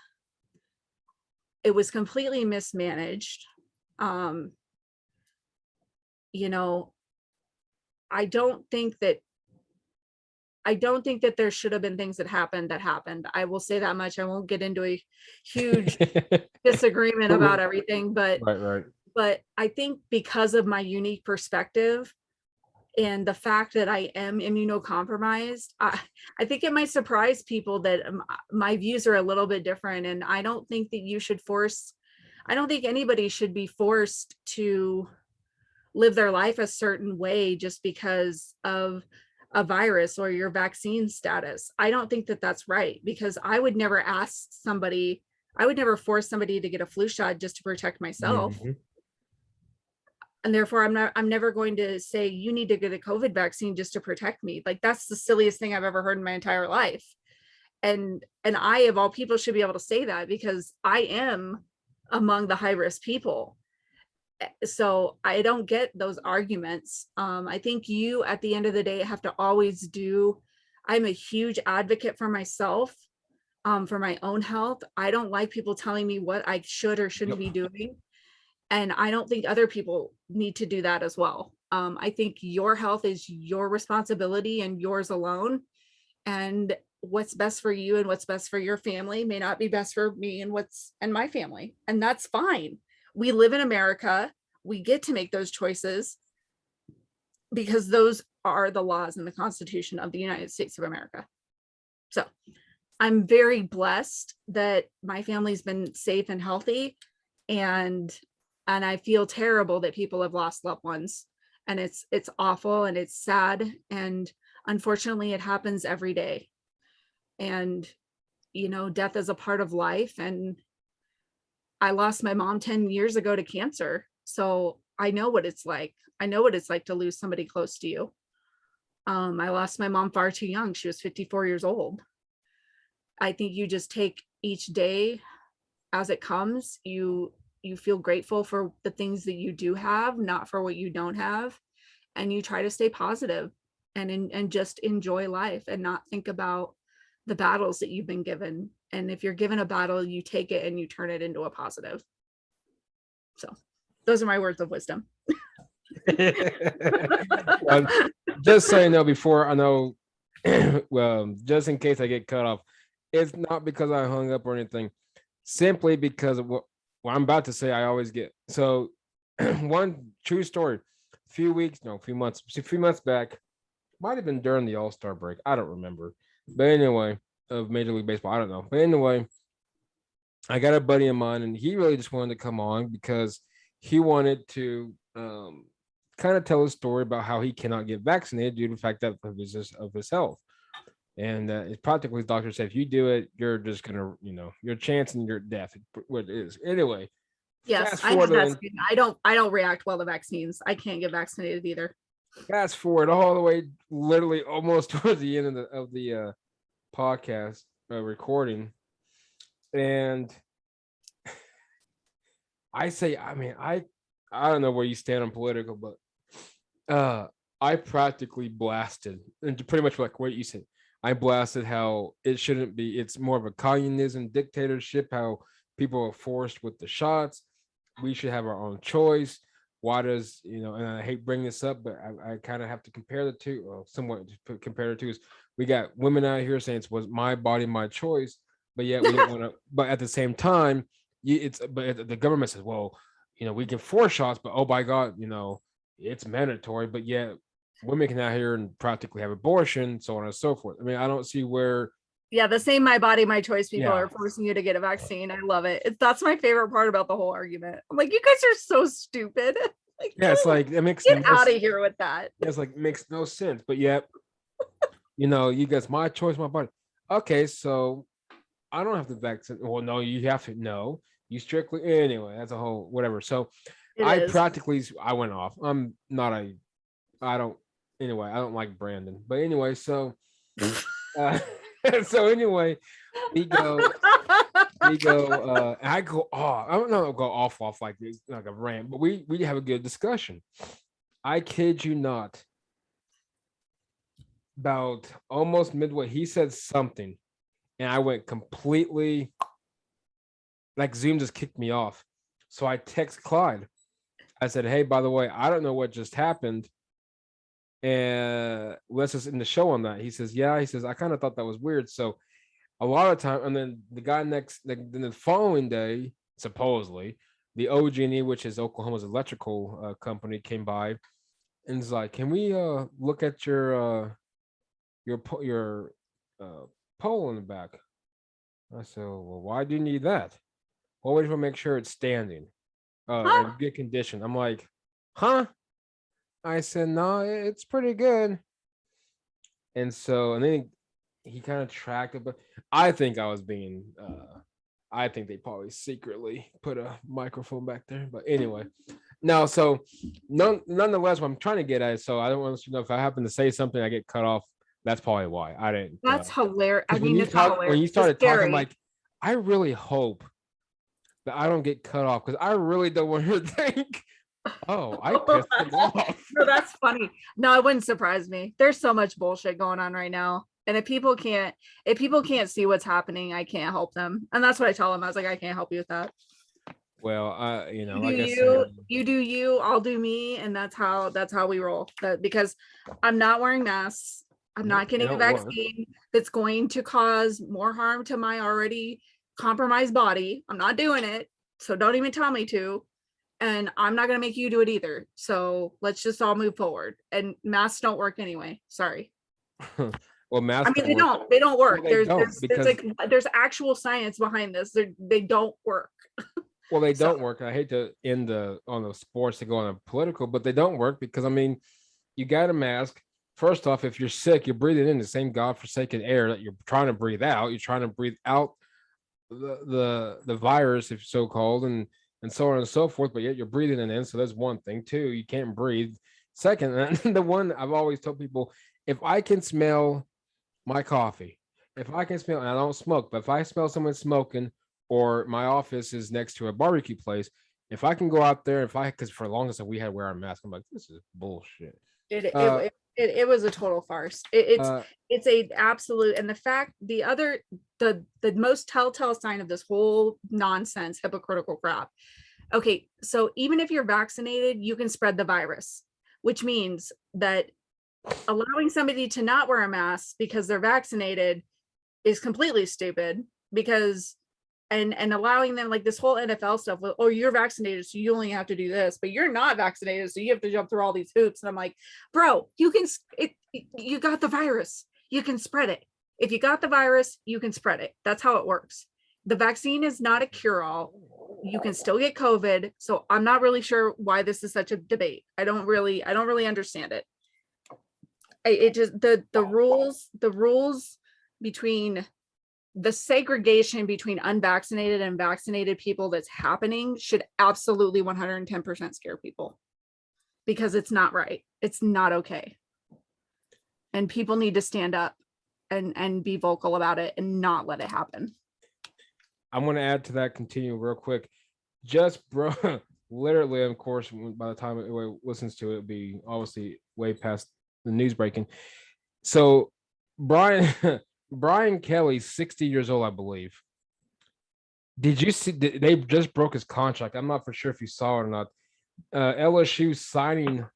[SPEAKER 2] it was completely mismanaged. I don't think that I don't think that there should have been things that happened. I will say that much. I won't get into a huge disagreement about everything,
[SPEAKER 1] Right.
[SPEAKER 2] but I think because of my unique perspective and the fact that I am immunocompromised, I think it might surprise people that my views are a little bit different. And I don't think that I don't think anybody should be forced to live their life a certain way just because of a virus or your vaccine status. I don't think that that's right, because I would never force somebody to get a flu shot just to protect myself.
[SPEAKER 1] Mhm.
[SPEAKER 2] And therefore I'm never going to say you need to get a COVID vaccine just to protect me. Like, that's the silliest thing I've ever heard in my entire life. And I, of all people, should be able to say that because I am among the high risk people. So I don't get those arguments. I think you, at the end of the day, have to always I'm a huge advocate for myself, for my own health. I don't like people telling me what I should or shouldn't be doing. And I don't think other people need to do that as well. I think your health is your responsibility and yours alone. And what's best for you and what's best for your family may not be best for me and my family. And that's fine. We live in America. We get to make those choices because those are the laws in the Constitution of the United States of America. So I'm very blessed that my family's been safe and healthy, and I feel terrible that people have lost loved ones, and it's awful and it's sad, and unfortunately it happens every day. And death is a part of life, and I lost my mom 10 years ago to cancer, so I know what it's like. I know what it's like to lose somebody close to you. I lost my mom far too young. She was 54 years old. I think you just take each day as it comes. You feel grateful for the things that you do have, not for what you don't have. And you try to stay positive and just enjoy life and not think about the battles that you've been given. And if you're given a battle, you take it and you turn it into a positive. So those are my words of wisdom.
[SPEAKER 1] Just so you know, before I know, well, just in case I get cut off, it's not because I hung up or anything, simply because of what I'm about to say. I always get so one true story. A few months back, might have been during the All-Star break. I don't remember, but anyway, of Major League Baseball, I don't know. But anyway, I got a buddy of mine, and he really just wanted to come on because he wanted to kind of tell a story about how he cannot get vaccinated due to the fact that of his health. And it's practically his doctor said, if you do it, you're just gonna, your chance and your death, what it is. Anyway,
[SPEAKER 2] yes, I have that. I don't react well to vaccines. I can't get vaccinated either.
[SPEAKER 1] Fast forward all the way, literally almost towards the end of the podcast recording, and I don't know where you stand on political, but I practically blasted, and pretty much like what you said. I blasted how it shouldn't be. It's more of a communism dictatorship, how people are forced with the shots. We should have our own choice. Why does, and I hate bringing this up, but I kind of have to compare the two, or somewhat compare the two. Is we got women out here saying it was my body, my choice, but yet we don't want to, but at the same time, but the government says, well, we can force shots, but oh my God, it's mandatory, but yet women can out here and practically have abortion, so on and so forth. I mean, I don't see where.
[SPEAKER 2] Yeah, the same my body, my choice people are forcing you to get a vaccine. I love it. That's my favorite part about the whole argument. I'm like, you guys are so stupid. Like,
[SPEAKER 1] yeah, it's like it makes
[SPEAKER 2] get out of here with that.
[SPEAKER 1] It's like makes no sense. But yet, you guys, my choice, my body. Okay, so I don't have to vaccinate. Well, no, you have to. No, you strictly. Anyway, that's a whole whatever. So I went off. I'm not a. I don't. Anyway, I don't like Brandon. But anyway, so. So anyway, we go. I go. Oh, I don't know. Go off like this, like a rant. But we have a good discussion. I kid you not. About almost midway, he said something, and I went completely. Like Zoom just kicked me off. So I text Clyde. I said, "Hey, by the way, I don't know what just happened, And Wes is in the show on that. He says, yeah, he says, I kind of thought that was weird. So a lot of time, and then the guy then the following day, supposedly, the OG&E, which is Oklahoma's electrical company, came by and was like, can we look at your pole in the back? I said, well, why do you need that? Well, we just want to make sure it's standing,
[SPEAKER 2] Huh?
[SPEAKER 1] in good condition. I'm like, huh? I said, no, it's pretty good. And then he kind of tracked it, but I think I was being, I think they probably secretly put a microphone back there. But anyway, no, so nonetheless, what I'm trying to get at, so I don't want to know if I happen to say something, I get cut off. That's probably why I didn't.
[SPEAKER 2] That's hilarious. I
[SPEAKER 1] Because
[SPEAKER 2] mean, it's not
[SPEAKER 1] when
[SPEAKER 2] hilarious.
[SPEAKER 1] you
[SPEAKER 2] It's
[SPEAKER 1] started talking,
[SPEAKER 2] scary.
[SPEAKER 1] like, I really hope that I don't get cut off because I really don't want her to think, oh, I pissed them off.
[SPEAKER 2] No, that's funny. No, it wouldn't surprise me. There's so much bullshit going on right now. And if people can't see what's happening, I can't help them. And that's what I tell them. I was like, I can't help you with that.
[SPEAKER 1] Well,
[SPEAKER 2] You do you, you do you, I'll do me, and that's how we roll. Because I'm not wearing masks. I'm not getting a vaccine that's going to cause more harm to my already compromised body. I'm not doing it. So don't even tell me to. And I'm not going to make you do it either. So let's just all move forward. And masks don't work anyway. Sorry.
[SPEAKER 1] Well, masks.
[SPEAKER 2] I mean, they don't work.
[SPEAKER 1] Well,
[SPEAKER 2] there's actual science behind this. They don't work.
[SPEAKER 1] Well, they don't work. I hate to end on the sports to go on a political, but they don't work because, I mean, you got a mask. First off, if you're sick, you're breathing in the same godforsaken air that you're trying to breathe out. You're trying to breathe out the virus, if so called, and so on and so forth. But yet you're breathing it in. So that's one thing. Two, you can't breathe. Second, and the one I've always told people, if I can smell my coffee, if I can smell, and I don't smoke, but if I smell someone smoking, or my office is next to a barbecue place, if I can go out there, because for the longest time we had to wear our mask, I'm like, this is bullshit.
[SPEAKER 2] It was a total farce. It's a absolute, and the fact, the most telltale sign of this whole nonsense, hypocritical crap. Okay, so even if you're vaccinated, you can spread the virus, which means that allowing somebody to not wear a mask because they're vaccinated is completely stupid, because and allowing them, like this whole NFL stuff with, oh, you're vaccinated, so you only have to do this, but you're not vaccinated, so you have to jump through all these hoops. And I'm like, bro, you got the virus, you can spread it. If you got the virus, you can spread it. That's how it works. The vaccine is not a cure-all. You can still get COVID. So I'm not really sure why this is such a debate. I don't really understand it. It just, the rules between the segregation between unvaccinated and vaccinated people that's happening should absolutely 110% scare people, because it's not right. It's not okay. And people need to stand up and be vocal about it and not let it happen.
[SPEAKER 1] I'm going to add to that, continue real quick. Just literally, of course, by the time it listens to it, it'll be obviously way past the news breaking. So Brian Kelly's 60 years old, I believe. Did you see? They just broke his contract. I'm not for sure if you saw it or not. LSU signing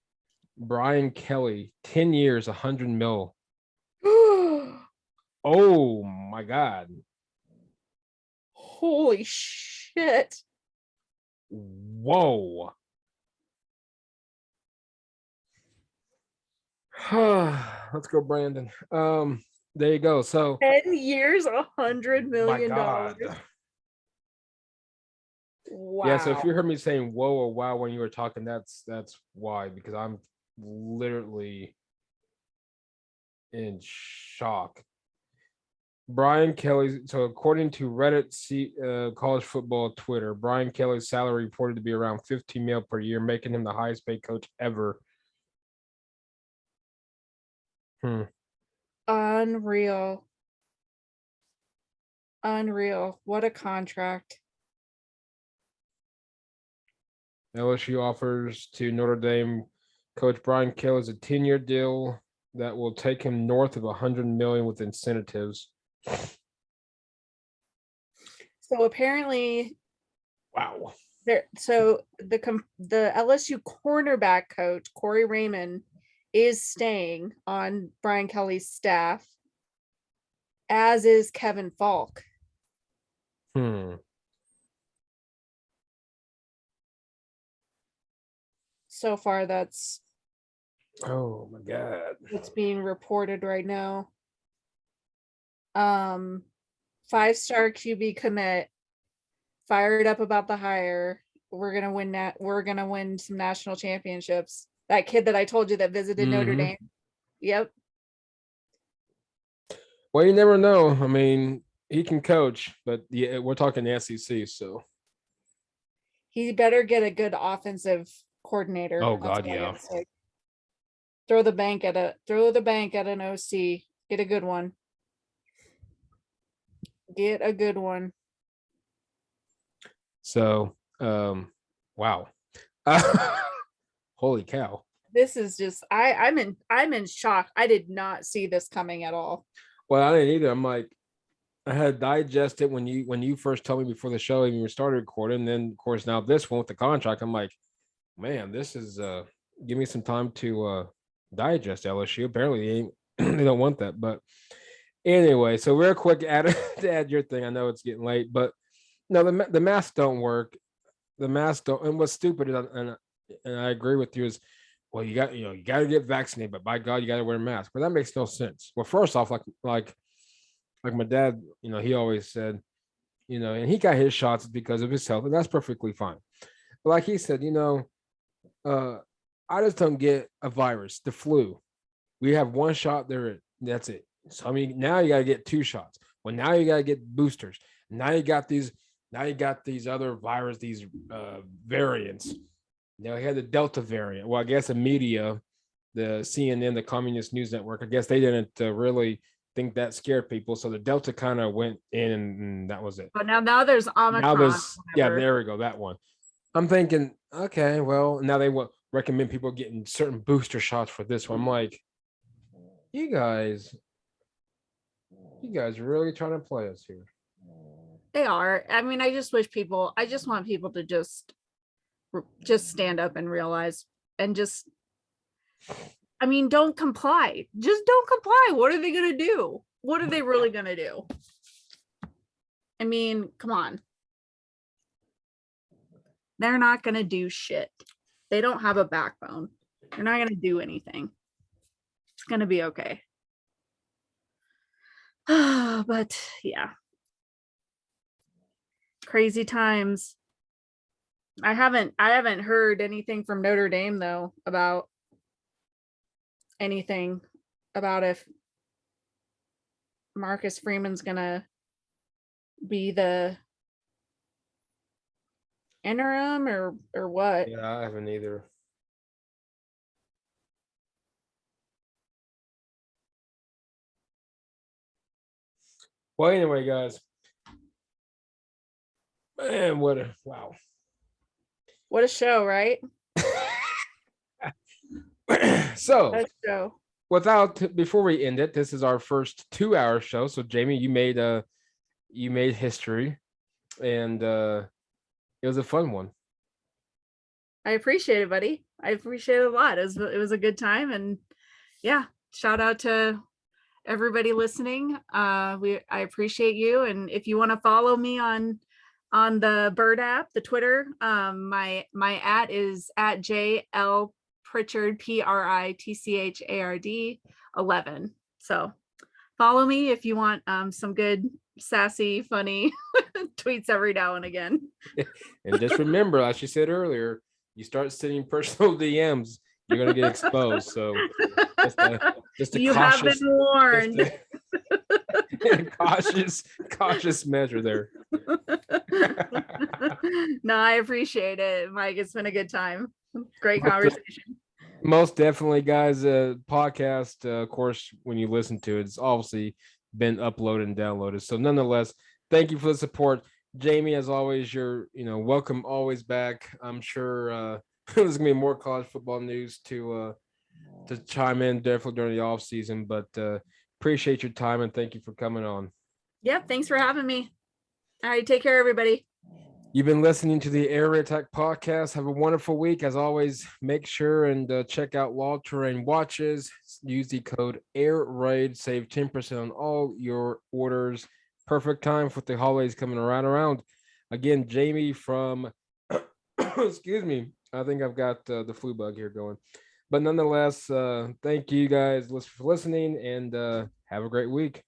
[SPEAKER 1] Brian Kelly 10 years, 100 mil. Oh my God.
[SPEAKER 2] Holy shit.
[SPEAKER 1] Whoa. Let's go, Brandon. There you go. So
[SPEAKER 2] 10 years, $100 million. Wow.
[SPEAKER 1] Yeah, so if you heard me saying whoa or wow when you were talking, that's why, because I'm literally in shock. Brian Kelly, so according to Reddit college football Twitter, Brian Kelly's salary reported to be around 15 mil per year, making him the highest paid coach ever.
[SPEAKER 2] Unreal. What a contract.
[SPEAKER 1] LSU offers to Notre Dame coach Brian Kelly a 10-year deal that will take him north of 100 million with incentives.
[SPEAKER 2] So apparently,
[SPEAKER 1] wow.
[SPEAKER 2] So the LSU cornerback coach Corey Raymond is staying on Brian Kelly's staff, as is Kevin Falk. So far, that's
[SPEAKER 1] oh my God,
[SPEAKER 2] what's being reported right now. 5-star QB commit, fired up about the hire. We're gonna win that. We're gonna win some national championships. That kid that I told you that visited Notre Dame. Yep.
[SPEAKER 1] Well, you never know. I mean, he can coach, but yeah, we're talking the SEC, so
[SPEAKER 2] He better get a good offensive coordinator.
[SPEAKER 1] oh
[SPEAKER 2] That's
[SPEAKER 1] God,
[SPEAKER 2] all I
[SPEAKER 1] yeah.
[SPEAKER 2] gotta say. Throw the bank at an OC. Get a good one. Get a good one.
[SPEAKER 1] So, wow. Holy cow.
[SPEAKER 2] This is just I'm in shock. I did not see this coming at all.
[SPEAKER 1] Well, I didn't either. I'm like, I had digested when you first told me before the show even we started recording. And then of course now this one with the contract, I'm like, man, this is give me some time to digest LSU. Apparently they don't want that. But anyway, so real quick, to add your thing. I know it's getting late, but no, the masks don't work. The masks don't. And what's stupid is, and I agree with you is, well, you got to get vaccinated, but by God, you got to wear a mask. But that makes no sense. Well, first off, like my dad, he always said, and he got his shots because of his health, and that's perfectly fine. But like he said, I just don't get a virus, the flu. We have one shot there, that's it. So I mean, now you got to get 2 shots. Well, now you got to get boosters. Now you got these other virus, these variants. Now he had the Delta variant. Well, I guess the media, the CNN, the Communist News Network, I guess they didn't really think that scared people. So the Delta kind of went in, and that was it.
[SPEAKER 2] But now there's Omicron.
[SPEAKER 1] There we go, that one. I'm thinking, okay, well, now they will recommend people getting certain booster shots for this one. I'm like, you guys really trying to play us here.
[SPEAKER 2] They are. I mean, I just want people to just stand up and realize and just, I mean, don't comply. Just don't comply. What are they going to do? What are they really going to do? I mean, come on. They're not going to do shit. They don't have a backbone. They're not going to do anything. It's going to be okay. But yeah. Crazy times. I haven't heard anything from Notre Dame though about anything about if Marcus Freeman's gonna be the interim or what.
[SPEAKER 1] Yeah, I haven't either. Well, anyway, guys. Man, what a
[SPEAKER 2] show, right?
[SPEAKER 1] So before we end it, this is our first 2-hour show. So Jamie, you made history, and it was a fun one.
[SPEAKER 2] I appreciate it, buddy. I appreciate it a lot. It was a good time, and yeah, shout out to everybody listening. I appreciate you, and if you want to follow me on the Bird app, the Twitter, my @ is @JL Pritchard PRITCHARD 11. So follow me if you want some good sassy funny tweets every now and again.
[SPEAKER 1] And just remember, as you said earlier, you start sending personal DMs, you're gonna get exposed. So just a
[SPEAKER 2] you
[SPEAKER 1] cautious,
[SPEAKER 2] have been warned.
[SPEAKER 1] cautious measure there.
[SPEAKER 2] No, I appreciate it, Mike. It's been a good time. Great conversation.
[SPEAKER 1] Most definitely, guys. Podcast, of course, when you listen to it, it's obviously been uploaded and downloaded. So nonetheless, thank you for the support. Jamie, as always, you're welcome always back. I'm sure there's gonna be more college football news to chime in definitely during the off season, but appreciate your time and thank you for coming on.
[SPEAKER 2] Yeah, thanks for having me. All right, take care, everybody.
[SPEAKER 1] You've been listening to the Air Raid Attack podcast. Have a wonderful week. As always, make sure and check out Law Terrain Watches. Use the code Air Raid. Save 10% on all your orders. Perfect time with the holidays coming around. Again, Jamie from, excuse me, I think I've got the flu bug here going. But nonetheless, thank you guys for listening and have a great week.